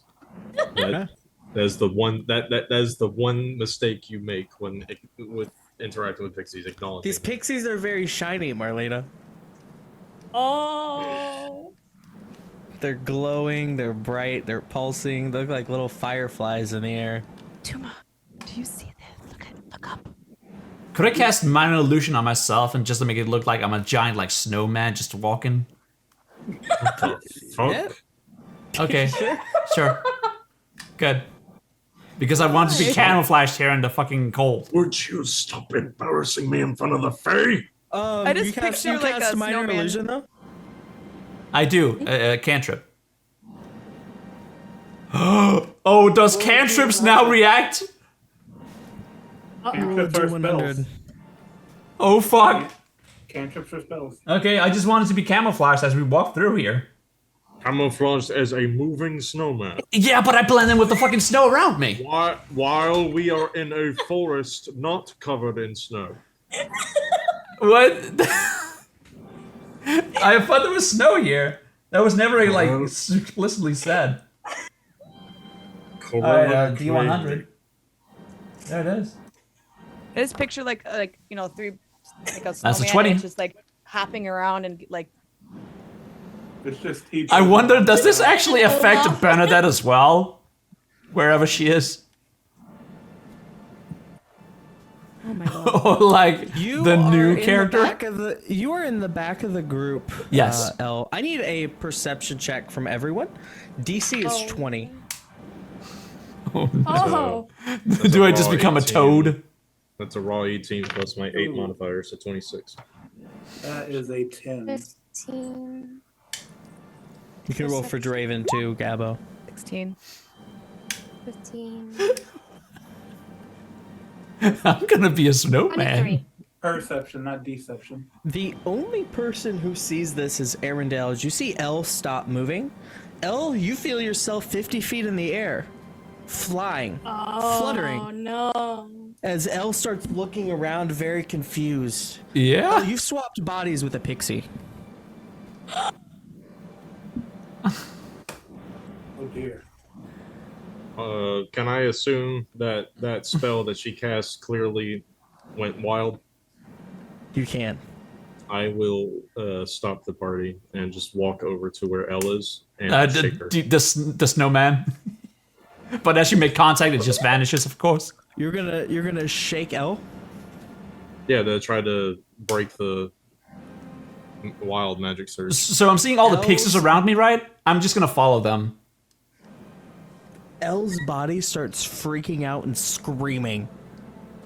Okay. That's the one that is the one mistake you make when with interacting with pixies, acknowledging. These pixies are very shiny, Marlena. Oh. They're glowing, they're bright, they're pulsing, they look like little fireflies in the air. Tuma, do you see this? Look up. Could I cast minor illusion on myself and just to make it look like I'm a giant like snowman just walking? Yeah. Okay, sure. Good. Because I want to be camouflaged here in the fucking cold. Would you stop embarrassing me in front of the Fae? I just you cast, picture you like cast a minor snowman. illusion though? I do, cantrip. Oh, does cantrips now react? Cantrips are spells. Oh, fuck. Cantrips are spells. Okay, I just wanted to be camouflaged as we walk through here. Camouflaged as a moving snowman. Yeah, but I blend in with the fucking snow around me. While we are in a forest not covered in snow. What? I thought there was snow here. That was never like explicitly said. Alright, D100. There it is. I just picture like you know three like a That's a snowman 20. and just like hopping around and like. It's just heaps. I wonder, does this actually affect Bernadette as well? Wherever she is? Oh my god. Or like You the are new in character? The back of the, you are in the back of the group. Yes. L. I need a perception check from everyone. DC is 20. Oh. Do I just become a toad? That's a raw 18 plus my 8 modifier, so 26. That is a 10. 15. You can roll for Draven too, Gabo. 16. 15. I'm gonna be a snowman. 23. Perception, not deception. The only person who sees this is Arendelle. As you see L stop moving, L, you feel yourself 50 feet in the air, flying, fluttering. Oh no. As L starts looking around, very confused. Yeah? Oh, you've swapped bodies with a pixie. Oh dear. Can I assume that that spell that she cast clearly went wild? You can. I will stop the party and just walk over to where Elle is and shake her. The snowman. But as you make contact, it just vanishes, of course. You're gonna shake L. Yeah, to try to break the wild magic surge. So I'm seeing all the L's- pixies around me, right? I'm just gonna follow them. L's body starts freaking out and screaming.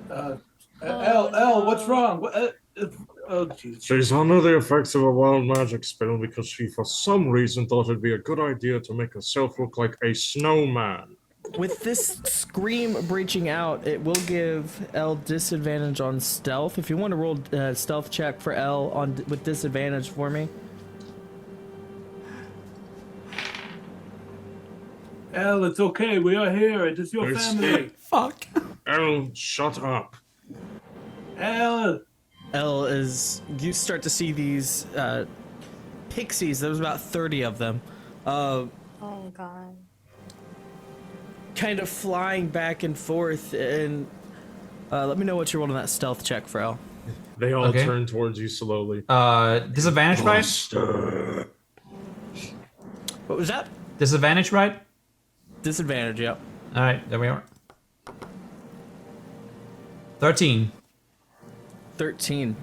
L, what's wrong? Oh jeez. She's under the effects of a wild magic spell because she, for some reason, thought it'd be a good idea to make herself look like a snowman. With this scream breaching out, it will give L disadvantage on stealth. If you want to roll a stealth check for L with disadvantage for me. L, it's okay. We are here. It is your It's- family. Fuck. Elle, shut up. L. L is you start to see these pixies. There was about 30 of them, Oh god. kind of flying back and forth. And let me know what you rolled on that stealth check for L. They all Okay. turn towards you slowly. Disadvantage, right? Buster. What was that? Disadvantage, right? Disadvantage. Yep. Alright, there we are. 13. 13.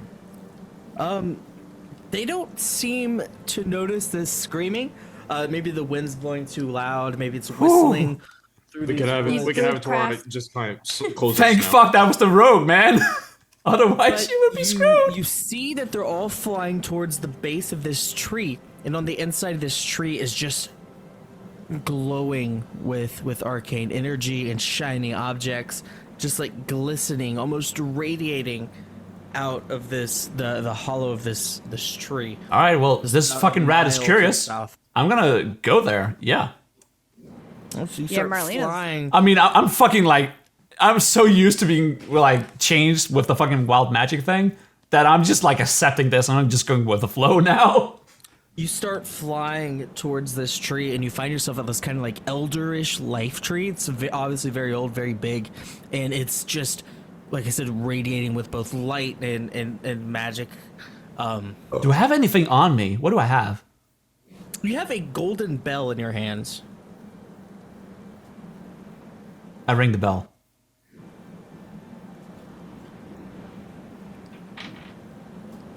They don't seem to notice this screaming. Maybe the wind's blowing too loud. Maybe it's whistling through We these can have it. woods. We can have it to where Craft. it just kind of closes. Thank now. fuck that was the rogue, man. Otherwise, But you would be screwed. You see that they're all flying towards the base of this tree, and on the inside of this tree is just glowing with arcane energy and shining objects, just like glistening, almost radiating out of the hollow of this tree. Alright, well, this fucking rat is Miles curious. south. I'm gonna go there, yeah. Oh, so you Yeah, start Marlena's- flying. I mean, I'm fucking like, I'm so used to being like changed with the fucking wild magic thing that I'm just like accepting this and I'm just going with the flow now. You start flying towards this tree, and you find yourself at this kind of like elderish life tree. It's obviously very old, very big, and it's just like I said, radiating with both light and magic. Do I have anything on me? What do I have? You have a golden bell in your hands. I ring the bell.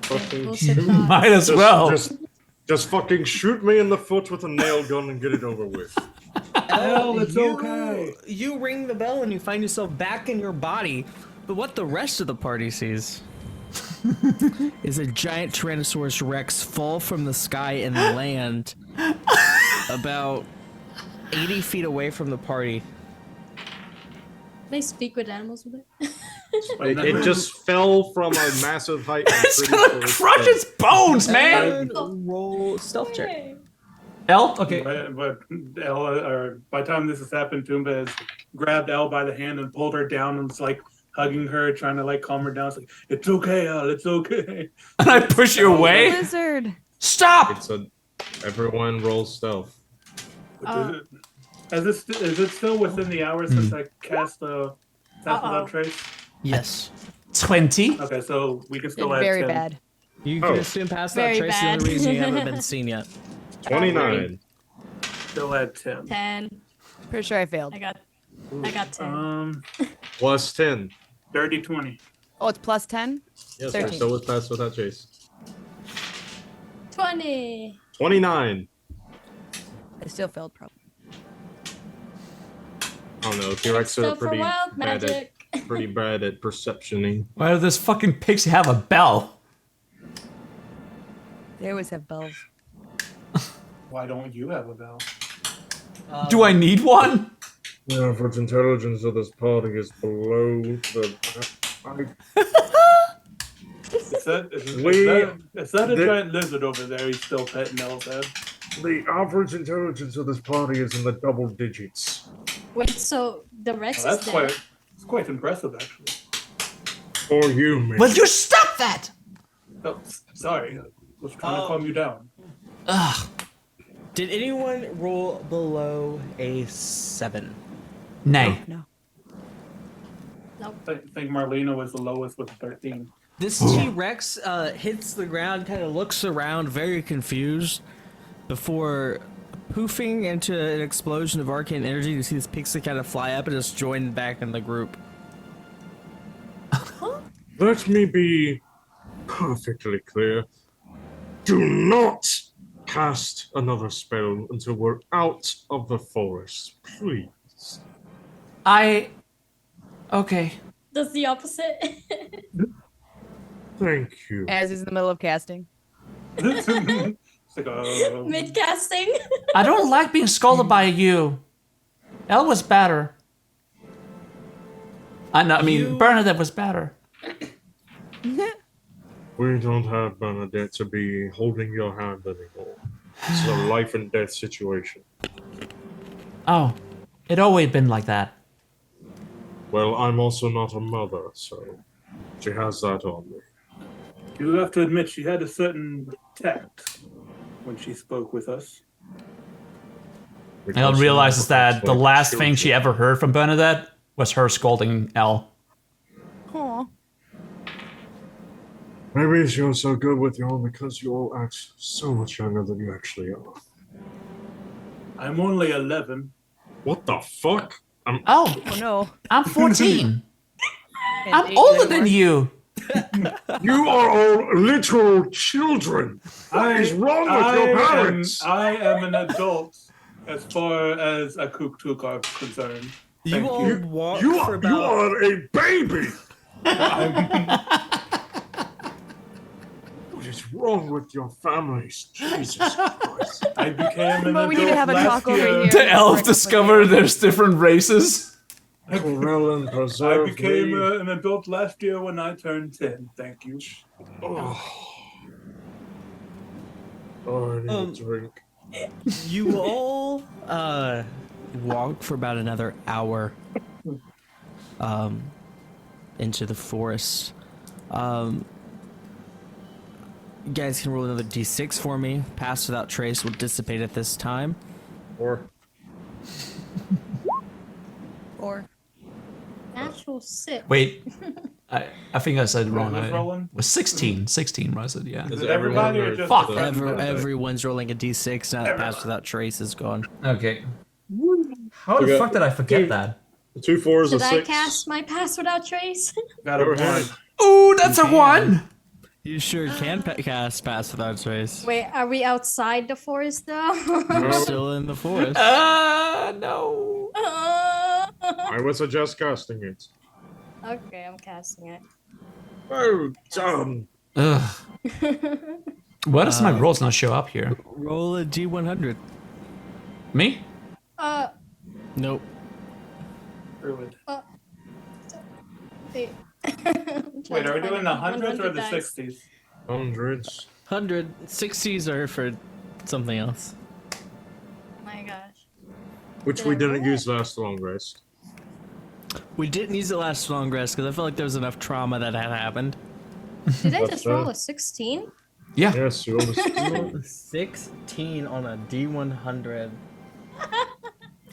Fucking Bullshit shoot. thoughts. Might as well. Just fucking shoot me in the foot with a nail gun and get it over with. Hell, it's okay. You ring the bell and you find yourself back in your body. But what the rest of the party sees is a giant Tyrannosaurus Rex fall from the sky and land about 80 feet away from the party. Can I speak with animals with it? It just fell from a massive height. It's gonna crush its bones, man. And roll stealth check. Hey. L? Okay. But El, or by the time this has happened, Toomba has grabbed Elle by the hand and pulled her down and it's like hugging her, trying to like calm her down. It's like, it's okay, Elle, it's okay. And I push you away. Lizard. Stop! It's a everyone rolls stealth. Is it still within the hour since I cast the Pass Without Trace? Yes. 20. Okay, so we can still add Very 10. bad. You can assume past that Very trace. The bad. only reason you haven't been seen yet. 29. Still add 10. 10. Pretty sure I failed. I got 10. Plus 10. 30, 20. Oh, it's plus 10? Yes, 13. we're still with Pass Without Chase. 20. 29. I still failed, probably. I don't know. T-Rex Still are for pretty wild bad magic. pretty bad at perceptioning. Why does this fucking pixie have a bell? They always have bells. Why don't you have a bell? Do I need one? The average intelligence of this party is below the. Is that a giant lizard over there? He's still petting Elle's head. The average intelligence of this party is in the double digits. Wait, so the Rex Oh, is there. It's quite impressive, actually. For you, man. Will you stop that? Oh, sorry, I was trying to calm you down. Ugh. Did anyone roll below a 7? Nay. No. I think Marlena was the lowest with 13. This T-Rex hits the ground, kind of looks around, very confused, before poofing into an explosion of arcane energy. You see this pixie kind of fly up and just join back in the group. Let me be perfectly clear. Do not cast another spell until we're out of the forest, please. Okay. Does the opposite. Thank you. As he's in the middle of casting. It's like, Mid casting. I don't like being scolded by you. Elle was better. I mean, Bernadette was better. We don't have Bernadette to be holding your hand anymore. It's a life and death situation. Oh, it always been like that. Well, I'm also not a mother, so she has that on me. you have to admit she had a certain tact when she spoke with us. Elle realizes that the last thing she ever heard from Bernadette was her scolding Elle. Aw. Maybe you're so good with you all because you all act so much younger than you actually are. I'm only 11. What the fuck? Oh, Oh no. I'm 14. Can't I'm date older you than anymore. you. You are all literal children. What is wrong with your parents? I am an adult as far as a Kook are concerned. You all you. walk You for are, about... you are a baby. What is wrong with your families? Jesus Christ. I became an But we need to adult have a last talk over year. here. The elf discovered there's different races. Corellin, I preserve became me. an adult last year when I turned 10. Thank you. Oh, I need a drink. You all walk for about another hour into the forest. You guys can roll another d6 for me. Pass Without Trace will dissipate at this time. Or Or Natural 6. Wait, I think I said wrong. Who's rolling? It was 16. 16 was it? Yeah. Is Is it everyone everybody or or just Fuck. the friends? Everyone's rolling a d6 now that Pass Without Trace is gone. Okay. How the Okay. fuck did I forget that? 2 4s, Should a I 6. cast my pass without trace? Got a Go ahead. one. Ooh, that's a 1! You sure can cast Pass Without Trace. Wait, are we outside the forest though? You're still in the forest. No. I would suggest casting it. Okay, I'm casting it. Oh, damn. Ugh. Why does my rolls not show up here? Roll a d100. Me? Nope. Druid. Wait. Wait, are we doing the hundreds or the dice. 60s? Hundreds. 100. 60s are for something else. My gosh. Which we didn't use last long rest. We didn't use it last long rest because I felt like there was enough trauma that had happened. Did I That's just roll fair. a 16? Yeah. Yes, you almost. 16 on a d100.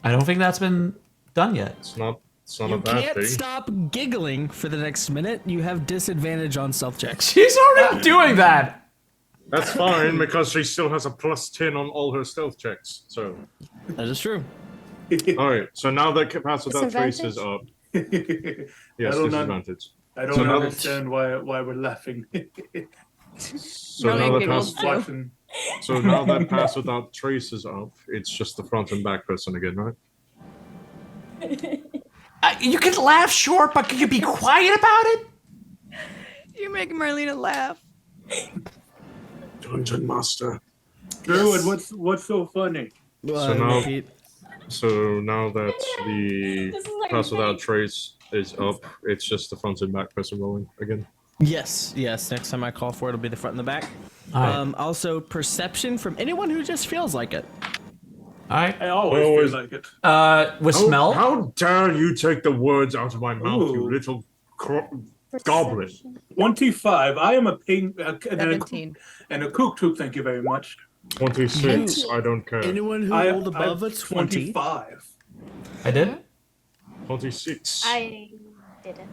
I don't think that's been done yet. It's not a You bad can't thing. stop giggling for the next minute. You have disadvantage on stealth checks. She's already doing that. That's fine because she still has a +10 on all her stealth checks. So, That is true. all right. So now that Pass Without Trace is up, yes, don't know. disadvantage. I don't So now- understand why we're laughing. So Really now that giggles Pass, too. Watching. so now that Pass Without Trace is up, it's just the front and back person again, right? You can laugh, sure, but can you be quiet about it? You're making Marlena laugh. Dungeon Master. Druid, what's so funny? So now- repeat. So now that the This is like Pass a Without thing. Trace is up, it's just the front and back person rolling again. Yes. Next time I call for it, it'll be the front and the back. Alright. Also, perception from anyone who just feels like it. Alright. I always Always- feel like it. With smell? How dare you take the words out of my mouth, you Ooh. little goblin. 25. I am a ping and 17. a kook too. Thank you very much. 26, I don't care. Anyone who I rolled above a 20. 25. I did? 26. I didn't.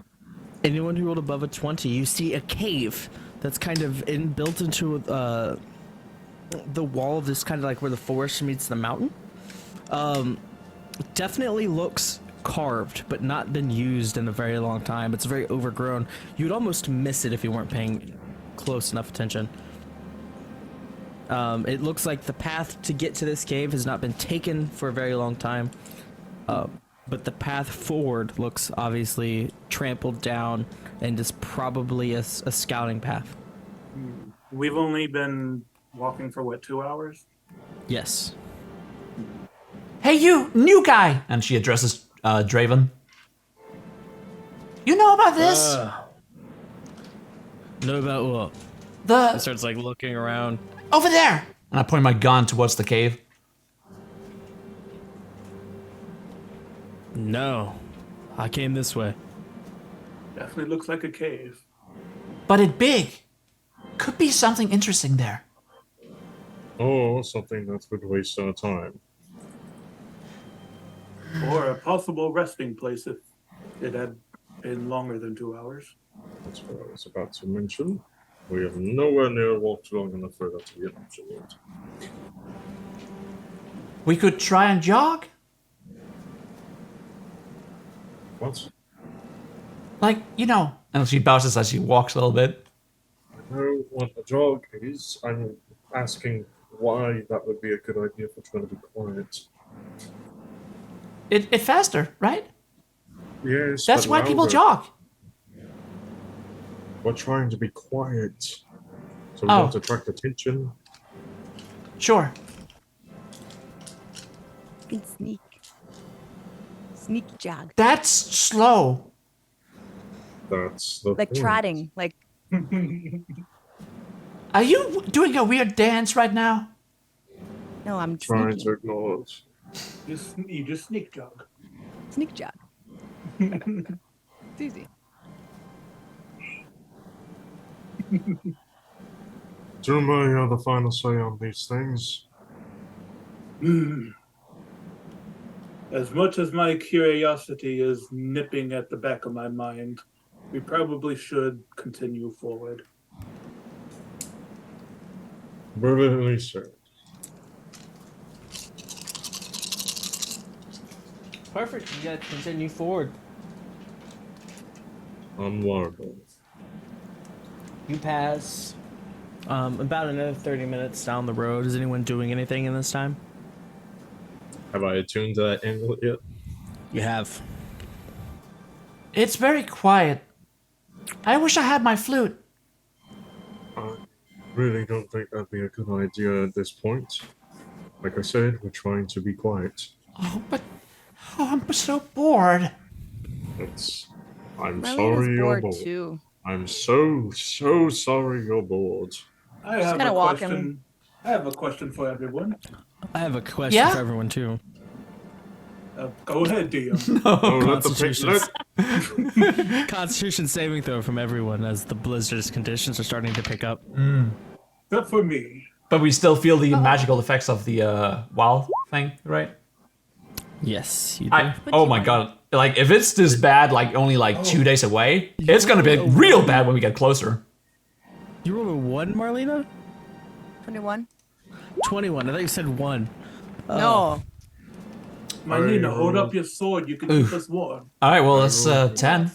Anyone who rolled above a 20, you see a cave that's kind of built into the wall of this kind of like where the forest meets the mountain. Definitely looks carved, but not been used in a very long time. It's very overgrown. You'd almost miss it if you weren't paying close enough attention. It looks like the path to get to this cave has not been taken for a very long time. But the path forward looks obviously trampled down and is probably a scouting path. We've only been walking for what, 2 hours? Yes. Hey, you, new guy! And she addresses Draven. You know about this? Know about what? The Starts like looking around. over there! And I point my gun towards the cave. No. I came this way. Definitely looks like a cave. But it big. Could be something interesting there. Oh, something that would waste our time. Or a possible resting place if it had been longer than 2 hours. That's what I was about to mention. We have nowhere near walked long enough for that to be an option yet. We could try and jog? What? Like, you know. And she bounces as she walks a little bit. I know what a jog is. I'm asking why that would be a good idea if it's going to be quiet. It faster, right? Yes, That's but why people louder. jog. We're trying to be quiet. So we Oh. don't attract attention. Sure. Good sneak. Sneak jog. That's slow. That's the Like point. trotting. Like, Are you doing a weird dance right now? no, I'm Trying sneaky. to ignore it. You just sneak jog. Sneak jog. It's easy. Do may have the final say on these things. As much as my curiosity is nipping at the back of my mind, We probably should continue forward. Brilliantly said. Perfect. You guys continue forward. Onward. You pass about another 30 minutes down the road. Is anyone doing anything in this time? Have I attuned to that amulet yet? You have. It's very quiet. I wish I had my flute. I really don't think that'd be a good idea at this point. Like I said, we're trying to be quiet. Oh, but I'm so bored. Marlene I'm is sorry you're bored bored. too. I'm so sorry you're bored. I have kinda a walking. question. I have a question for everyone. I have a question Yeah? for everyone too. Go ahead, Dio. Oh, let the Constitution saving throw from everyone as the blizzard's conditions are starting to pick up. Except for me. But we still feel the magical effects of the WoW thing, right? Yes, you do. Oh my god. Like, if it's this bad, like, only like 2 days away, it's gonna be real bad when we get closer. You rolled a 1, Marlena? 21? 21. I thought you said 1. No. Marlena, hold up your sword. You can keep us warm. Alright, well, it's 10.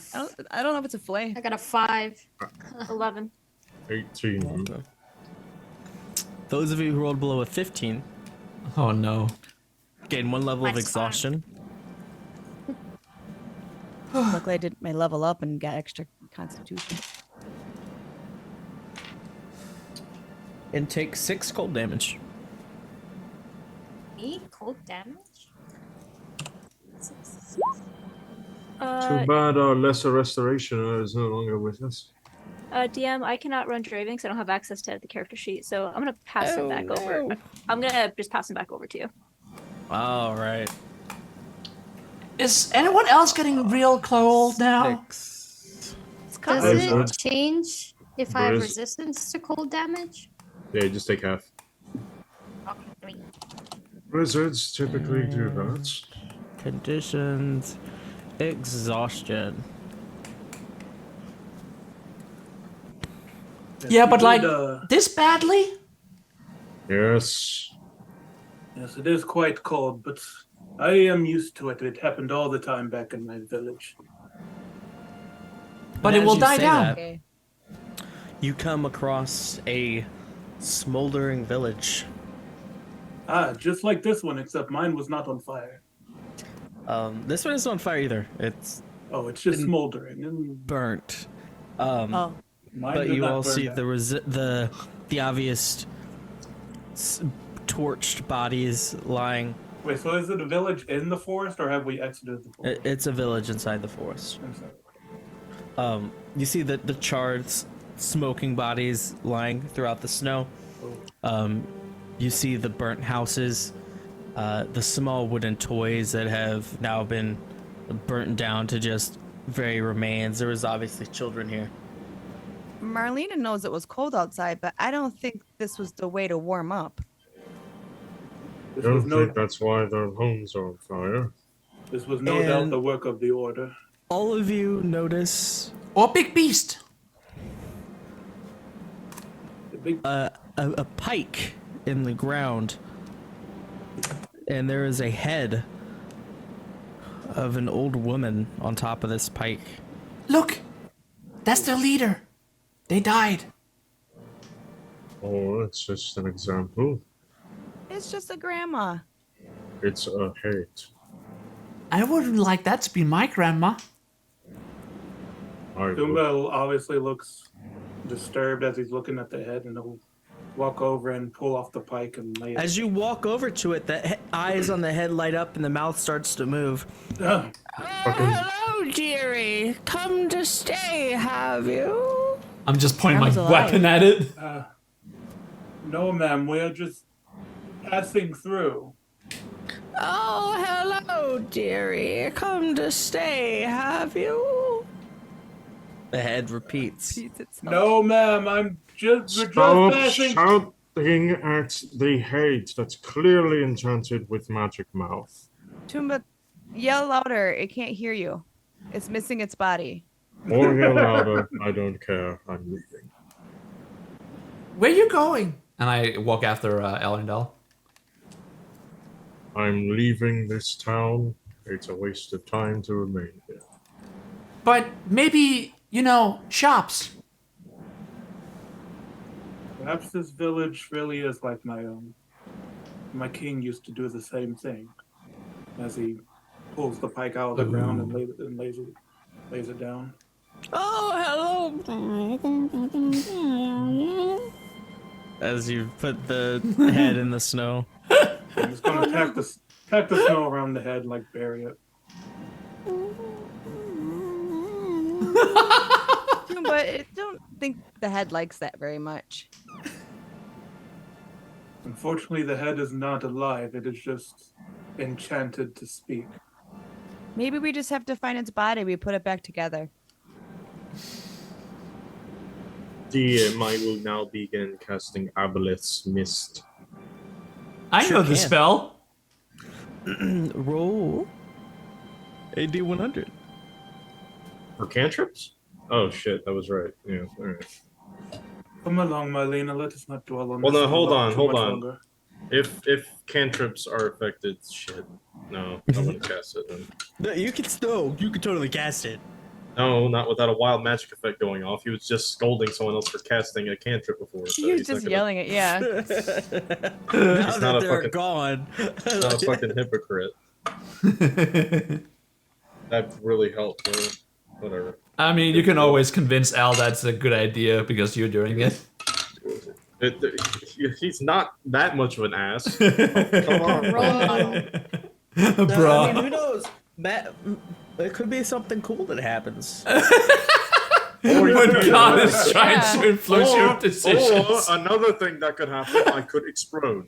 I don't know if it's a flay. I got a 5. 11. 18. Those of you who rolled below a 15 Oh no. gain 1 level of Nice. exhaustion. Luckily, I did my level up and got extra constitution. And take 6 cold damage. Me? Cold damage? Too bad our lesser restorationer is no longer with us. DM, I cannot run Draven because I don't have access to the character sheet, so I'm gonna pass him back over. no. I'm gonna just pass him back over to you. All right. Is anyone else getting real cold now? 6. Does Wizard. it change if I have Wiz- resistance to cold damage? Yeah, just take half. Okay, 3. Wizards typically do that. Conditions. Exhaustion. Yeah, but like, Uh, this badly? Yes. Yes, it is quite cold, but I am used to it. It happened all the time back in my village. But And it as will you die say down. that, Okay. you come across a smoldering village. Ah, just like this one, except mine was not on fire. This one isn't on fire either. It's Oh, it's just smoldering. And burnt. Oh, mine But did you not all burn see down. the obvious torched bodies lying. Wait, so is it a village in the forest, or have we exited the forest? It's a village inside the forest. I'm sorry. You see the charred, smoking bodies lying throughout the snow. You see the burnt houses, the small wooden toys that have now been burnt down to just very remains. There was obviously children here. Marlena knows it was cold outside, but I don't think this was the way to warm up. I This don't was no, think that's why their homes are on fire. this was no doubt And- the work of the order. All of you notice Or big beast? The big a pike in the ground, and there is a head of an old woman on top of this pike. Look! That's their leader. They died. Oh, it's just an example. It's just a grandma. It's a hate. I wouldn't like that to be my grandma. I would. Dumbo obviously looks disturbed as he's looking at the head, and he'll walk over and pull off the pike and lay it. As you walk over to it, the eyes on the head light up and the mouth starts to move. Ah, Hello, dearie. Come to stay, have you? I'm just pointing my Grandma's alive. weapon at it. no, ma'am, we're just passing through. Oh, hello, dearie. Come to stay, have you? The head repeats. No, ma'am, we're just Stop passing. shouting at the hate that's clearly enchanted with magic mouth. Tumba, yell louder. It can't hear you. It's missing its body. Or yell louder. I don't care. I'm leaving. Where you going? And I walk after Elendel. I'm leaving this town. It's a waste of time to remain here. But maybe, shops. Perhaps this village really is like my own. My king used to do the same thing. As he pulls the pike out of the ground and lays it down. Oh, hello! As you put the head in the snow. I'm just gonna pack the snow around the head, like bury it. But I don't think the head likes that very much. Unfortunately, the head is not alive. It is just enchanted to speak. Maybe we just have to find its body. We put it back together. I will now begin casting Aboleth's Mist. I know the can. spell. Roll AD 100. For cantrips? Oh shit, that was right. Yeah, alright. Come along, Marlena. Let us not dwell on Well, this no, hold too on. much longer. If cantrips are affected, shit. No, I wouldn't cast it then. No, you can totally cast it. No, not without a wild magic effect going off. He was just scolding someone else for casting a cantrip before. So He was he's not just gonna- yelling at now not that a they're fucking- gone. Not a fucking hypocrite. That really helped. Though. Whatever. I mean, you can always convince Al that's a good idea because you're doing it. He's not that much of an ass. Come on. Role model. Bro. I mean, who knows? It could be something cool that happens. When God is trying Yeah. to influence your decisions. Or another thing that could happen, I could explode.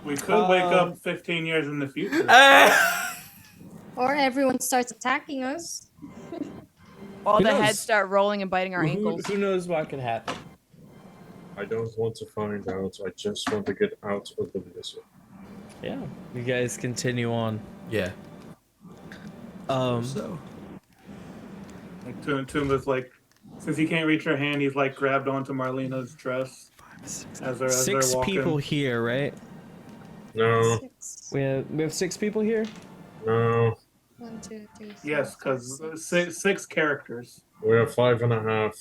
We could wake up 15 years in the future. Or everyone starts attacking us. All Who the knows? heads start rolling and biting our ankles. Who knows what could happen? I don't want to find out. I just want to get out of the blizzard. Yeah. You guys continue on. Yeah. So Like, Toomba's like, since he can't reach her hand, he's like grabbed onto Marlena's dress as they're six walking. people here, right? No, We have 6 people here. no. 1, 2, 3, 4, Yes, because six characters. We have 5.5.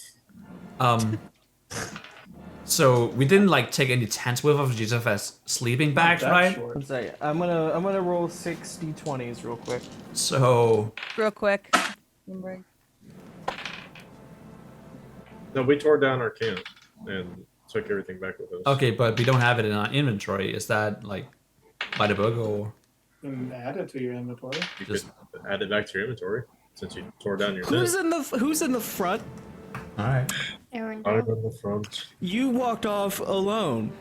So we didn't take any tents with us, we just have sleeping bags, That right? short. One second. I'm gonna roll 6 d20s real quick. So Real quick. No, we tore down our camp and took everything back with us. okay, but we don't have it in our inventory. Is that by the book or You can add it to your inventory. You just could add it back to your inventory since you tore down your Who's tent. in the front? all right? Aaron. I'm in the front You walked off alone,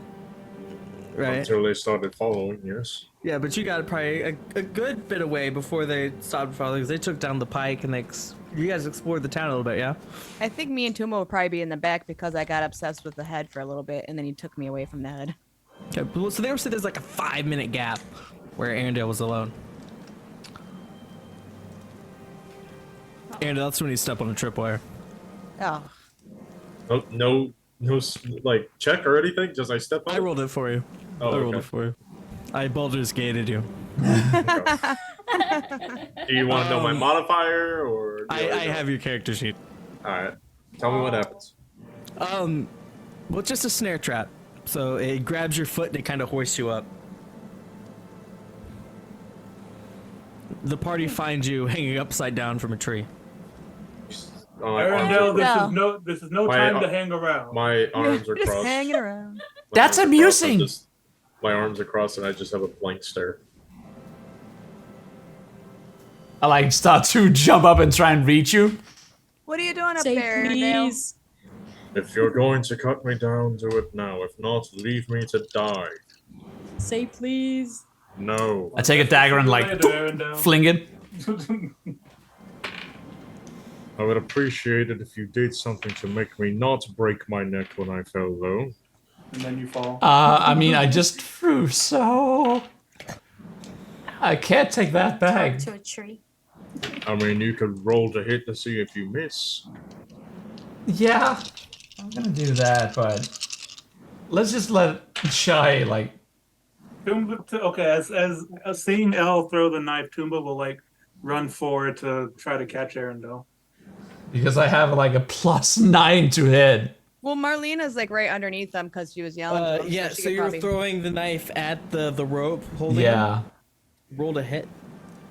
right? until they started following. Yes. Yeah, but you got probably a good bit away before they stopped following. 'Cause they took down the pike and you guys explored the town a little bit, yeah? I think me and Tuma will probably be in the back because I got obsessed with the head for a little bit and then he took me away from the head. Okay, well, so they were saying there's like a 5-minute gap where Arendelle was alone. Arendelle, that's when you step on a tripwire. Oh. No, check or anything. Just I step on. I rolled it for you. Oh, I rolled okay. it for you. I Baldur's Gated you. Do you want to know my modifier or? do you I already know? have your character sheet. All right. Tell me what happens. Well, it's just a snare trap. So it grabs your foot and it kind of hoists you up. The party finds you hanging upside down from a tree. My arms Arendelle, are, this is no My- time to hang around. my arms are Just crossed. hanging around. My That's arms are crossed, amusing. my arms are crossed and I just have a blank stare. I start to jump up and try and reach you. What are you doing up Say there, Dale? please. If you're going to cut me down, do it now. If not, leave me to die. Say please. No. I take a dagger and Arendelle. fling it. I would appreciate it if you did something to make me not break my neck when I fell low. And then you fall. I mean, I just threw, so I can't take that Talk back. to a tree. I mean, you could roll to hit to see if you miss. Yeah, I'm gonna do that, but let's just let Shy like. Okay, as seeing Elle throw the knife, Toomba will like run forward to try to catch Arendelle. Because I have like a +9 to hit. Well, Marlena's like right underneath them because she was yelling. To them, Yeah, she so could you're probably- throwing the knife at the rope holding Yeah. him. Roll to hit.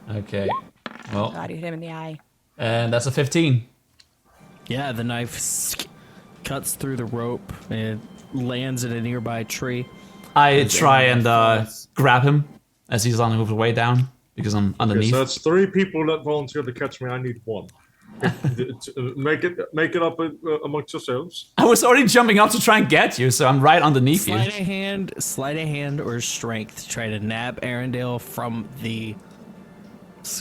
Okay. Well, God, you hit him in the eye. and that's a 15. Yeah, the knife cuts through the rope and it lands in a nearby tree. I try and grab him as he's on his way down because I'm Okay, underneath. so that's 3 people that volunteered to catch me. I need 1. Make it up amongst yourselves. I was already jumping up to try and get you, so I'm right underneath Sleight you. of hand, or strength to try to nab Arendelle from the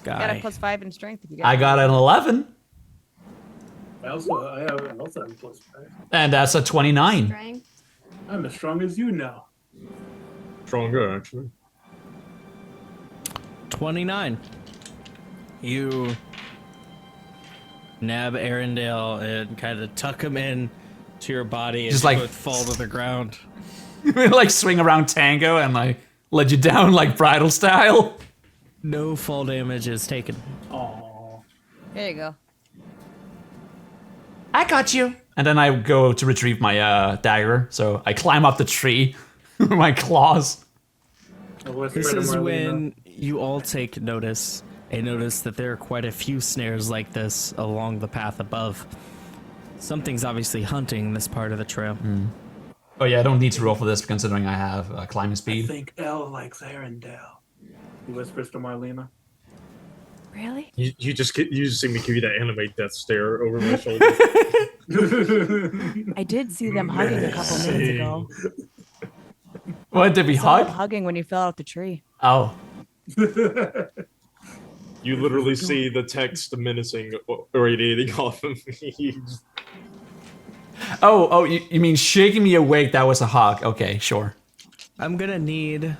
Got a sky. +5 in strength if you got. I got an 11, I also have a +5. and that's a 29. Strength. I'm as strong as you now. Stronger, actually. 29. You nab Arendelle and kind of tuck him in to your body and Just like- both fall to the ground. Like swing around tango and like let you down like bridal style. No fall damage is taken. Aww. There you go. I got you. And then I go to retrieve my dagger, so I climb up the tree with my claws. This is when you all take notice and notice that there are quite a few snares like this along the path above. Something's obviously hunting this part of the trail. Oh yeah, I don't need to roll for this considering I have climbing I speed. think Elle likes Arendelle. He whispers to Marlena. Really? You just see me give you that anime death stare over my shoulder. I did see them hugging a couple minutes ago. What, did we Saw them hug? hugging when you fell out the tree. Oh. You literally see the text menacing radiating off of me. Oh, you mean shaking me awake, that was a hug. Okay, sure. I'm gonna need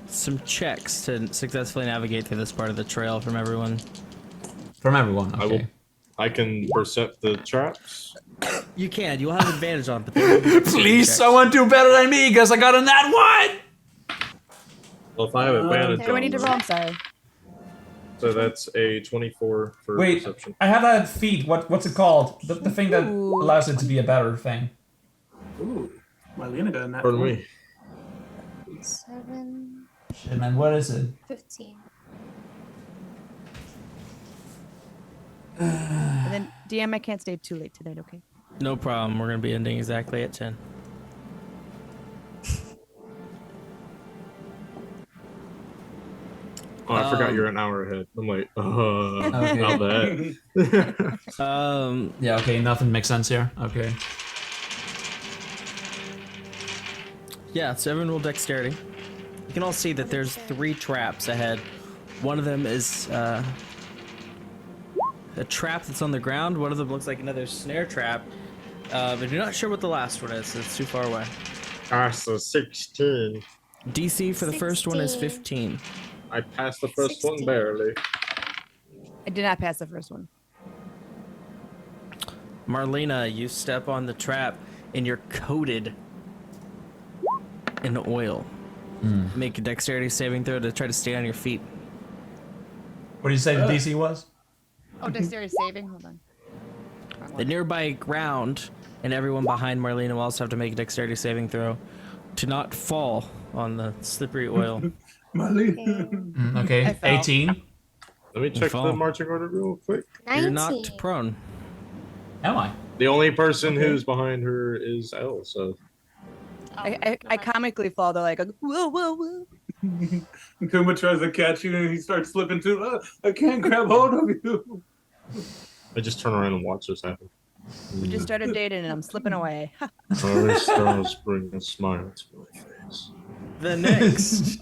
some checks to successfully navigate through this part of the trail from everyone. From everyone, okay. I can percept the traps. You can. You'll have advantage on, but they will be Please, checks. someone do better than me, because I got a nat 1! Well, if I have advantage Hey, we need to on roll. them, I'm sorry. so that's a 24 for Wait, perception. I have that feat. What's it called? The thing that Ooh. allows it to be a better thing. Ooh, Marlena got a nat Pardon 1. me. 7, Shit, man, what is it? 15. And then DM, I can't stay too late tonight. Okay. No problem. We're gonna be ending exactly at 10. Oh, I forgot you're an hour ahead. I'm like, Okay. not that. Yeah, okay, nothing makes sense here. Okay. Yeah, so everyone roll dexterity. You can all see that there's 3 traps ahead. One of them is a trap that's on the ground. One of them looks like another snare trap. But you're not sure what the last one is. It's too far away. So 16. DC for the first one is 16. 15. I passed the first 16. one barely. I did not pass the first one. Marlena, you step on the trap and you're coated in oil. Make a dexterity saving throw to try to stay on your feet. What did you say the DC was? Oh, dexterity saving. Hold on. The nearby ground and everyone behind Marlena will also have to make a dexterity saving throw to not fall on the slippery oil. Marlena. Okay, I fell. 18. Let me check fall. the marching order real quick. 19. You're knocked prone. Am I? The only person who's behind her is Elle, so I comically fall to like a whoa, whoa, whoa. Kuma tries to catch you and he starts slipping too. I can't grab hold of you. I just turn around and watch this happen. We just started dating and I'm slipping away. Our stars bring a smile to my face. The next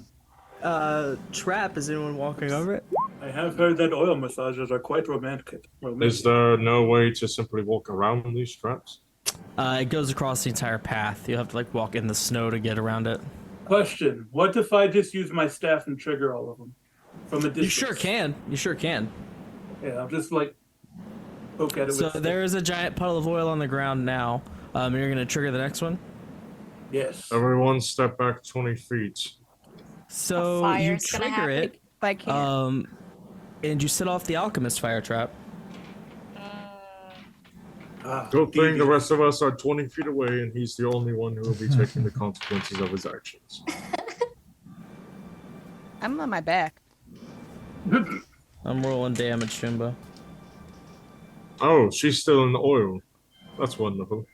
trap, is anyone walking over it? I have heard that oil massages are quite romantic. Is there no way to simply walk around these traps? It goes across the entire path. You have to like walk in the snow to get around it. Question: what if I just use my staff and trigger all of them? from a distance. You sure can. You sure can. Yeah, I'm just like poke at it So with there is a giant puddle of oil on the ground now. You're gonna trigger the next one. Yes. Everyone step back 20 feet. So you fire's gonna trigger happen. it, If I can. and you set off the alchemist fire trap. Good thing the rest of us are 20 feet away, and he's the only one who will be taking the consequences of his actions. I'm on my back. I'm rolling damage, Shumba. Oh, she's still in the oil. That's wonderful.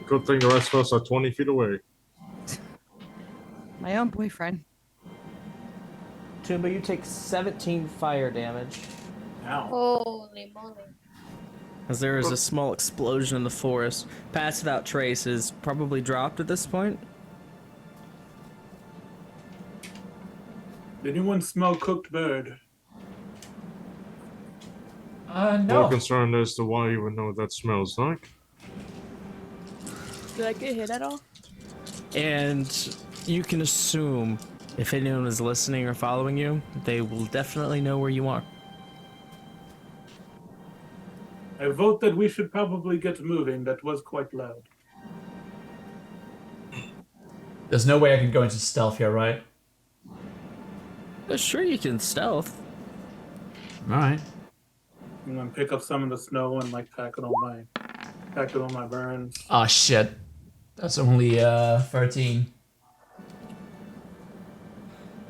Good thing the rest of us are 20 feet away. My own boyfriend. Tumba, you take 17 fire damage. Ow. Holy moly. As there is a small explosion in the forest. Pass Without Trace is probably dropped at this point. Did anyone smell cooked bird? More No. concerned as to why you would know what that smells like. Did I get hit at all? And you can assume if anyone is listening or following you, they will definitely know where you are. I vote that we should probably get moving. That was quite loud. There's no way I can go into stealth here, right? Sure, you can stealth. Alright. I'm gonna pick up some of the snow and like pack it on my burns. Oh shit. That's only 13.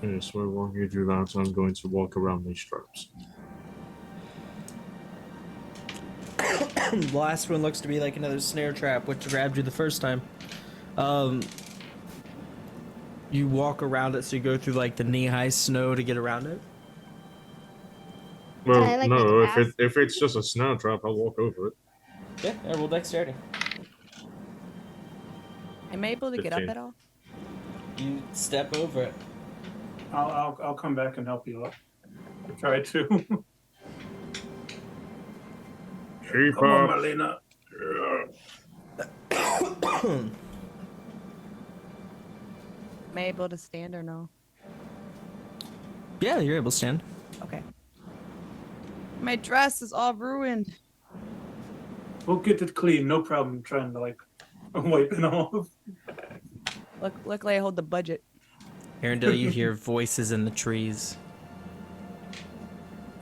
Okay, so while you do that, I'm going to walk around these traps. The last one looks to be like another snare trap, which grabbed you the first time. You walk around it, so you go through like the knee-high snow to get around it. Well, I like no, the if it's just a snare trap, I'll walk over it. Yeah, roll dexterity. Am I able to get up 15. at all? You step over it. I'll come back and help you up. Try to. Keep Come on, up. Marlena. Am I able to stand or no? Yeah, you're able to stand. Okay. My dress is all ruined. We'll get it clean. No problem. Trying to like wipe it off. Luckily I hold the budget. Arendelle, you hear voices in the trees.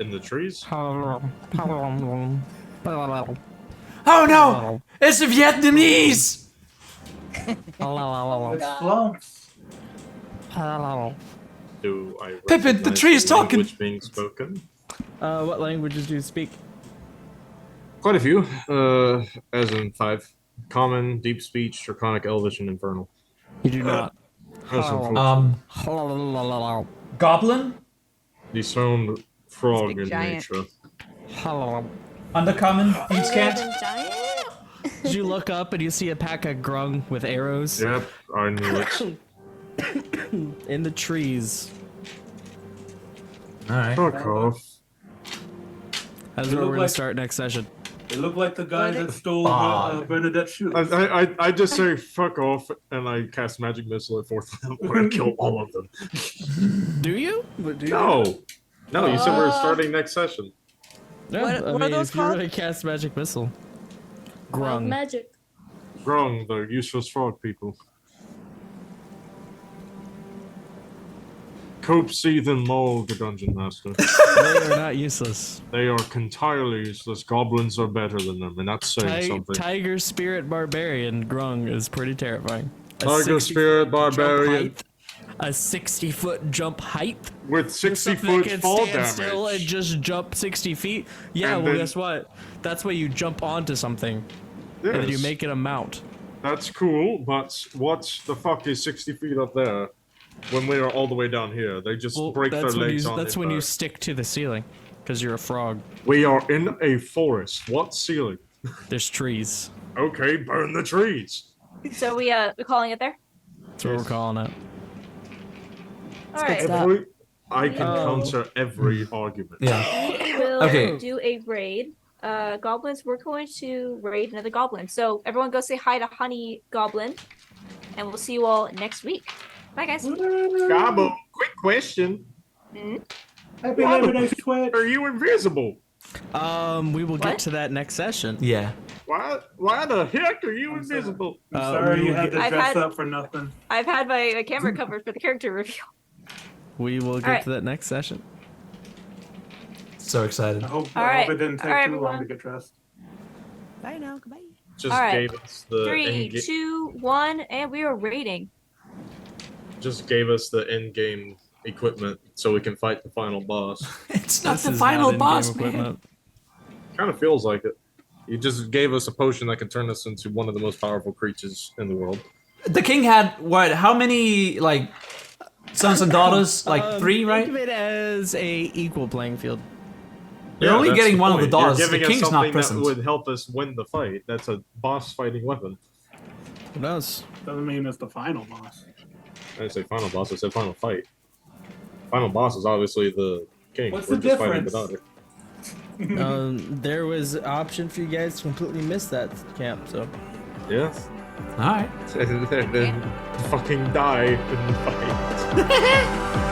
In the trees? Oh no! It's the Vietnamese! It's flumps. Do I Pippin, the recognize tree is talking! language being spoken? What languages do you speak? Quite a few, as in 5. Common, Deep Speech, Draconic, Elvish, and Infernal. You do not. That's unfortunate. Goblin? The sound frog Big in giant. nature. Undercommon? Beach cat? Did you look up and you see a pack of grung with arrows Yep, I knew it. in the trees? Alright. Fuck off. That's They where look we're gonna like- start next session. They look like the guy that stole Fuck. Bernadette's shoes. I just say fuck off and I cast magic missile at 4th level and kill all of them. Do you? But do you? No! No, you said we're starting next session. No, What- I what are mean, those if you're called? gonna cast magic missile. Wild Grung. magic. Grung, the useless frog people. Cope, Seath, and Mole, the dungeon master. They are not useless. They are entirely useless. Goblins are better than them, and that's saying something. Tiger Spirit Barbarian Grung is pretty terrifying. A Tiger 60 Spirit jump Barbarian height, a 60-foot jump height. with Something 60-foot can fall stand still and damage. just jump 60 feet. Yeah, And well, then- guess what? That's why you jump onto something, and then you Yes, make it a mount. that's cool, but what the fuck is 60 feet up there when we are all the way down here? They just Well, break their that's when legs you on that's their when you back. stick to the ceiling, because you're a frog. We are in a forest. What ceiling? There's trees. Okay, burn the trees. So we're calling it there? That's what we're calling it. All right. Every, I can Oh. counter every argument. Yeah. We will Okay. do a raid. Goblins, we're going to raid another goblin. So everyone go say hi to Honey Goblin. And we'll see you all next week. Bye, guys. Gabo, quick question. Mhm. Happy Labor Day, Twitch. Are you invisible? We will What? get to that next session. Yeah. Why the heck are you invisible? I'm sorry we you will had get- to I've dress had- up for nothing. I've had my camera covered for the character review. We will get right. to that next session. So excited. I hope, All I right. hope it didn't take All right, too long everyone. to get dressed. Bye now. Goodbye. Just All right. gave us the 3, end 2, 1, and we are raiding. just gave us the end game equipment so we can fight the final boss. It's not This the is final in-game boss, man. equipment. Kind of feels like it. He just gave us a potion that can turn us into one of the most powerful creatures in the world. The king had what? How many like sons and daughters? Like 3, Think right? of it as a equal playing field. You're only that's getting the one of the point. daughters. You're The giving us king's not something that present. would help us win the fight. That's a boss fighting weapon. Who knows? Doesn't mean it's the final boss. I didn't say final boss. I said final fight. Final boss is obviously the king. What's We're the just fighting the difference? daughter. There was an option for you guys to completely miss that camp, so Yeah. All right. And then fucking die in the fight.